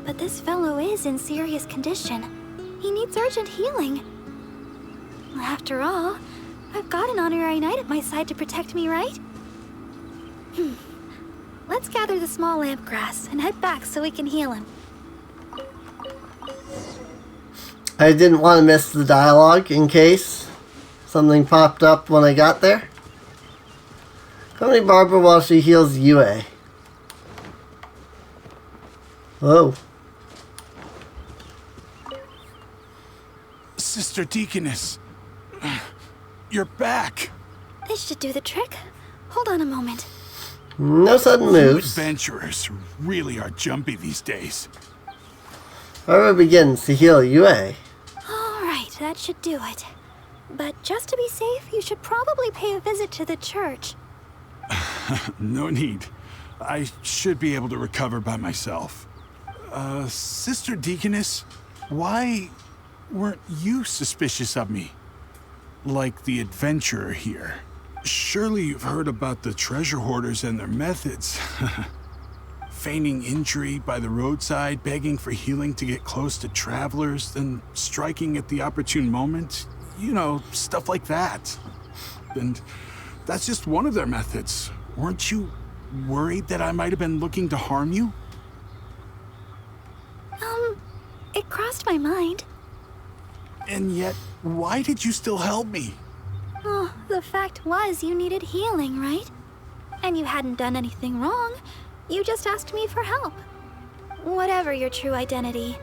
But this fellow is in serious condition. He needs urgent healing. After all, I've got an honorary knight at my side to protect me, right? Let's gather the small lamp grass and head back so we can heal him. I didn't want to miss the dialogue in case something popped up when I got there. Accompany Barbara while she heals Yue. Whoa. Sister Deaconess, you're back. This should do the trick. Hold on a moment. No sudden moves. Adventurers really are jumpy these days. Barbara begins to heal Yue. Alright, that should do it. But just to be safe, you should probably pay a visit to the church. No need. I should be able to recover by myself. Sister Deaconess, why weren't you suspicious of me? like the adventurer here. Surely you've heard about the treasure hoarders and their methods. Feigning injury by the roadside, begging for healing to get close to travelers, then striking at the opportune moment. You know, stuff like that. And that's just one of their methods. Weren't you worried that I might have been looking to harm you? It crossed my mind. And yet, why did you still help me? Oh, the fact was you needed healing, right? And you hadn't done anything wrong. You just asked me for help. Whatever your true identity,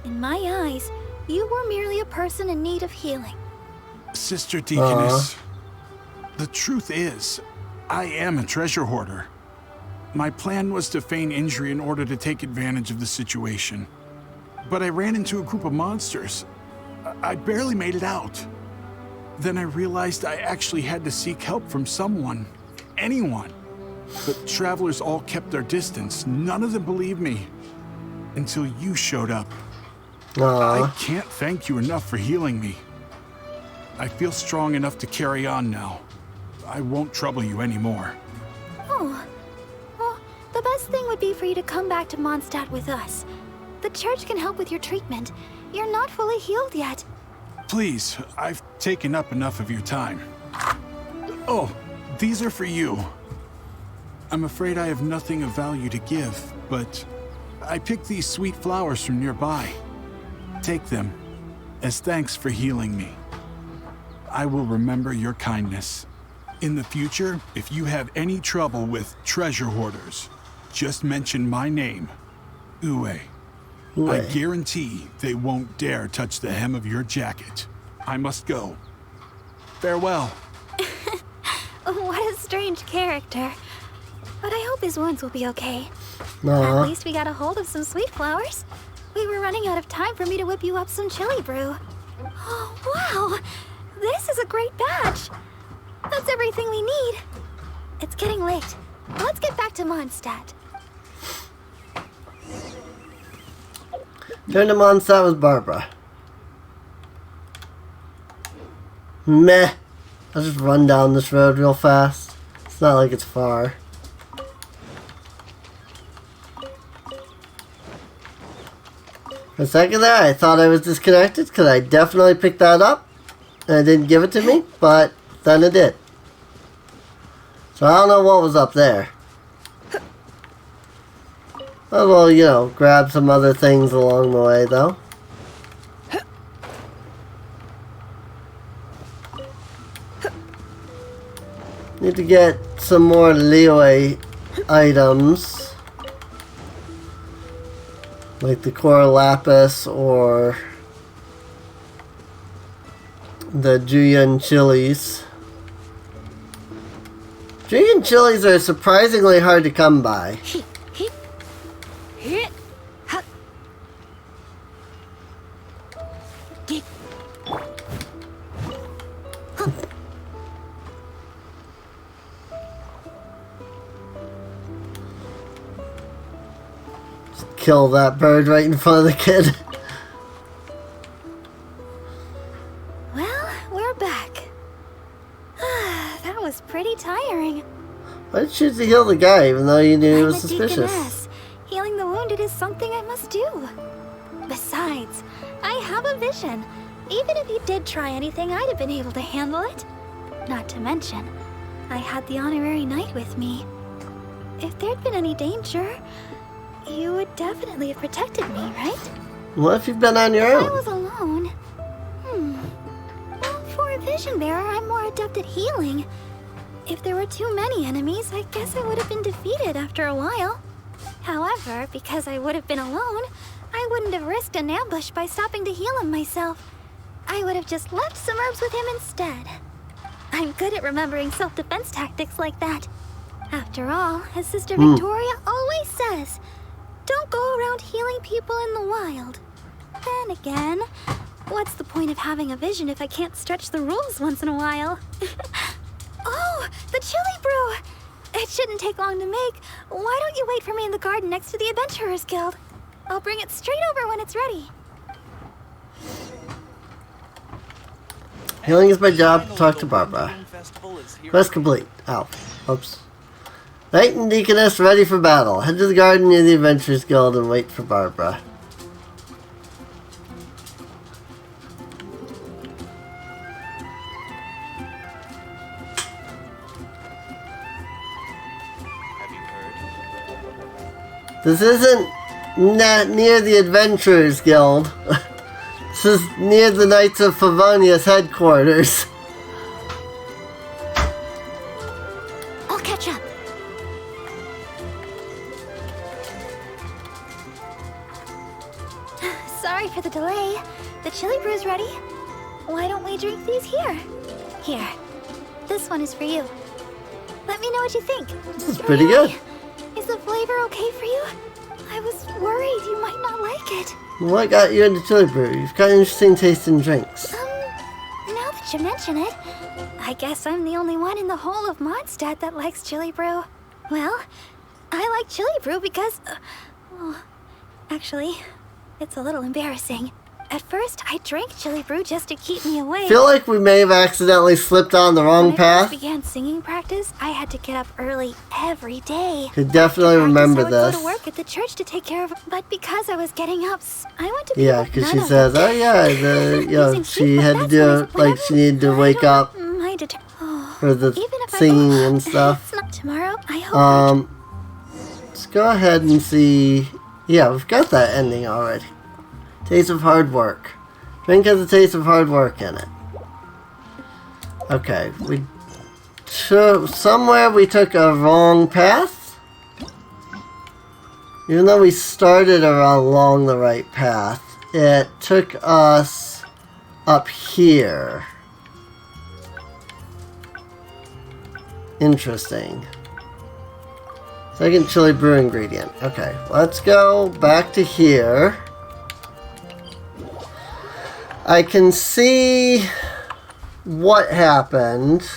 in my eyes, you were merely a person in need of healing. Sister Deaconess, the truth is, I am a treasure hoarder. My plan was to feign injury in order to take advantage of the situation. But I ran into a group of monsters. I barely made it out. Then I realized I actually had to seek help from someone. Anyone. But travelers all kept their distance. None of them believed me. Until you showed up. I can't thank you enough for healing me. I feel strong enough to carry on now. I won't trouble you anymore. Oh. Well, the best thing would be for you to come back to Mondstadt with us. The church can help with your treatment. You're not fully healed yet. Please, I've taken up enough of your time. Oh, these are for you. I'm afraid I have nothing of value to give, but I picked these sweet flowers from nearby. Take them as thanks for healing me. I will remember your kindness. In the future, if you have any trouble with treasure hoarders, just mention my name, Uwe. I guarantee they won't dare touch the hem of your jacket. I must go. Farewell. What a strange character. But I hope his wounds will be okay. At least we got a hold of some sweet flowers. We were running out of time for me to whip you up some chili brew. Oh, wow! This is a great batch. That's everything we need. It's getting late. Let's get back to Mondstadt. Going to Mondstadt with Barbara. Meh. I'll just run down this road real fast. It's not like it's far. For a second there, I thought I was disconnected because I definitely picked that up. And it didn't give it to me, but then it did. So I don't know what was up there. Well, you know, grab some other things along the way, though. Need to get some more Liyue items. Like the Core Lapis or the Julian chilies. Julian chilies are surprisingly hard to come by. Kill that bird right in front of the kid. Well, we're back. That was pretty tiring. Why did you choose to heal the guy even though you knew he was I'm a suspicious? deaconess. Healing the wounded is something I must do. Besides, I have a vision. Even if you did try anything, I'd have been able to handle it. Not to mention, I had the honorary knight with me. If there'd been any danger, you would definitely have protected me, right? What if you've been on your own? If I was alone. Well, for a vision bearer, I'm more adept at healing. If there were too many enemies, I guess I would have been defeated after a while. However, because I would have been alone, I wouldn't have risked an ambush by stopping to heal him myself. I would have just left some herbs with him instead. I'm good at remembering self-defense tactics like that. After all, as Sister Victoria always says, don't go around healing people in the wild. Then again, what's the point of having a vision if I can't stretch the rules once in a while? Oh, the chili brew! It shouldn't take long to make. Why don't you wait for me in the garden next to the Adventurers Guild? I'll bring it straight over when it's ready. Healing is my job. Talk to Barbara. Quest complete. Ow. Oops. Knight and Deaconess ready for battle. Head to the garden near the Adventurers Guild and wait for Barbara. This isn't near the Adventurers Guild. This is near the Knights of Favonia's headquarters. I'll catch up. Sorry for the delay. The chili brew's ready. Why don't we drink these here? Here. This one is for you. Let me know what you think. This is pretty good. Is the flavor okay for you? I was worried you might not like it. What got you into chili brew? You've got interesting taste in drinks. Now that you mention it, I guess I'm the only one in the whole of Mondstadt that likes chili brew. Well, I like chili brew because... well, actually, it's a little embarrassing. At first, I drank chili brew just to keep me awake. I feel like we may have accidentally slipped on the wrong path. When I first began singing practice, I had to get up early every day. Could definitely remember I would this. go to work at the church to take care of, but because I was getting up, I went to Yeah, because she says, oh yeah, she had to do it, like she needed to wake up for the singing and stuff. It's not tomorrow. I hope. Let's go ahead and see. Yeah, we've got that ending already. Taste of hard work. Drink has a taste of hard work in it. Okay, somewhere we took a wrong path. Even though we started along the right path, it took us up here. Interesting. Second chili brew ingredient. Okay, let's go back to here. I can see what happened.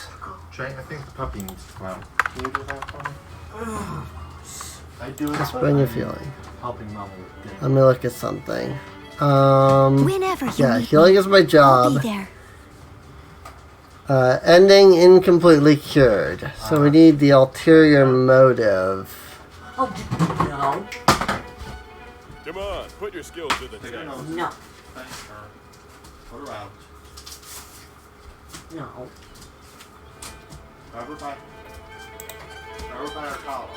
Jay, I think the puppy needs to come out. Can you do that for me? I do it. Just bring your feeling. Helping Mama with dinner. Let me look at something. Whenever you yeah, need healing is my job. I'll be there. Ending incompletely cured. So we need the ulterior motive. Oh, no. Come on, put your skills to the test. No. Thanks, her. Put her out. No. Grab her by her collar.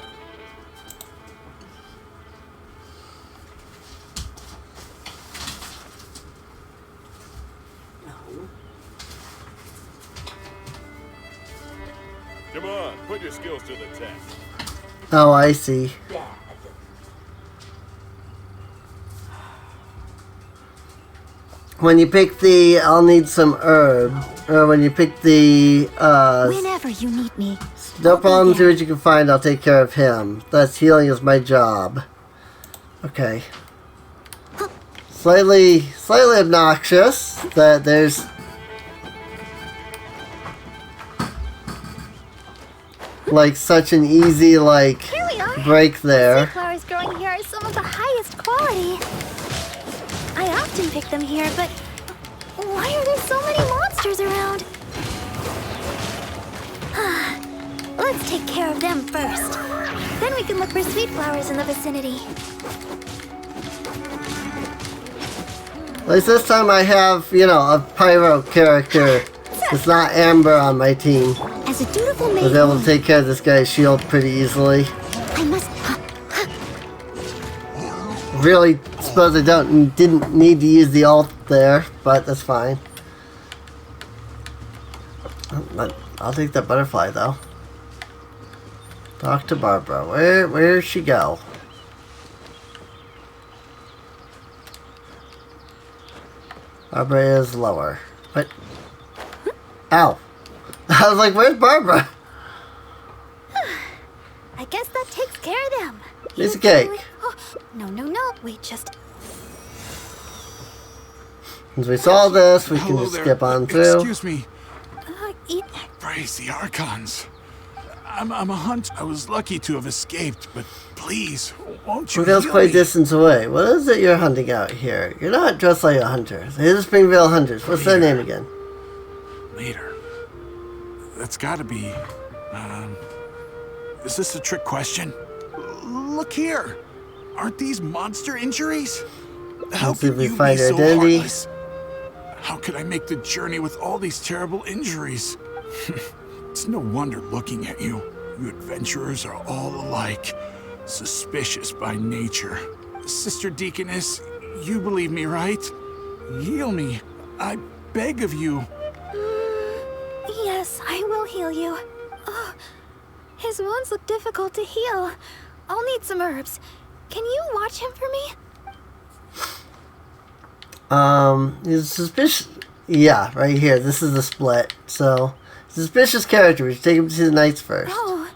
No. Come on, put your skills to the test. Oh, I see. Bad. When you pick the I'll need some herb, or when you pick the Whenever you need me. no problem, see what you can find, I'll take care of him. That's healing is my job. Okay. Slightly obnoxious that there's like such an easy break there. The flowers growing here are some of the highest quality. I often pick them here, but why are there so many monsters around? Let's take care of them first. Then we can look for sweet flowers in the vicinity. At least this time I have, a pyro character. It's not Amber on my team. As a dutiful I was maiden, able to take care of this guy's shield pretty easily. I must. Really suppose I didn't need to use the ult there, but that's fine. I'll take that butterfly though. Talk to Barbara. Where'd she go? Barbara is lower. What? Ow. I was like, where's Barbara? I guess that takes care of them. Piece of cake. Oh, no. Wait, just... Since we saw this, we can Hello just there. skip on through. Excuse me. Praise the Archons. I'm a hunt. I was lucky to have escaped, but please, won't you Springvale's heal quite me? distance away. What is it you're hunting out here? You're not dressed like a hunter. They're the Springvale Hunters. What's their name again? later. That's gotta be... is this a trick question? Look here! Aren't these monster injuries? How Let's see if could we you find be so identity. heartless? How could I make the journey with all these terrible injuries? It's no wonder looking at you. You adventurers are all alike. Suspicious by nature. Sister Deaconess, you believe me, right? Heal me. I beg of you. Yes, I will heal you. Oh, his wounds look difficult to heal. I'll need some herbs. Can you watch him for me? He's suspicious. Yeah, right here. This is the split. So, suspicious character. We should take him to see the knights first. Oh,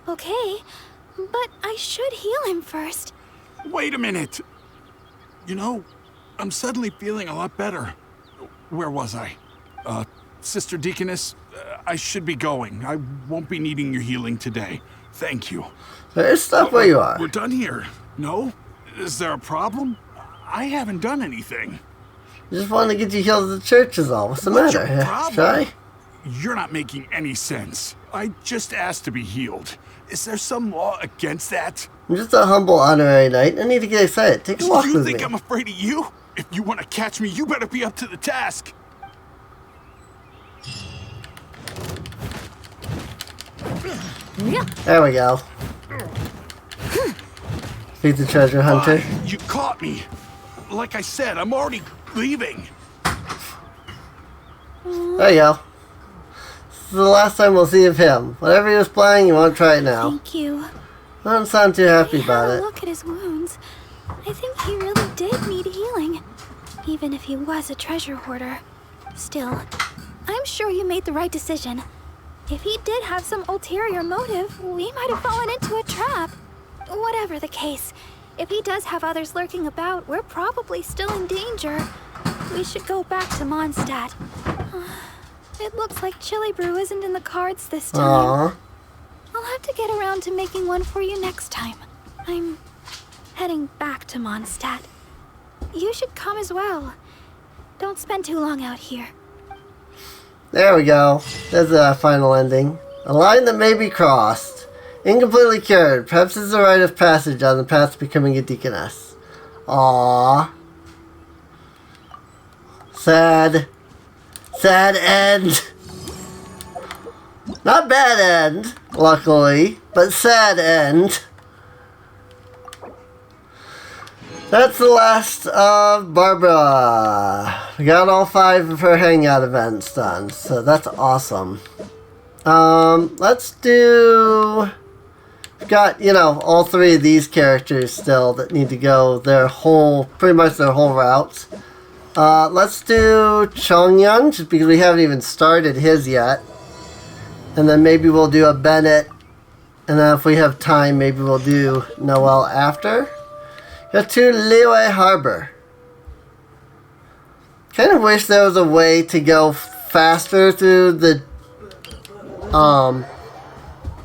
okay. But I should heal him first. Wait a minute. You know, I'm suddenly feeling a lot better. Where was I? Sister Deaconess, I should be going. I won't be needing your healing today. Thank you. There's stuff where you are. We're done here. No? Is there a problem? I haven't done anything. Just want to get you healed at the church is all. What's the What's matter? your problem? Try? You're not making any sense. I just asked to be healed. Is there some law against that? I'm just a humble honorary knight. I need to get excited. Take a walk You with think me. I'm afraid of you? If you want to catch me, you better be up to the task. There we go. Feed the treasure hunter. You caught me. Like I said, I'm already leaving. There you go. This is the last time we'll see of him. Whatever he was playing, you won't try it now. Thank you. I don't sound too happy about Had a it. look at his wounds. I think he really did need healing. Even if he was a treasure hoarder. Still, I'm sure you made the right decision. If he did have some ulterior motive, we might have fallen into a trap. Whatever the case, if he does have others lurking about, we're probably still in danger. We should go back to Mondstadt. It looks like chili brew isn't in the cards this time. Aww. I'll have to get around to making one for you next time. I'm heading back to Mondstadt. You should come as well. Don't spend too long out here. There we go. There's the final ending. A line that may be crossed. Incompletely cured. Perhaps it's a rite of passage on the path to becoming a deaconess. Aww. Sad. Sad end. Not bad end, luckily, but sad end. That's the last of Barbara. We got all 5 of her hangout events done, so that's awesome. Let's do... We've got, you know, all 3 of these characters still that need to go pretty much their whole routes. Let's do Chongyun, just because we haven't even started his yet. And then maybe we'll do a Bennett. And then if we have time, maybe we'll do Noel after. Go to Liyue Harbor. Kind of wish there was a way to go faster through the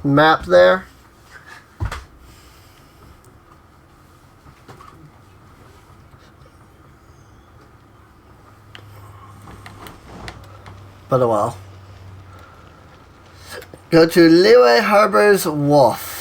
map there. But oh well. Go to Liyue Harbor's Wharf.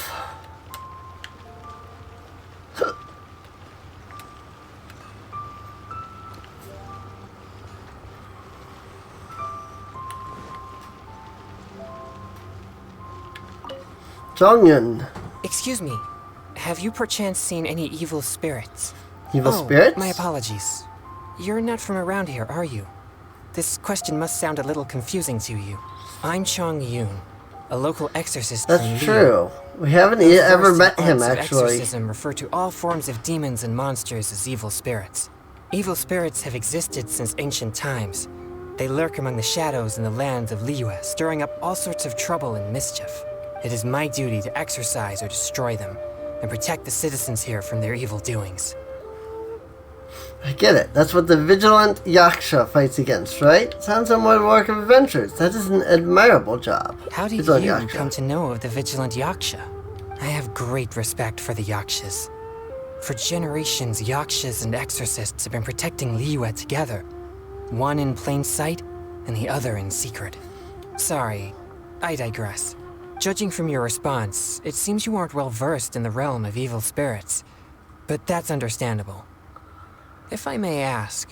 Chongyun. Excuse me. Have you perchance seen any evil spirits? Evil spirits? My apologies. You're not from around here, are you? This question must sound a little confusing to you. I'm Chong Yun, a local exorcist from That's Liyue. true. We haven't Those ever arts met him, of actually. Exorcism refer to all forms of demons and monsters as evil spirits. Evil spirits have existed since ancient times. They lurk among the shadows in the lands of Liyue, stirring up all sorts of trouble and mischief. It is my duty to exorcise or destroy them, and protect the citizens here from their evil doings. I get it. That's what the vigilant Yaksha fights against, right? Sounds like more work of adventures. That is an admirable job. How did Vigilant you Yaksha. come to know of the Vigilant Yaksha? I have great respect for the Yakshas. For generations, Yakshas and exorcists have been protecting Liyue together. One in plain sight, and the other in secret. Sorry, I digress. Judging from your response, it seems you aren't well versed in the realm of evil spirits. But that's understandable. If I may ask,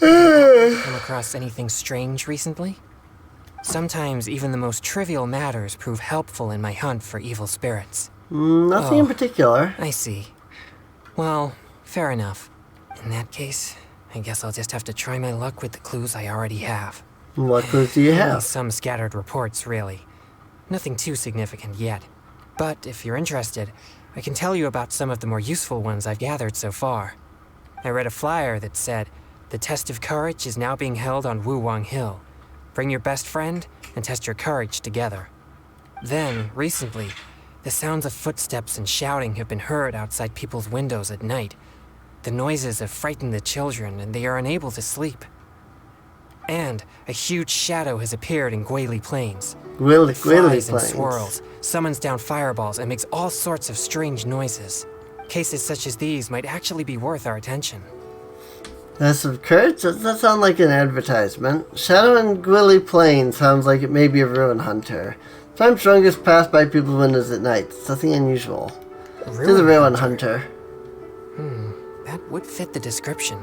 have you come across anything strange recently? Sometimes even the most trivial matters prove helpful in my hunt for evil spirits. Nothing in particular. I see. Well, fair enough. In that case, I guess I'll just have to try my luck with the clues I already have. What clues do you Only have? some scattered reports, really. Nothing too significant yet. But if you're interested, I can tell you about some of the more useful ones I've gathered so far. I read a flyer that said, "The test of courage is now being held on Wuwang Hill. Bring your best friend and test your courage together." Then, recently, the sounds of footsteps and shouting have been heard outside people's windows at night. The noises have frightened the children and they are unable to sleep. And a huge shadow has appeared in Guili Plains. It flies and swirls, summons down fireballs, and makes all sorts of strange noises. Cases such as these might actually be worth our attention. Test of courage? Does that sound like an advertisement? Shadow in Guili Plains sounds like it may be a ruin hunter. Sometimes strongers pass by people's windows at night. It's nothing unusual. It is a ruin hunter. That would fit the description.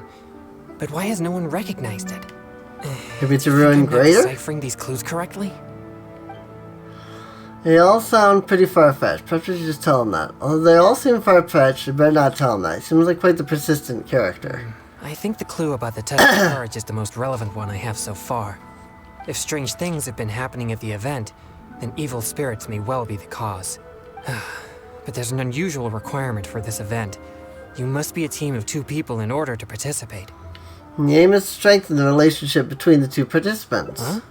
But why has no one recognized it? Maybe it's a ruin greater? Deciphering these clues correctly? They all sound pretty far-fetched. Perhaps we should just tell him that. Although they all seem far-fetched, we better not tell him that. He seems like quite the persistent character. I think the clue about the test of courage is the most relevant one I have so far. If strange things have been happening at the event, then evil spirits may well be the cause. But there's an unusual requirement for this event. You must be a team of 2 people in order to participate. And the aim is to strengthen the relationship between the 2 participants. Huh?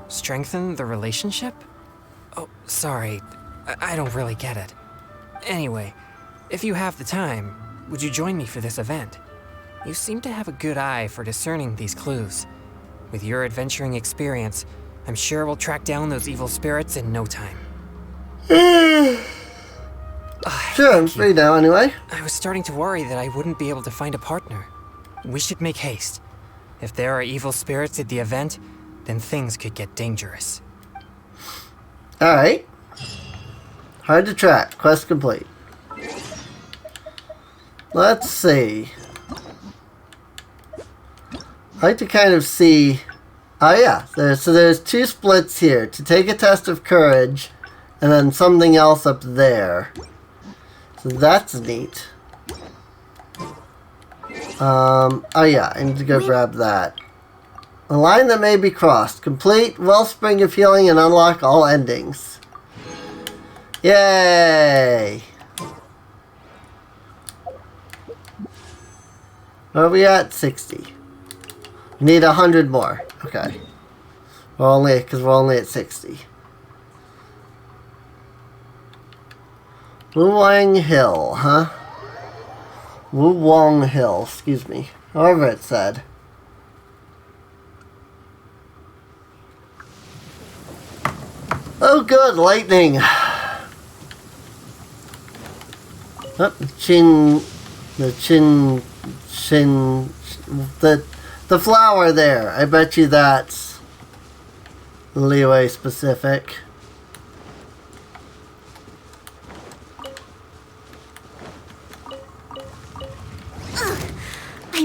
Strengthen the relationship? Oh, sorry. I don't really get it. Anyway, if you have the time, would you join me for this event? You seem to have a good eye for discerning these clues. With your adventuring experience, I'm sure we'll track down those evil spirits in no time. Sure, I'm free now anyway. I was starting to worry that I wouldn't be able to find a partner. We should make haste. If there are evil spirits at the event, then things could get dangerous. Alright. Hard to track. Quest complete. Let's see. I like to kind of see... Oh yeah, there's 2 splits here. To take a test of courage, and then something else up there. So that's neat. Oh yeah, I need to go grab that. A line that may be crossed. Complete Wellspring of Healing and unlock all endings. Yay! Where are we at? 60. We need 100 more. Okay. We're only at 60. Wuwang Hill, huh? Wuwang Hill, excuse me. However it said. Oh good, lightning! Oh, the flower there. I bet you that's Leeway specific.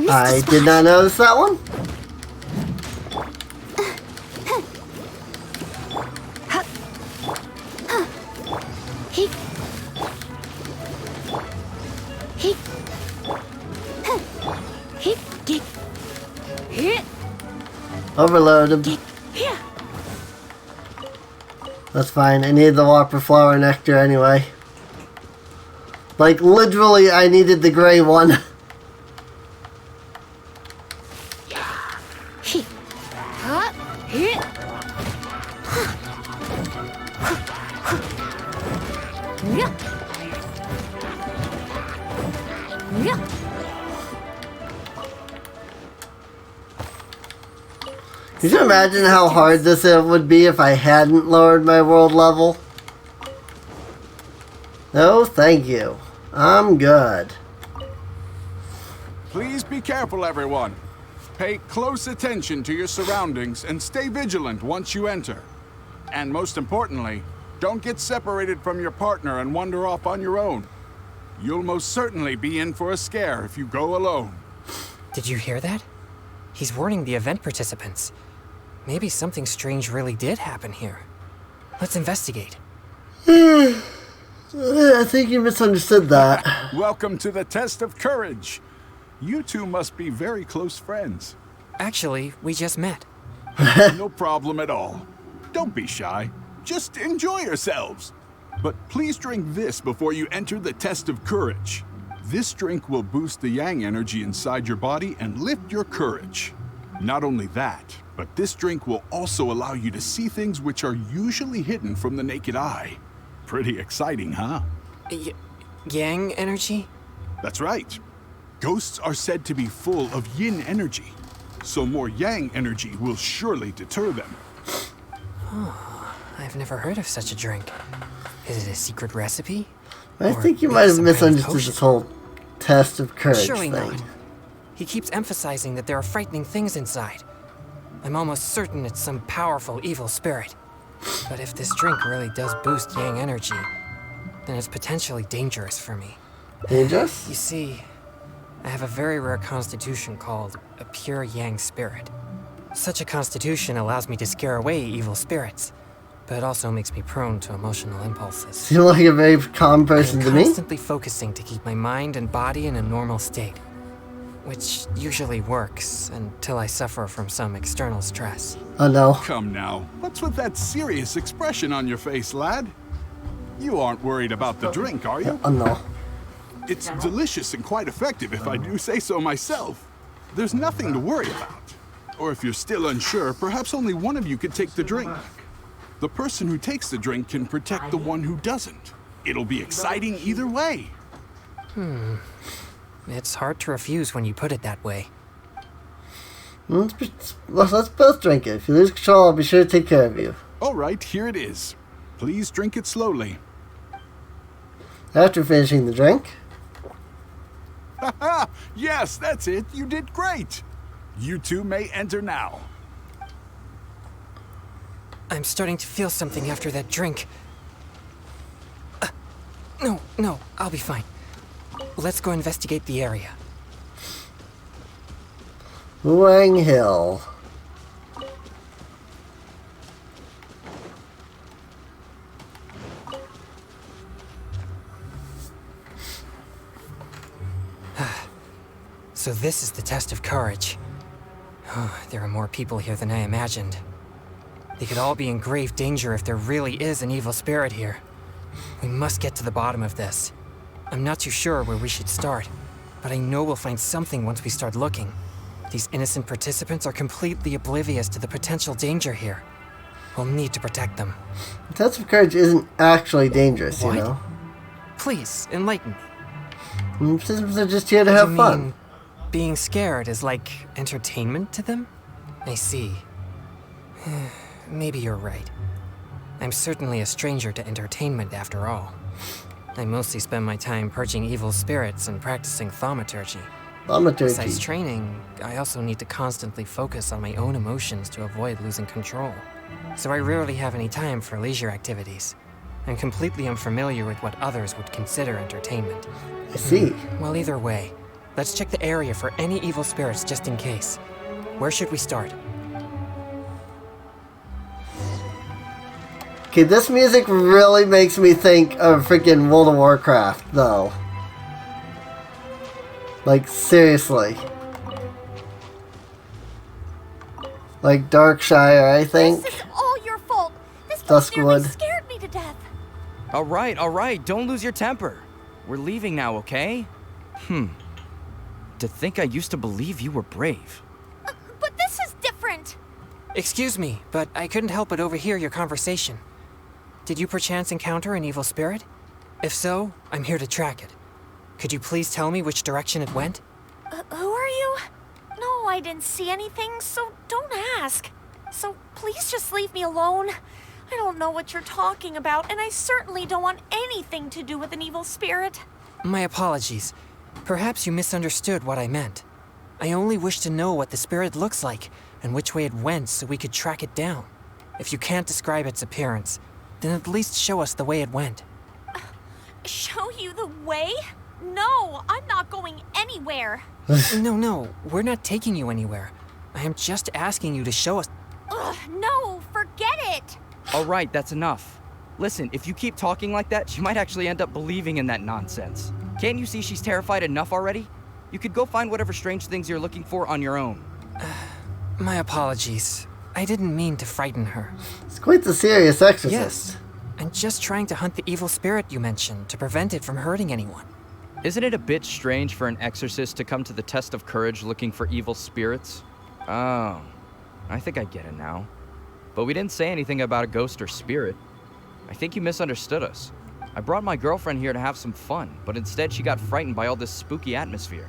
I did not notice that one. Overload him. That's fine. I need the Whopper Flower Nectar anyway. Like, literally, I needed the gray one. Could you imagine how hard this would be if I hadn't lowered my world level? No, thank you. I'm good. Please be careful, everyone. Pay close attention to your surroundings and stay vigilant once you enter. And most importantly, don't get separated from your partner and wander off on your own. You'll most certainly be in for a scare if you go alone. Did you hear that? He's warning the event participants. Maybe something strange really did happen here. Let's investigate. I think you misunderstood that. Welcome to the test of courage. You two must be very close friends. Actually, we just met. No problem at all. Don't be shy. Just enjoy yourselves. But please drink this before you enter the test of courage. This drink will boost the yang energy inside your body and lift your courage. Not only that, but this drink will also allow you to see things which are usually hidden from the naked eye. Pretty exciting, huh? Yang energy? That's right. Ghosts are said to be full of yin energy, so more yang energy will surely deter them. Oh, I've never heard of such a drink. Is it a secret recipe? I think you might have misunderstood this whole test of courage Surely thing. not. He keeps emphasizing that there are frightening things inside. I'm almost certain it's some powerful evil spirit. But if this drink really does boost yang energy, then it's potentially dangerous for me. Dangerous? You see, I have a very rare constitution called a pure yang spirit. Such a constitution allows me to scare away evil spirits, but it also makes me prone to emotional impulses. You look like a very calm person to I'm me. constantly focusing to keep my mind and body in a normal state, which usually works until I suffer from some external stress. Oh no. Come now, what's with that serious expression on your face, lad? You aren't worried about the drink, are you? Oh no. It's delicious and quite effective, if I do say so myself. There's nothing to worry about. Or if you're still unsure, perhaps only one of you could take the drink. The person who takes the drink can protect the one who doesn't. It'll be exciting either way. It's hard to refuse when you put it that way. Let's both drink it. If you lose control, I'll be sure to take care of you. All right, here it is. Please drink it slowly. After finishing the drink. Haha! Yes, that's it. You did great. You two may enter now. I'm starting to feel something after that drink. No, I'll be fine. Let's go investigate the area. Wang Hill. So this is the test of courage. Oh, there are more people here than I imagined. They could all be in grave danger if there really is an evil spirit here. We must get to the bottom of this. I'm not too sure where we should start, but I know we'll find something once we start looking. These innocent participants are completely oblivious to the potential danger here. We'll need to protect them. The test of courage isn't actually dangerous, you know. Please, enlighten me. Participants are just here to have fun. Being scared is like entertainment to them? I see. Maybe you're right. I'm certainly a stranger to entertainment after all. I mostly spend my time purging evil spirits and practicing thaumaturgy. Besides training, I also need to constantly focus on my own emotions to avoid losing control. So I rarely have any time for leisure activities. I'm completely unfamiliar with what others would consider entertainment. I see. Well, either way, let's check the area for any evil spirits just in case. Where should we start? Okay, this music really makes me think of freaking World of Warcraft, though. Like, seriously. Like Darkshire, I think. This is all your fault. This place nearly Duskwood. scared me to death. All right, don't lose your temper. We're leaving now, okay? To think I used to believe you were brave. But this is different. Excuse me, but I couldn't help but overhear your conversation. Did you perchance encounter an evil spirit? If so, I'm here to track it. Could you please tell me which direction it went? Who are you? No, I didn't see anything, so don't ask. So please just leave me alone. I don't know what you're talking about, and I certainly don't want anything to do with an evil spirit. My apologies. Perhaps you misunderstood what I meant. I only wish to know what the spirit looks like and which way it went so we could track it down. If you can't describe its appearance, then at least show us the way it went. Show you the way? No, I'm not going anywhere. No, we're not taking you anywhere. I am just asking you to show us. Ugh, no, forget it. All right, that's enough. Listen, if you keep talking like that, she might actually end up believing in that nonsense. Can't you see she's terrified enough already? You could go find whatever strange things you're looking for on your own. My apologies. I didn't mean to frighten her. It's quite the serious exorcist. Yes. I'm just trying to hunt the evil spirit you mentioned to prevent it from hurting anyone. Isn't it a bit strange for an exorcist to come to the test of courage looking for evil spirits? Oh, I think I get it now. But we didn't say anything about a ghost or spirit. I think you misunderstood us. I brought my girlfriend here to have some fun, but instead she got frightened by all this spooky atmosphere.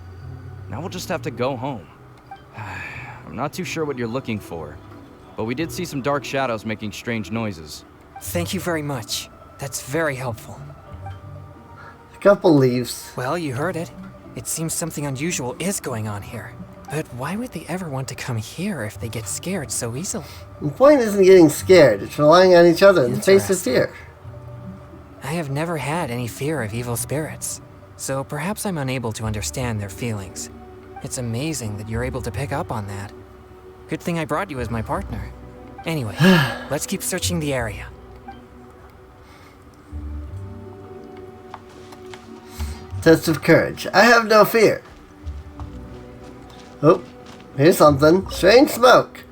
Now we'll just have to go home. I'm not too sure what you're looking for, but we did see some dark shadows making strange noises. Thank you very much. That's very helpful. A couple leaves. Well, you heard it. It seems something unusual is going on here. But why would they ever want to come here if they get scared so easily? The point isn't getting scared, it's relying on each other in the face of fear. I have never had any fear of evil spirits, so perhaps I'm unable to understand their feelings. It's amazing that you're able to pick up on that. Good thing I brought you as my partner. Anyway, let's keep searching the area. Test of courage. I have no fear. Oh, here's something. Strange smoke.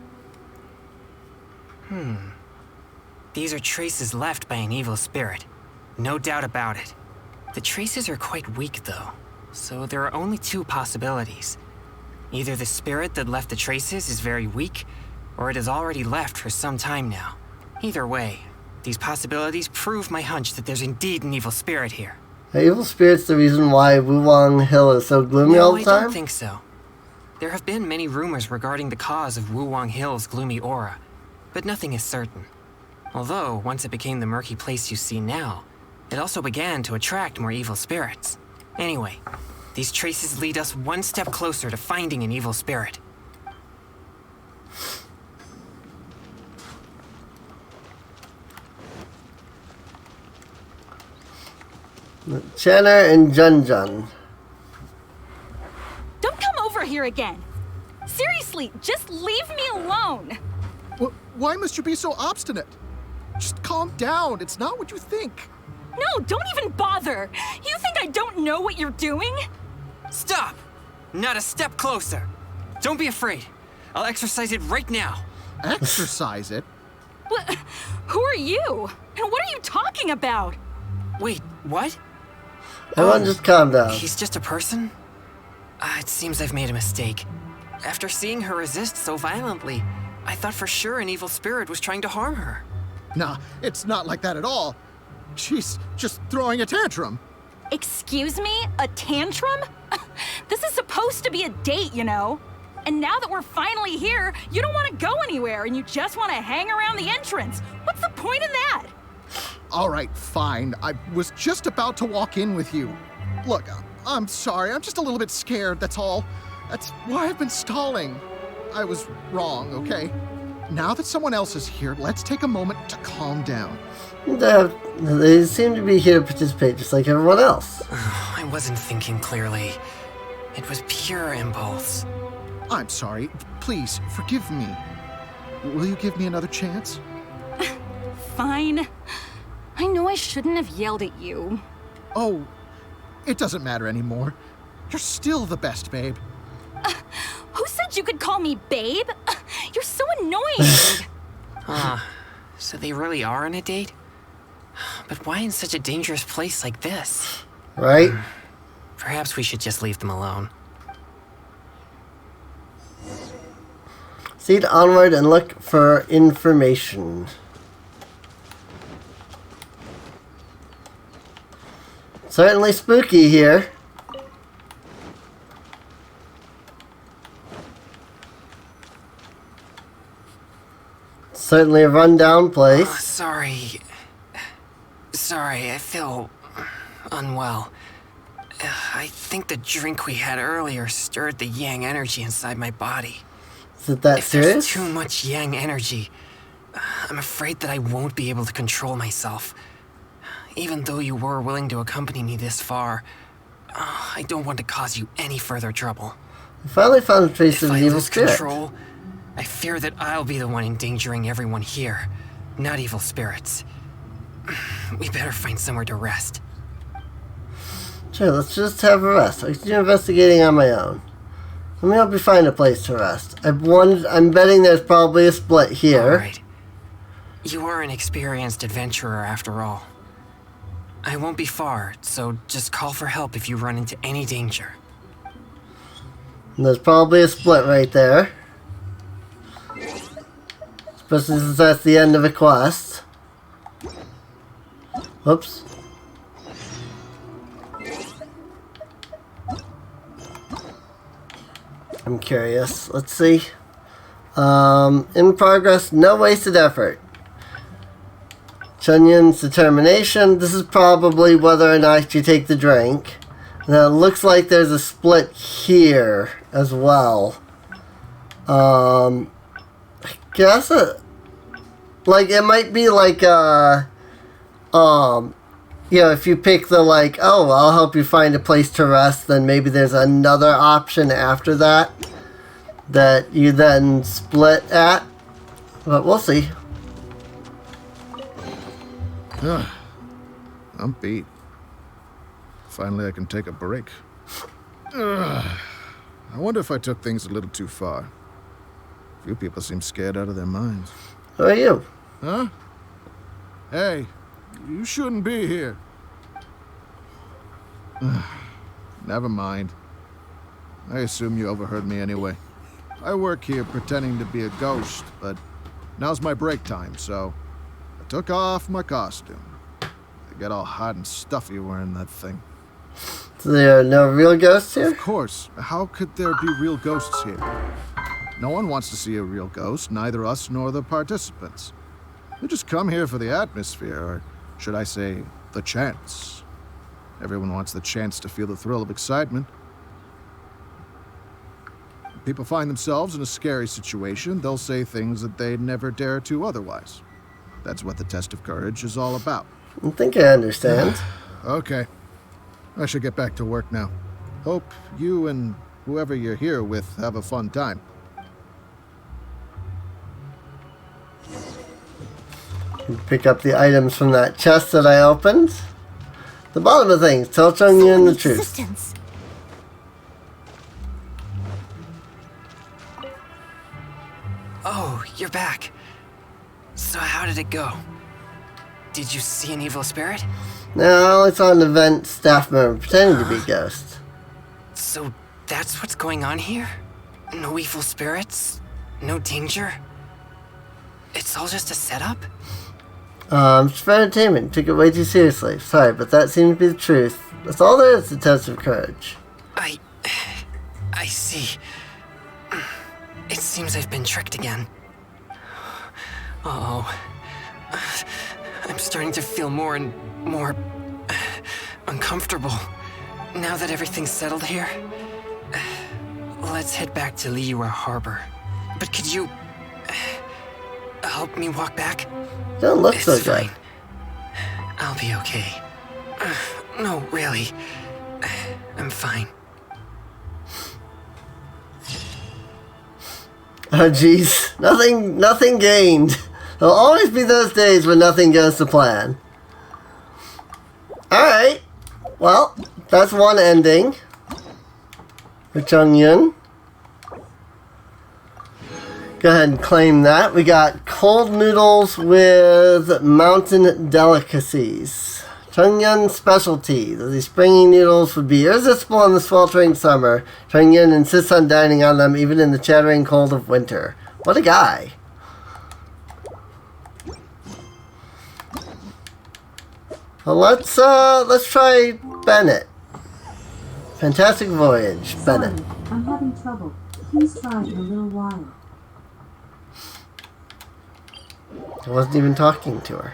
These are traces left by an evil spirit. No doubt about it. The traces are quite weak, though, so there are only two possibilities. Either the spirit that left the traces is very weak, or it has already left for some time now. Either way, these possibilities prove my hunch that there's indeed an evil spirit here. Are evil spirits the reason why Wulong Hill is so gloomy all the I time? don't think so. There have been many rumors regarding the cause of Wulong Hill's gloomy aura, but nothing is certain. Although, once it became the murky place you see now, it also began to attract more evil spirits. Anyway, these traces lead us one step closer to finding an evil spirit. Channer and Junjun. Don't come over here again. Seriously, just leave me alone. Why must you be so obstinate? Just calm down. It's not what you think. No, don't even bother. You think I don't know what you're doing? Stop! Not a step closer. Don't be afraid. I'll exercise it right now. Exercise it? What? Who are you? And what are you talking about? Wait, what? Everyone just calm down. He's just a person? It seems I've made a mistake. After seeing her resist so violently, I thought for sure an evil spirit was trying to harm her. Nah, it's not like that at all. She's just throwing a tantrum. Excuse me? A tantrum? This is supposed to be a date, you know? And now that we're finally here, you don't want to go anywhere and you just want to hang around the entrance. What's the point in that? All right, fine. I was just about to walk in with you. Look, I'm sorry. I'm just a little bit scared, that's all. That's why I've been stalling. I was wrong, okay? Now that someone else is here, let's take a moment to calm down. They seem to be here to participate just like everyone else. I wasn't thinking clearly. It was pure impulse. I'm sorry. Please, forgive me. Will you give me another chance? Fine. I know I shouldn't have yelled at you. Oh, it doesn't matter anymore. You're still the best, babe. Who said you could call me babe? You're so annoying. So they really are on a date? But why in such a dangerous place like this? Right? Perhaps we should just leave them alone. Proceed onward and look for information. Certainly spooky here. Certainly a rundown place. Sorry, I feel unwell. I think the drink we had earlier stirred the yang energy inside my body. Is it that If serious? there's too much yang energy, I'm afraid that I won't be able to control myself. Even though you were willing to accompany me this far, I don't want to cause you any further trouble. I finally found a trace of If an I evil lose spirit. control, I fear that I'll be the one endangering everyone here, not evil spirits. We better find somewhere to rest. Sure, let's just have a rest. I can do investigating on my own. Let me help you find a place to rest. I'm betting there's probably a split here. Alright. You are an experienced adventurer after all. I won't be far, so just call for help if you run into any danger. And there's probably a split right there. Especially since that's the end of a quest. Whoops. I'm curious. Let's see. In progress, no wasted effort. Chunyun's determination. This is probably whether or not you take the drink. Now it looks like there's a split here as well. I guess like it might be like you know, if you pick the like, oh, I'll help you find a place to rest, then maybe there's another option after that that you then split at. But we'll see. I'm beat. Finally, I can take a break. I wonder if I took things a little too far. Few people seem scared out of their minds. Who are you? Huh? Hey, you shouldn't be here. Never mind. I assume you overheard me anyway. I work here pretending to be a ghost, but now's my break time, so I took off my costume. I get all hot and stuffy wearing that thing. So there are no real ghosts here? Of course. How could there be real ghosts here? No one wants to see a real ghost, neither us nor the participants. We just come here for the atmosphere, or should I say, the chance. Everyone wants the chance to feel the thrill of excitement. When people find themselves in a scary situation, they'll say things that they'd never dare to otherwise. That's what the test of courage is all about. I think I understand. Okay. I should get back to work now. Hope you and whoever you're here with have a fun time. Pick up the items from that chest that I opened. The bottom of things, tell Chungyun the truth. Assistance. Oh, you're back. So how did it go? Did you see an evil spirit? No, it's on an event staff member pretending to be a ghost. So that's what's going on here? No evil spirits? No danger? It's all just a setup? It's for entertainment. Took it way too seriously. Sorry, but that seems to be the truth. That's all there is to test of courage. I see. It seems I've been tricked again. Uh-oh. I'm starting to feel more and more uncomfortable. Now that everything's settled here, let's head back to Liyue Harbor. But could you help me walk back? Don't look It's so fine. good. I'll be okay. No, really. I'm fine. Oh jeez, nothing gained. There'll always be those days when nothing goes to plan. Alright, well, that's one ending for Chungyun. Go ahead and claim that. We got cold noodles with mountain delicacies. Chungyun's specialty. These springy noodles would be irresistible in the sweltering summer. Chungyun insists on dining on them even in the chattering cold of winter. What a guy. Well, let's try Bennett. Fantastic voyage, Bennett. I'm having trouble. Please try in a little while. I wasn't even talking to her.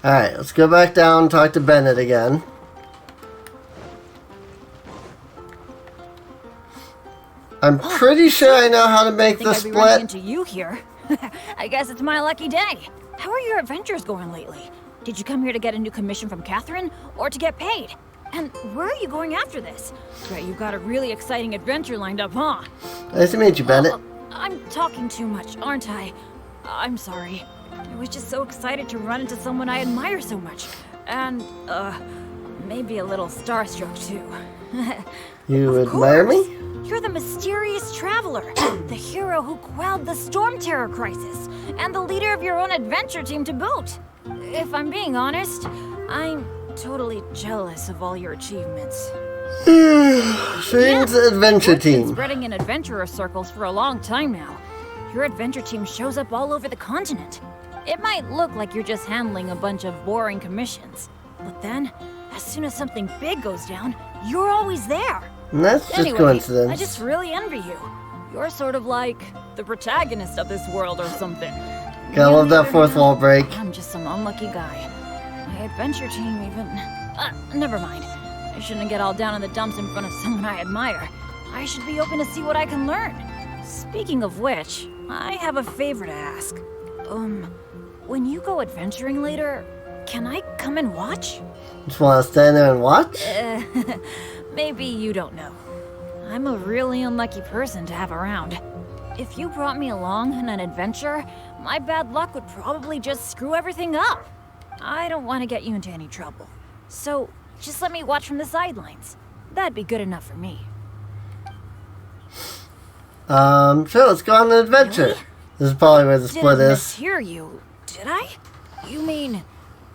Alright, let's go back down and talk to Bennett again. I'm pretty sure I know how to make the I'd be running split. into you here. I guess it's my lucky day. How are your adventures going lately? Did you come here to get a new commission from Catherine, or to get paid? And where are you going after this? Right, you've got a really exciting adventure lined up, huh? Nice to meet you, Bennett. I'm talking too much, aren't I? I'm sorry. I was just so excited to run into someone I admire so much. And, maybe a little starstruck, too. You admire me? You're the mysterious traveler, the hero who quelled the Storm Terror crisis, and the leader of your own adventure team to boot. If I'm being honest, I'm totally jealous of all your achievements. Shane's adventure We've been team. spreading in adventurer circles for a long time now. Your adventure team shows up all over the continent. It might look like you're just handling a bunch of boring commissions, but then, as soon as something big goes down, you're always there. And that's just Anyway, coincidence. I just really envy you. You're sort of like the protagonist of this world or something. Gotta love that fourth wall break. I'm just some unlucky guy. My adventure team even... never mind. I shouldn't get all down in the dumps in front of someone I admire. I should be open to see what I can learn. Speaking of which, I have a favor to ask. When you go adventuring later, can I come and watch? Just wanna stand there and watch? Maybe you don't know. I'm a really unlucky person to have around. If you brought me along on an adventure, my bad luck would probably just screw everything up. I don't want to get you into any trouble. So, just let me watch from the sidelines. That'd be good enough for me. Sure, let's go on an adventure. Really? This is probably where the split Didn't is. mishear you, did I? You mean,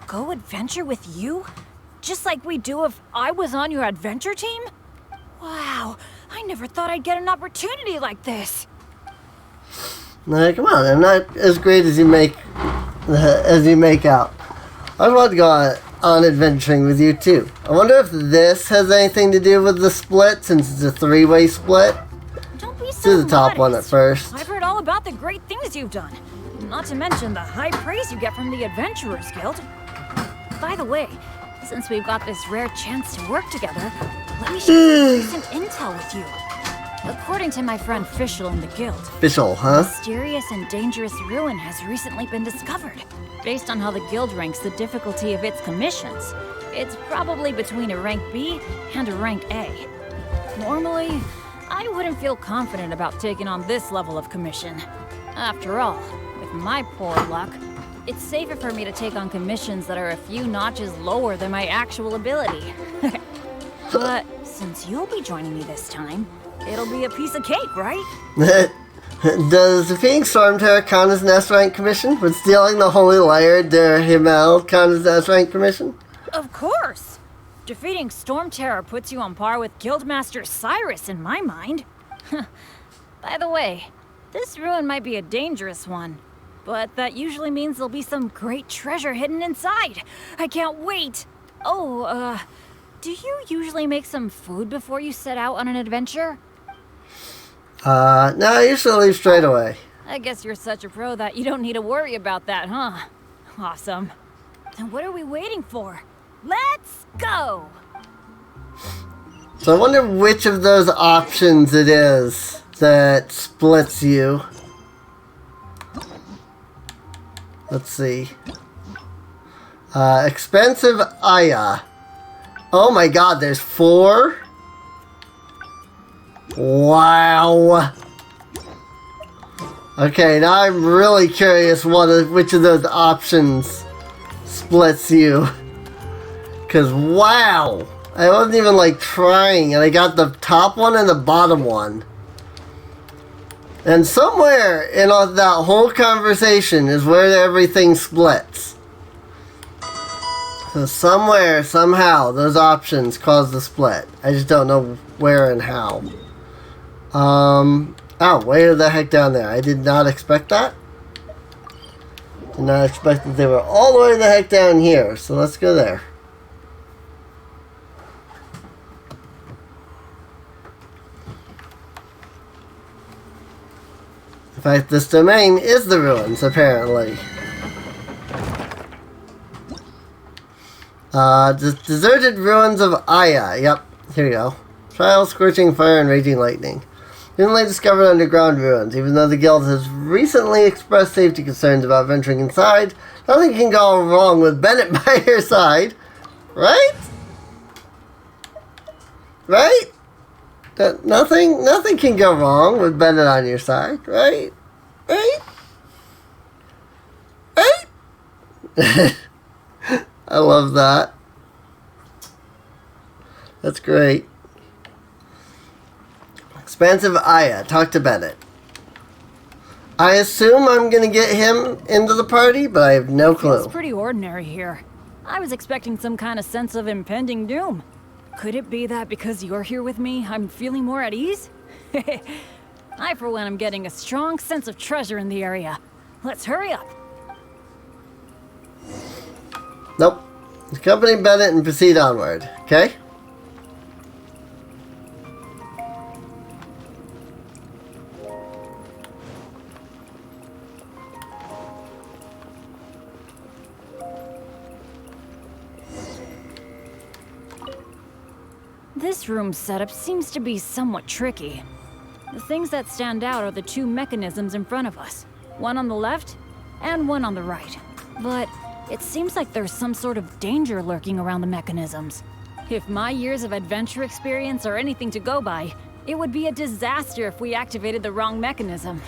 go adventure with you? Just like we do if I was on your adventure team? Wow, I never thought I'd get an opportunity like this. No, come on, I'm not as great as you make out. I want to go on adventuring with you too. I wonder if this has anything to do with the split, since it's a three-way split. Don't be so Do the top one at modest. first. I've heard all about the great things you've done. Not to mention the high praise you get from the Adventurers Guild. By the way, since we've got this rare chance to work together, let me share some recent intel with you. According to my friend Fischl in the guild, Fischl, a huh? mysterious and dangerous ruin has recently been discovered. Based on how the guild ranks the difficulty of its commissions, it's probably between a rank B and a rank A. Normally, I wouldn't feel confident about taking on this level of commission. After all, with my poor luck, it's safer for me to take on commissions that are a few notches lower than my actual ability. But since you'll be joining me this time, it'll be a piece of cake, right? Does defeating Storm Terror count as an S-rank commission? Would stealing the Holy Lyre der Himmel count as an S-rank commission? Of course! Defeating Storm Terror puts you on par with Guildmaster Cyrus in my mind. By the way, this ruin might be a dangerous one, but that usually means there'll be some great treasure hidden inside. I can't wait! Oh, do you usually make some food before you set out on an adventure? No, I usually leave straight away. I guess you're such a pro that you don't need to worry about that, huh? Awesome. Then what are we waiting for? Let's go! So I wonder which of those options it is that splits you. Let's see. Expensive Aya. Oh my god, there's 4? Wow. Okay, now I'm really curious which of those options splits you. Cause wow, I wasn't even like trying, and I got the top one and the bottom one. And somewhere in all that whole conversation is where everything splits. So somewhere, somehow, those options cause the split. I just don't know where and how. Oh, way the heck down there. I did not expect that. Did not expect that they were all the way the heck down here. So let's go there. In fact, this domain is the ruins, apparently. Deserted ruins of Aya. Yep, here you go. Trial, scorching fire, and raging lightning. Newly discovered underground ruins. Even though the guild has recently expressed safety concerns about venturing inside, nothing can go wrong with Bennett by your side. Right? Right? Nothing can go wrong with Bennett on your side. Right? Right? Right? I love that. That's great. Expansive Aya. Talk to Bennett. I assume I'm going to get him into the party, but I have no clue. It's pretty ordinary here. I was expecting some kind of sense of impending doom. Could it be that because you're here with me, I'm feeling more at ease? I, for one, am getting a strong sense of treasure in the area. Let's hurry up. Nope. Accompany Bennett and proceed onward. Okay? This room setup seems to be somewhat tricky. The things that stand out are the two mechanisms in front of us. One on the left, and one on the right. But it seems like there's some sort of danger lurking around the mechanisms. If my years of adventure experience are anything to go by, it would be a disaster if we activated the wrong mechanism.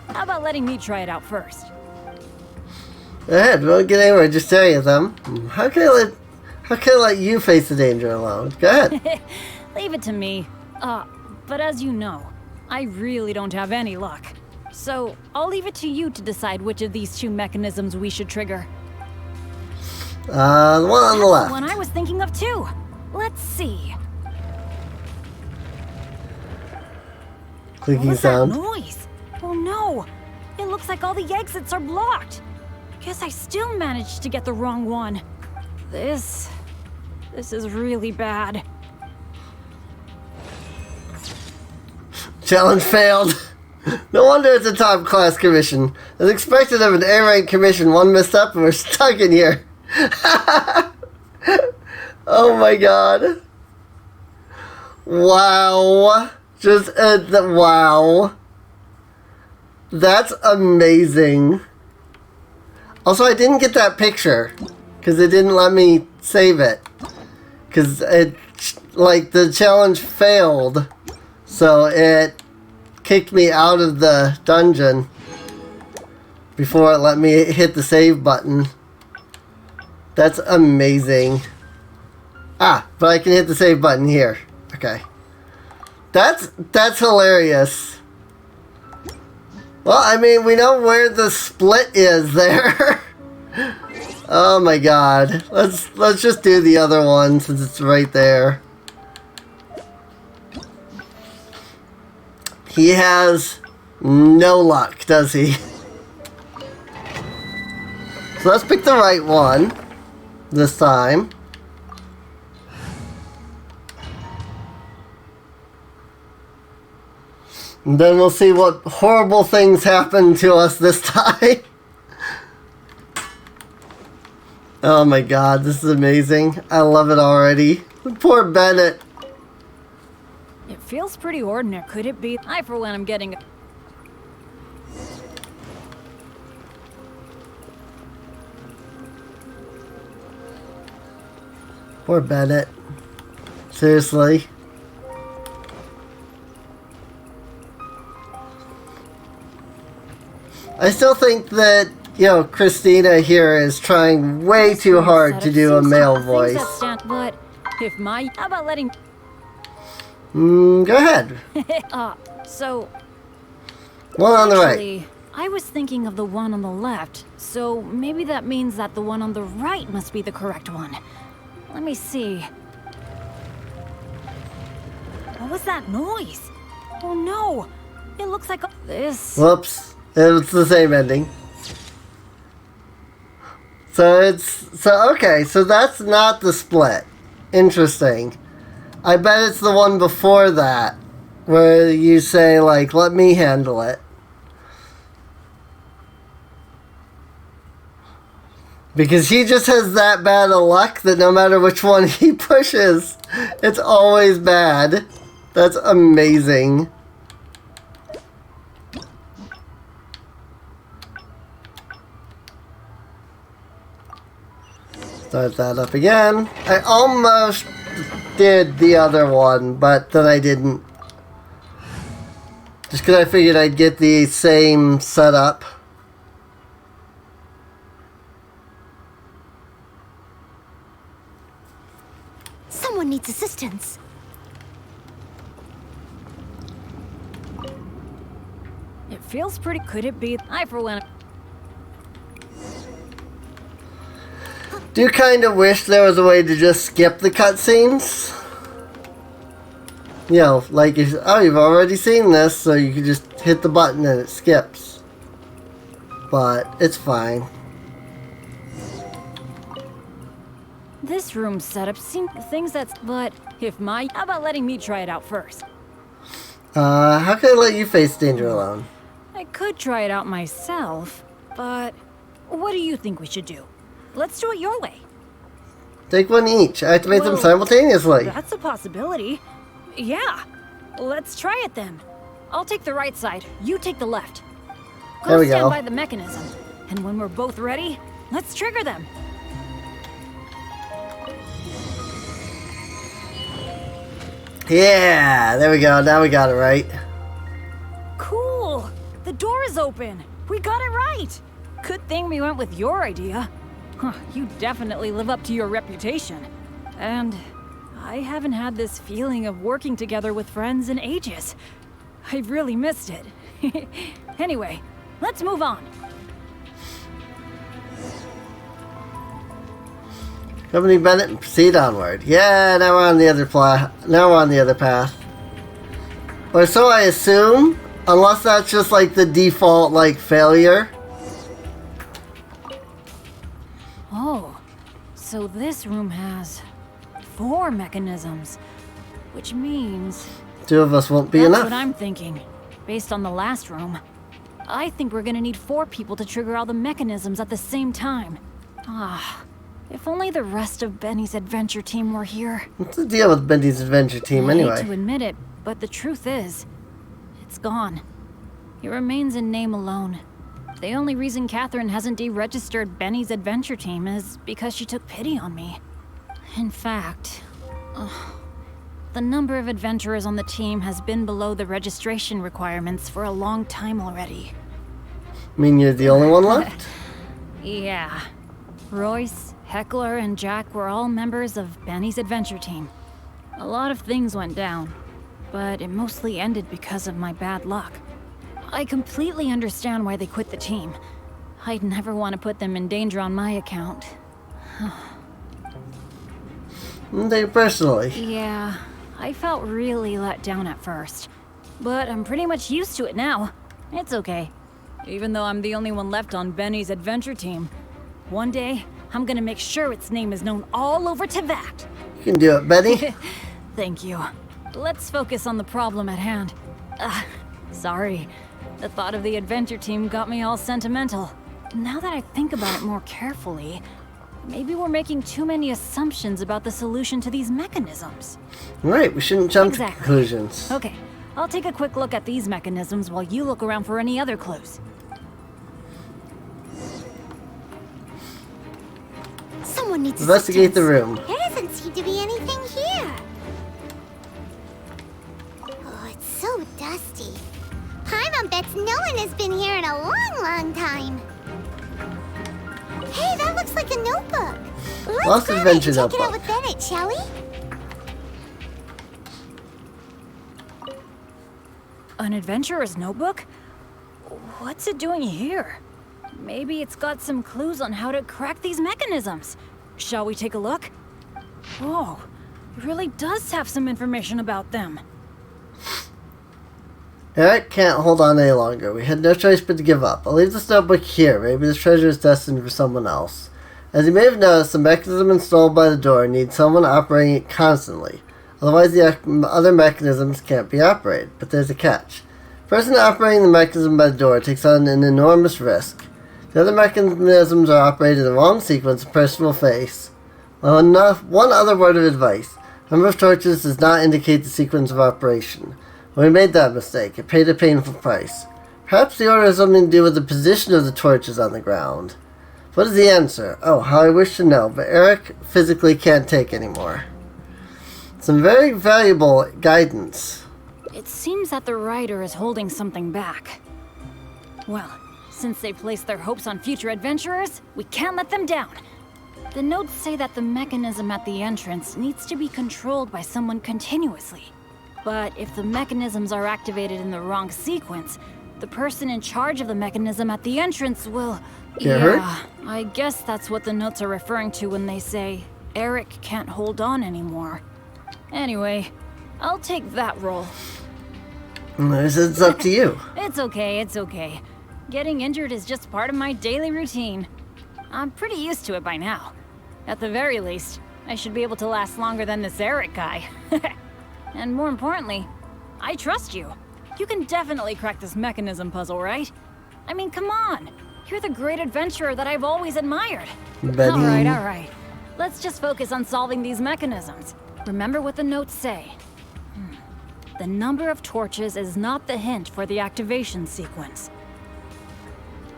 How about letting me try it out first? Go ahead, we won't get anywhere just staring at them. How can I let you face the danger alone? Go ahead. Leave it to me. But as you know, I really don't have any luck. So, I'll leave it to you to decide which of these two mechanisms we should trigger. The one on the left. The one I was thinking of too. Let's see. Clicking What was sound. that noise? Oh no! It looks like all the exits are blocked. Guess I still managed to get the wrong one. This is really bad. Challenge failed. No wonder it's a top class commission. As expected of an A rank commission, one misstep and we're stuck in here. Oh my god. Wow. Just wow. That's amazing. Also, I didn't get that picture because it didn't let me save it. Because it, like, the challenge failed. So it kicked me out of the dungeon before it let me hit the save button. That's amazing. Ah, but I can hit the save button here. Okay. That's hilarious. Well, I mean, we know where the split is there. Oh my god. Let's just do the other one since it's right there. He has no luck, does he? So let's pick the right one this time. And then we'll see what horrible things happen to us this time. Oh my god, this is amazing. I love it already. Poor Bennett. It feels pretty ordinary. Could it be? I, for one, am getting... Poor Bennett. Seriously. I still think that, you know, Christina here is trying way too hard to do a male voice. But if my... How about letting... Go ahead. So... One on the right. Actually, I was thinking of the one on the left, so maybe that means that the one on the right must be the correct one. Let me see. What was that noise? Oh no! It looks like this... Whoops. It's the same ending. So okay, so that's not the split. Interesting. I bet it's the one before that, where you say, like, let me handle it. Because he just has that bad of luck that no matter which one he pushes, it's always bad. That's amazing. Start that up again. I almost did the other one, but then I didn't. Just because I figured I'd get the same setup. Someone needs assistance. It feels pretty. Could it be? I for one. Do you kind of wish there was a way to just skip the cutscenes? You know, like, you've already seen this, so you can just hit the button and it skips. But it's fine. This room setup seems things that's. But if my. How about letting me try it out first? How can I let you face danger alone? I could try it out myself, but what do you think we should do? Let's do it your way. Take one each. Activate them simultaneously. That's a possibility. Yeah. Let's try it then. I'll take the right side. You take the left. There we stand go. by the mechanism. And when we're both ready, let's trigger them. Yeah, there we go. Now we got it right. Cool. The door is open. We got it right. Good thing we went with your idea. Huh, you definitely live up to your reputation. And I haven't had this feeling of working together with friends in ages. I've really missed it. Anyway, let's move on. Company Bennett and proceed onward. Yeah, now we're on the other path. Or so I assume, unless that's just like the default like failure. Oh, so this room has 4 mechanisms, which means 2 of us won't be that's enough. what I'm thinking. Based on the last room, I think we're gonna need 4 people to trigger all the mechanisms at the same time. Ah, if only the rest of Benny's adventure team were here. What's the deal with Bendy's adventure team I anyway? hate to admit it, but the truth is, it's gone. It remains in name alone. The only reason Catherine hasn't deregistered Benny's adventure team is because she took pity on me. In fact, the number of adventurers on the team has been below the registration requirements for a long time already. Mean you're the only one left? Yeah. Royce, Heckler, and Jack were all members of Benny's adventure team. A lot of things went down, but it mostly ended because of my bad luck. I completely understand why they quit the team. I'd never want to put them in danger on my account. They personally. Yeah, I felt really let down at first. But I'm pretty much used to it now. It's okay. Even though I'm the only one left on Benny's adventure team. One day, I'm gonna make sure its name is known all over Teyvat. You can do it, Benny. Thank you. Let's focus on the problem at hand. Sorry. The thought of the adventure team got me all sentimental. Now that I think about it more carefully, maybe we're making too many assumptions about the solution to these mechanisms. Right, we shouldn't jump to conclusions. Okay, I'll take a quick look at these mechanisms while you look around for any other clues. Someone needs Investigate the room. There doesn't seem to be anything here. Oh, it's so dusty. Paimon bets no one has been here in a long time. Hey, that looks like a notebook. Let's Lost grab Adventure it and check it out notebook. with Bennett, shall we? An adventurer's notebook? What's it doing here? Maybe it's got some clues on how to crack these mechanisms. Shall we take a look? Oh, it really does have some information about them. Eric can't hold on any longer. We had no choice but to give up. I'll leave this notebook here. Maybe this treasure is destined for someone else. As you may have noticed, the mechanism installed by the door needs someone operating it constantly. Otherwise, the other mechanisms can't be operated. But there's a catch. The person operating the mechanism by the door takes on an enormous risk. The other mechanisms are operated in the wrong sequence a person will face. Well, one other word of advice. Number of torches does not indicate the sequence of operation. When we made that mistake, it paid a painful price. Perhaps the order has something to do with the position of the torches on the ground. What is the answer? Oh, how I wish to know, but Eric physically can't take anymore. Some very valuable guidance. It seems that the writer is holding something back. Well, since they placed their hopes on future adventurers, we can't let them down. The notes say that the mechanism at the entrance needs to be controlled by someone continuously. But if the mechanisms are activated in the wrong sequence, the person in charge of the mechanism at the entrance will... Get hurt? I guess that's what the notes are referring to when they say Eric can't hold on anymore. Anyway, I'll take that role. It's up to you. It's okay. Getting injured is just part of my daily routine. I'm pretty used to it by now. At the very least, I should be able to last longer than this Eric guy. And more importantly, I trust you. You can definitely crack this mechanism puzzle, right? I mean, come on. You're the great adventurer that I've always admired. Betty. All right. Let's just focus on solving these mechanisms. Remember what the notes say. The number of torches is not the hint for the activation sequence.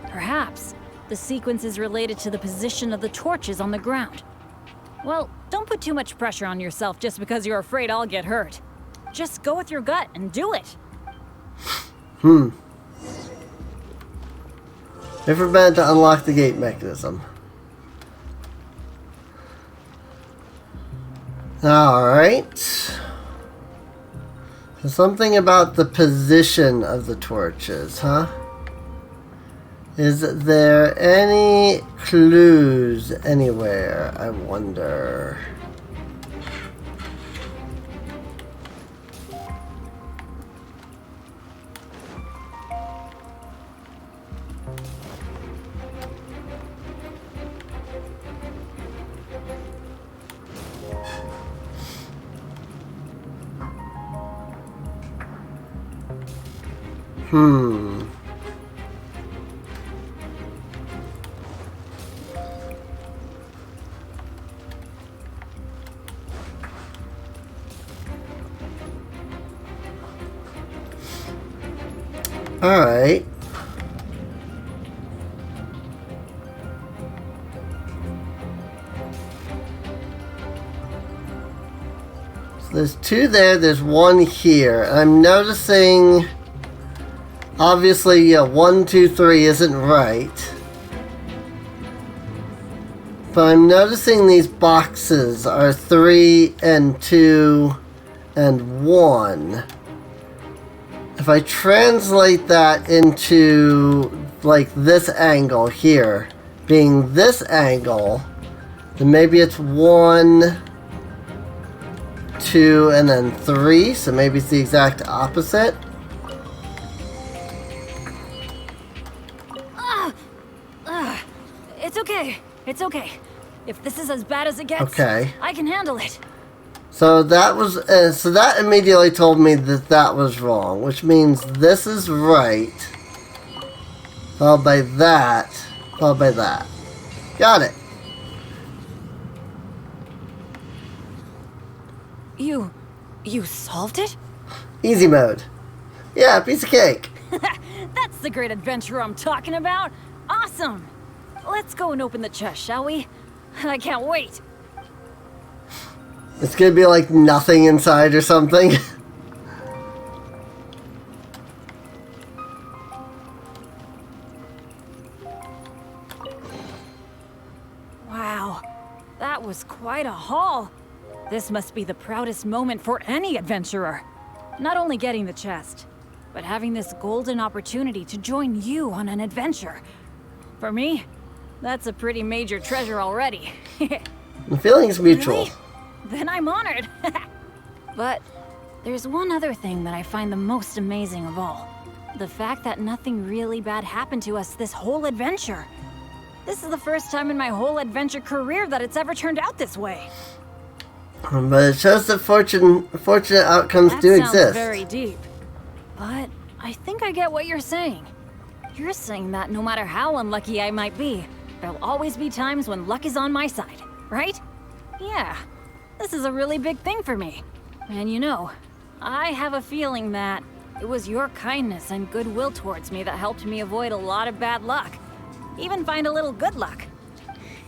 Perhaps the sequence is related to the position of the torches on the ground. Well, don't put too much pressure on yourself just because you're afraid I'll get hurt. Just go with your gut and do it. Never been to unlock the gate mechanism. Alright. So something about the position of the torches, huh? Is there any clues anywhere, I wonder? Alright. So there's two there, there's one here. I'm noticing, obviously, yeah, 1, 2, 3 isn't right. But I'm noticing these boxes are 3 and 2 and 1. If I translate that into, like, this angle here, being this angle, then maybe it's 1, 2, and then 3, so maybe it's the exact opposite. It's okay. If this is as bad as it gets, okay. I can handle it. So that was, so that immediately told me that that was wrong, which means this is right, followed by that, followed by that. Got it. You solved it? Easy mode. Yeah, piece of cake. That's the great adventure I'm talking about. Awesome. Let's go and open the chest, shall we? I can't wait. It's gonna be like nothing inside or something. Wow, that was quite a haul. This must be the proudest moment for any adventurer. Not only getting the chest, but having this golden opportunity to join you on an adventure. For me, that's a pretty major treasure already. The feeling's mutual. Really? Then I'm honored. But there's one other thing that I find the most amazing of all. The fact that nothing really bad happened to us this whole adventure. This is the first time in my whole adventure career that it's ever turned out this way. But it shows that fortunate outcomes do exist. That sounds very deep. But I think I get what you're saying. You're saying that no matter how unlucky I might be, there'll always be times when luck is on my side, right? Yeah, this is a really big thing for me. And you know, I have a feeling that it was your kindness and goodwill towards me that helped me avoid a lot of bad luck. Even find a little good luck.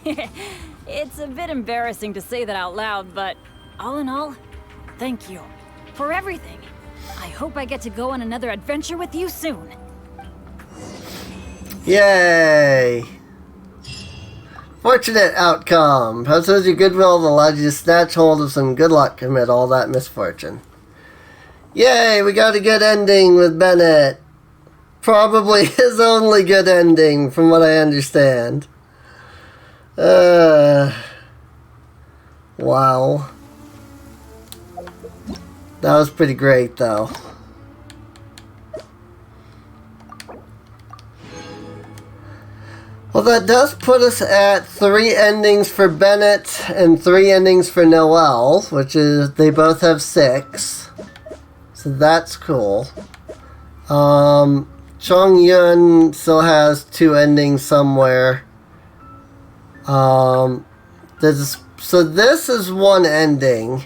It's a bit embarrassing to say that out loud, but all in all, thank you for everything. I hope I get to go on another adventure with you soon. Yay! Fortunate outcome. How shows your goodwill that allowed you to snatch hold of some good luck amid all that misfortune. Yay! We got a good ending with Bennett. Probably his only good ending, from what I understand. Wow. That was pretty great, though. Well, that does put us at 3 endings for Bennett and 3 endings for Noelle, which is, they both have 6. So that's cool. Chong Yun still has 2 endings somewhere. So this is 1 ending.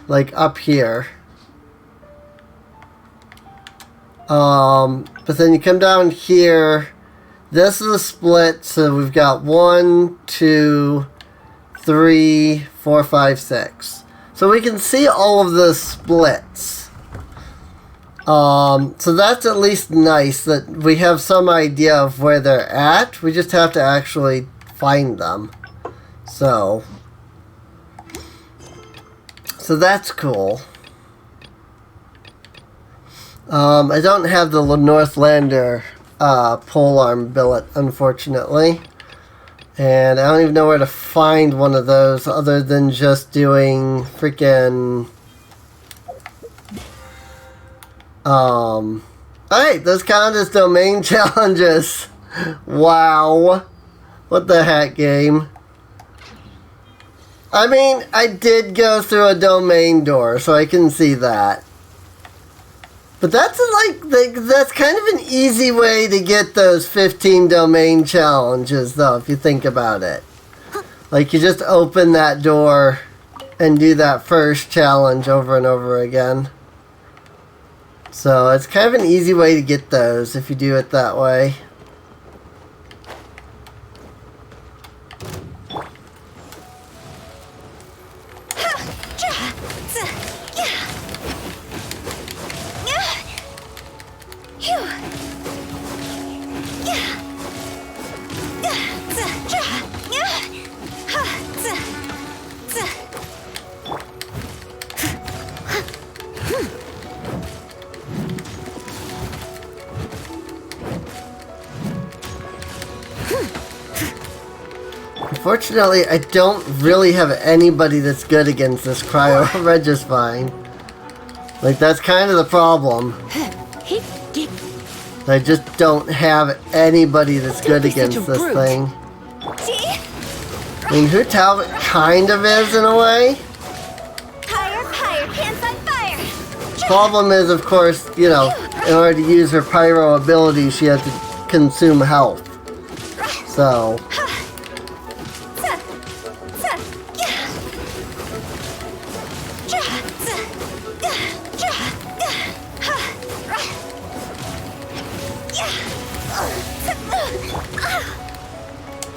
Like up here. But then you come down here. This is a split, so we've got 1, 2, 3, 4, 5, 6. So we can see all of the splits. So that's at least nice that we have some idea of where they're at. We just have to actually find them. So that's cool. I don't have the Northlander polearm billet, unfortunately. And I don't even know where to find one of those other than just doing freaking... Alright, those count as domain challenges. Wow. What the heck, game? I mean, I did go through a domain door, so I can see that. But that's that's kind of an easy way to get those 15 domain challenges, though, if you think about it. Like, you just open that door and do that first challenge over and over again. So, it's kind of an easy way to get those if you do it that way. Unfortunately, I don't really have anybody that's good against this Cryo Registine. Like, that's kind of the problem. I just don't have anybody that's good against this thing. I mean, Hu Tao kind of is in a way. Fire, pants on fire! Problem is, of course, you know, in order to use her pyro ability, she has to consume health. So...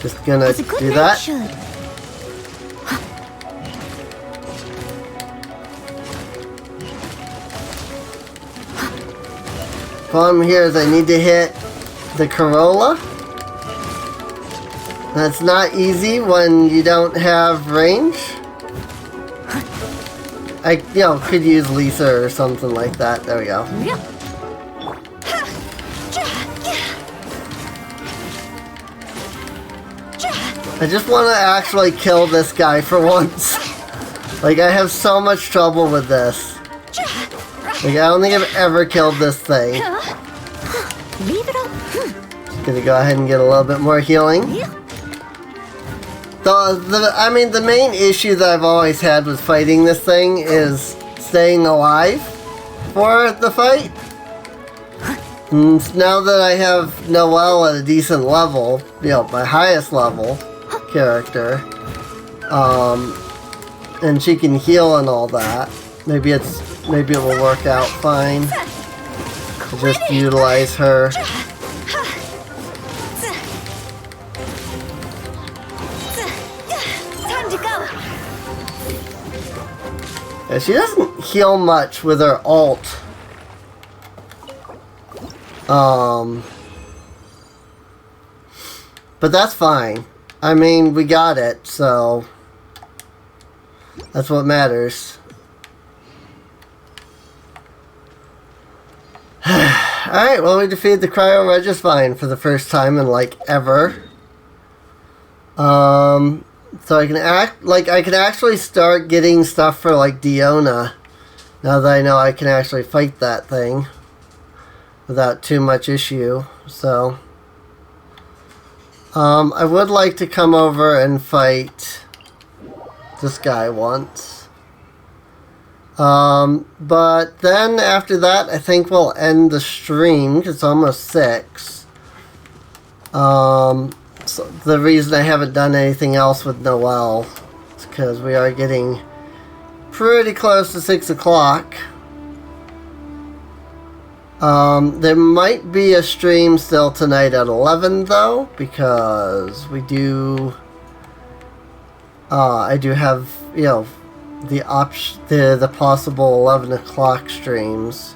Just gonna do that. Problem here is I need to hit the Corolla. That's not easy when you don't have range. I, you know, could use Lisa or something like that. There we go. I just want to actually kill this guy for once. Like, I have so much trouble with this. Like, I don't think I've ever killed this thing. Just gonna go ahead and get a little bit more healing. I mean, the main issue that I've always had with fighting this thing is staying alive for the fight. Now that I have Noelle at a decent level, you know, my highest level character, and she can heal and all that, maybe it will work out fine. I'll just utilize her. Time to go. Yeah, she doesn't heal much with her ult. But that's fine. I mean, we got it, so that's what matters. Alright, well, we defeated the Cryo Regifine for the first time in, like, ever. So I can actually start getting stuff for, like, Diona. Now that I know I can actually fight that thing without too much issue. So I would like to come over and fight this guy once. But then after that, I think we'll end the stream, because it's almost 6. So the reason I haven't done anything else with Noelle is because we are getting pretty close to 6 o'clock. There might be a stream still tonight at 11 though, because we do, I do have, you know, the possible 11 o'clock streams.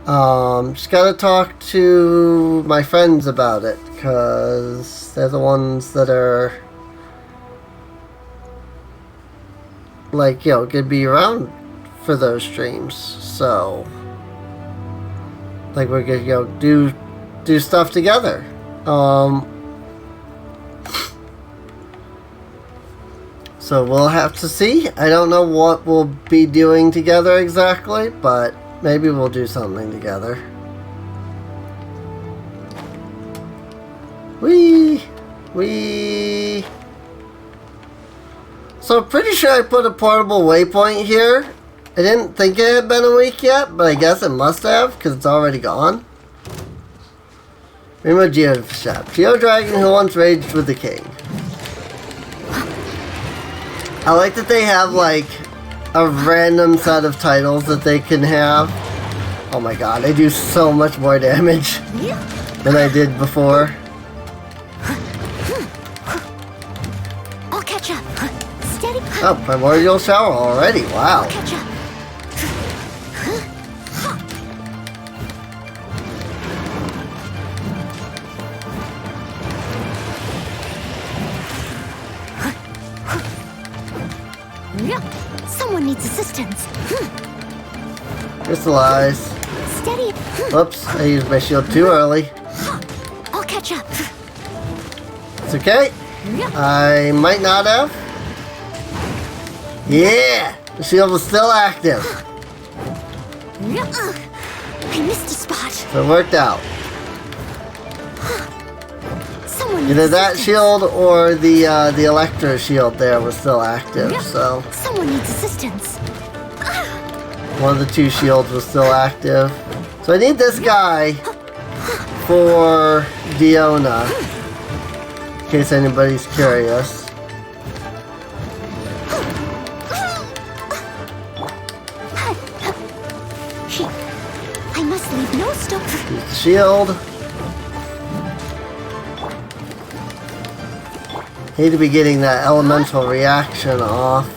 Just gotta talk to my friends about it, because they're the ones that are, like, you know, gonna be around for those streams, so like we're gonna go do stuff together. So we'll have to see. I don't know what we'll be doing together exactly, but maybe we'll do something together. Whee! So I'm pretty sure I put a portable waypoint here. I didn't think it had been a week yet, but I guess it must have, because it's already gone. Remo Geoshop. Geodragon who once raged with the king. I like that they have, like, a random set of titles that they can have. Oh my god, I do so much more damage than I did before. I'll catch up. Steady. Oh, Primordial Shower already. Wow. I'll catch up. Someone needs assistance. Crystallize. Steady. Whoops, I used my shield too early. I'll catch up. It's okay. I might not have. Yeah! The shield was still active. I missed a spot. So it worked out. Someone Either that shield or the Electro shield there was still active, so Someone needs assistance. one of the two shields was still active. So I need this guy for Diona, in case anybody's curious. I must leave no stone. Use the shield. Need to be getting that elemental reaction off.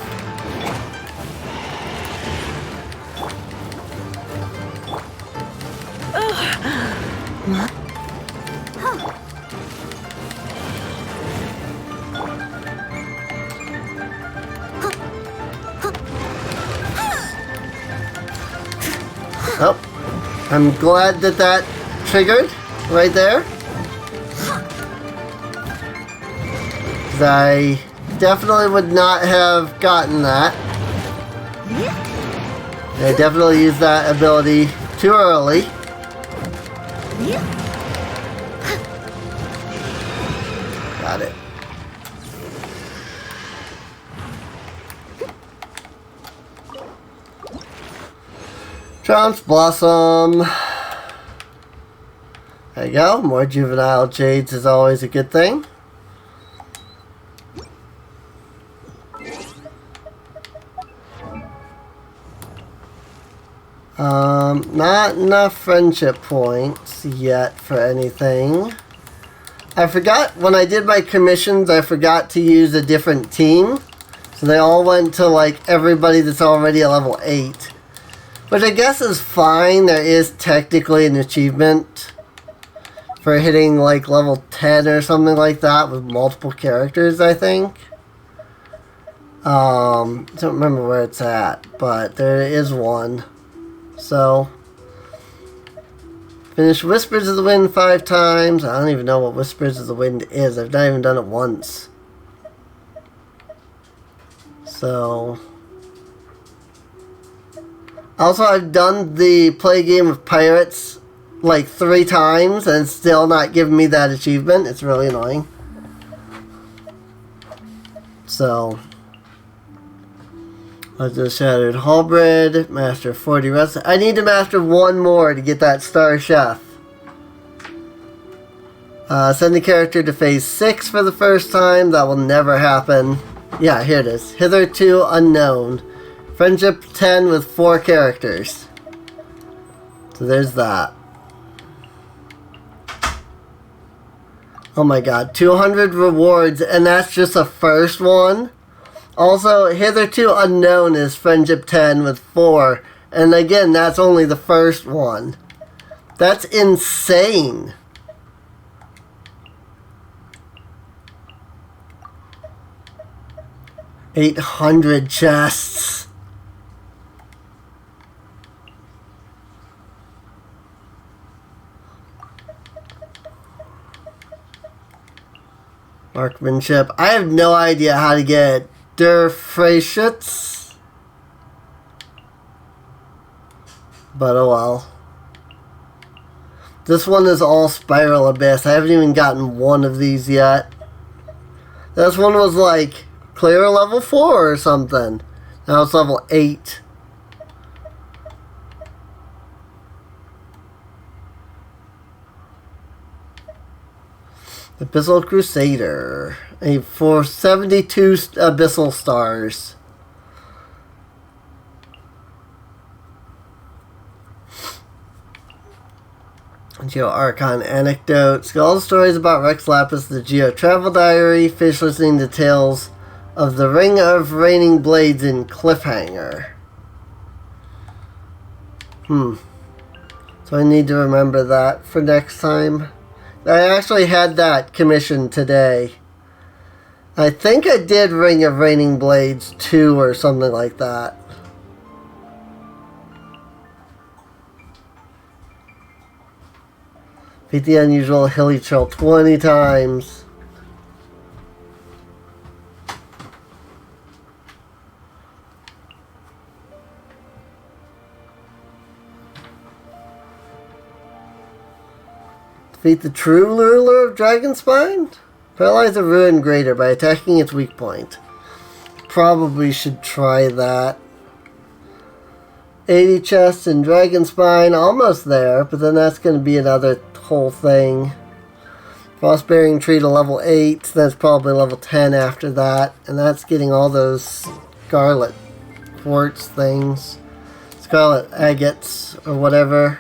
Oh, I'm glad that that triggered right there. I definitely would not have gotten that. I definitely used that ability too early. Got it. Chance Blossom. There you go. More juvenile jades is always a good thing. Not enough friendship points yet for anything. I forgot, when I did my commissions, I forgot to use a different team. So they all went to, like, everybody that's already at level 8. Which I guess is fine. There is technically an achievement for hitting, like, level 10 or something like that with multiple characters, I think. I don't remember where it's at, but there is one. So, finish Whispers of the Wind 5 times. I don't even know what Whispers of the Wind is. I've not even done it once. So, also I've done the play game with pirates like 3 times and it's still not giving me that achievement. It's really annoying. So, Let's do Shattered Halberd, master 40 recipes. I need to master 1 more to get that Star Chef. Send the character to phase 6 for the first time. That will never happen. Yeah, here it is. Hitherto unknown. Friendship 10 with 4 characters. So there's that. Oh my god, 200 rewards, and that's just the first one. Also, Hitherto Unknown is Friendship 10 with 4. And again, that's only the first one. That's insane. $800 chests. Marksmanship. I have no idea how to get Der Freischütz. But oh well. This one is all Spiral Abyss. I haven't even gotten one of these yet. This one was like clear level 4 or something. Now it's level 8. Abyssal Crusader. For 72 Abyssal Stars. Geo Archon Anecdote. Skull stories about Rex Lapis, the Geo Travel Diary. Fish listening to tales of the Ring of Raining Blades in Cliffhanger. So I need to remember that for next time. I actually had that commissioned today. I think I did Ring of Raining Blades 2 or something like that. Beat the unusual Hilly Trail 20 times. Defeat the true ruler of Dragonspine? Paralyze a Ruin Greater by attacking its weak point. Probably should try that. 80 chests in Dragonspine, almost there, but then that's going to be another whole thing. Frostbearing Tree to level 8, that's probably level 10 after that, and that's getting all those Scarlet Quartz things. Scarlet Agates, or whatever.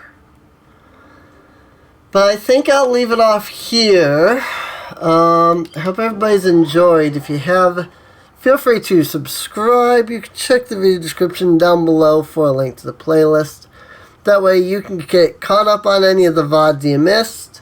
But I think I'll leave it off here. I hope everybody's enjoyed. If you have, feel free to subscribe. You can check the video description down below for a link to the playlist. That way you can get caught up on any of the VODs you missed.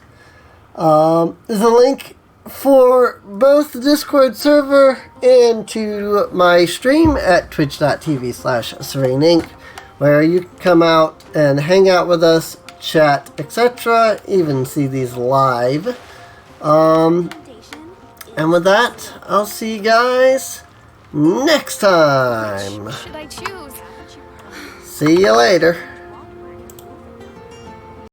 There's a link for both the Discord server and to my stream at twitch.tv/SereneInc, where you can come out and hang out with us, chat, etc. Even see these live. And with that, I'll see you guys next time. Should I choose? See you later.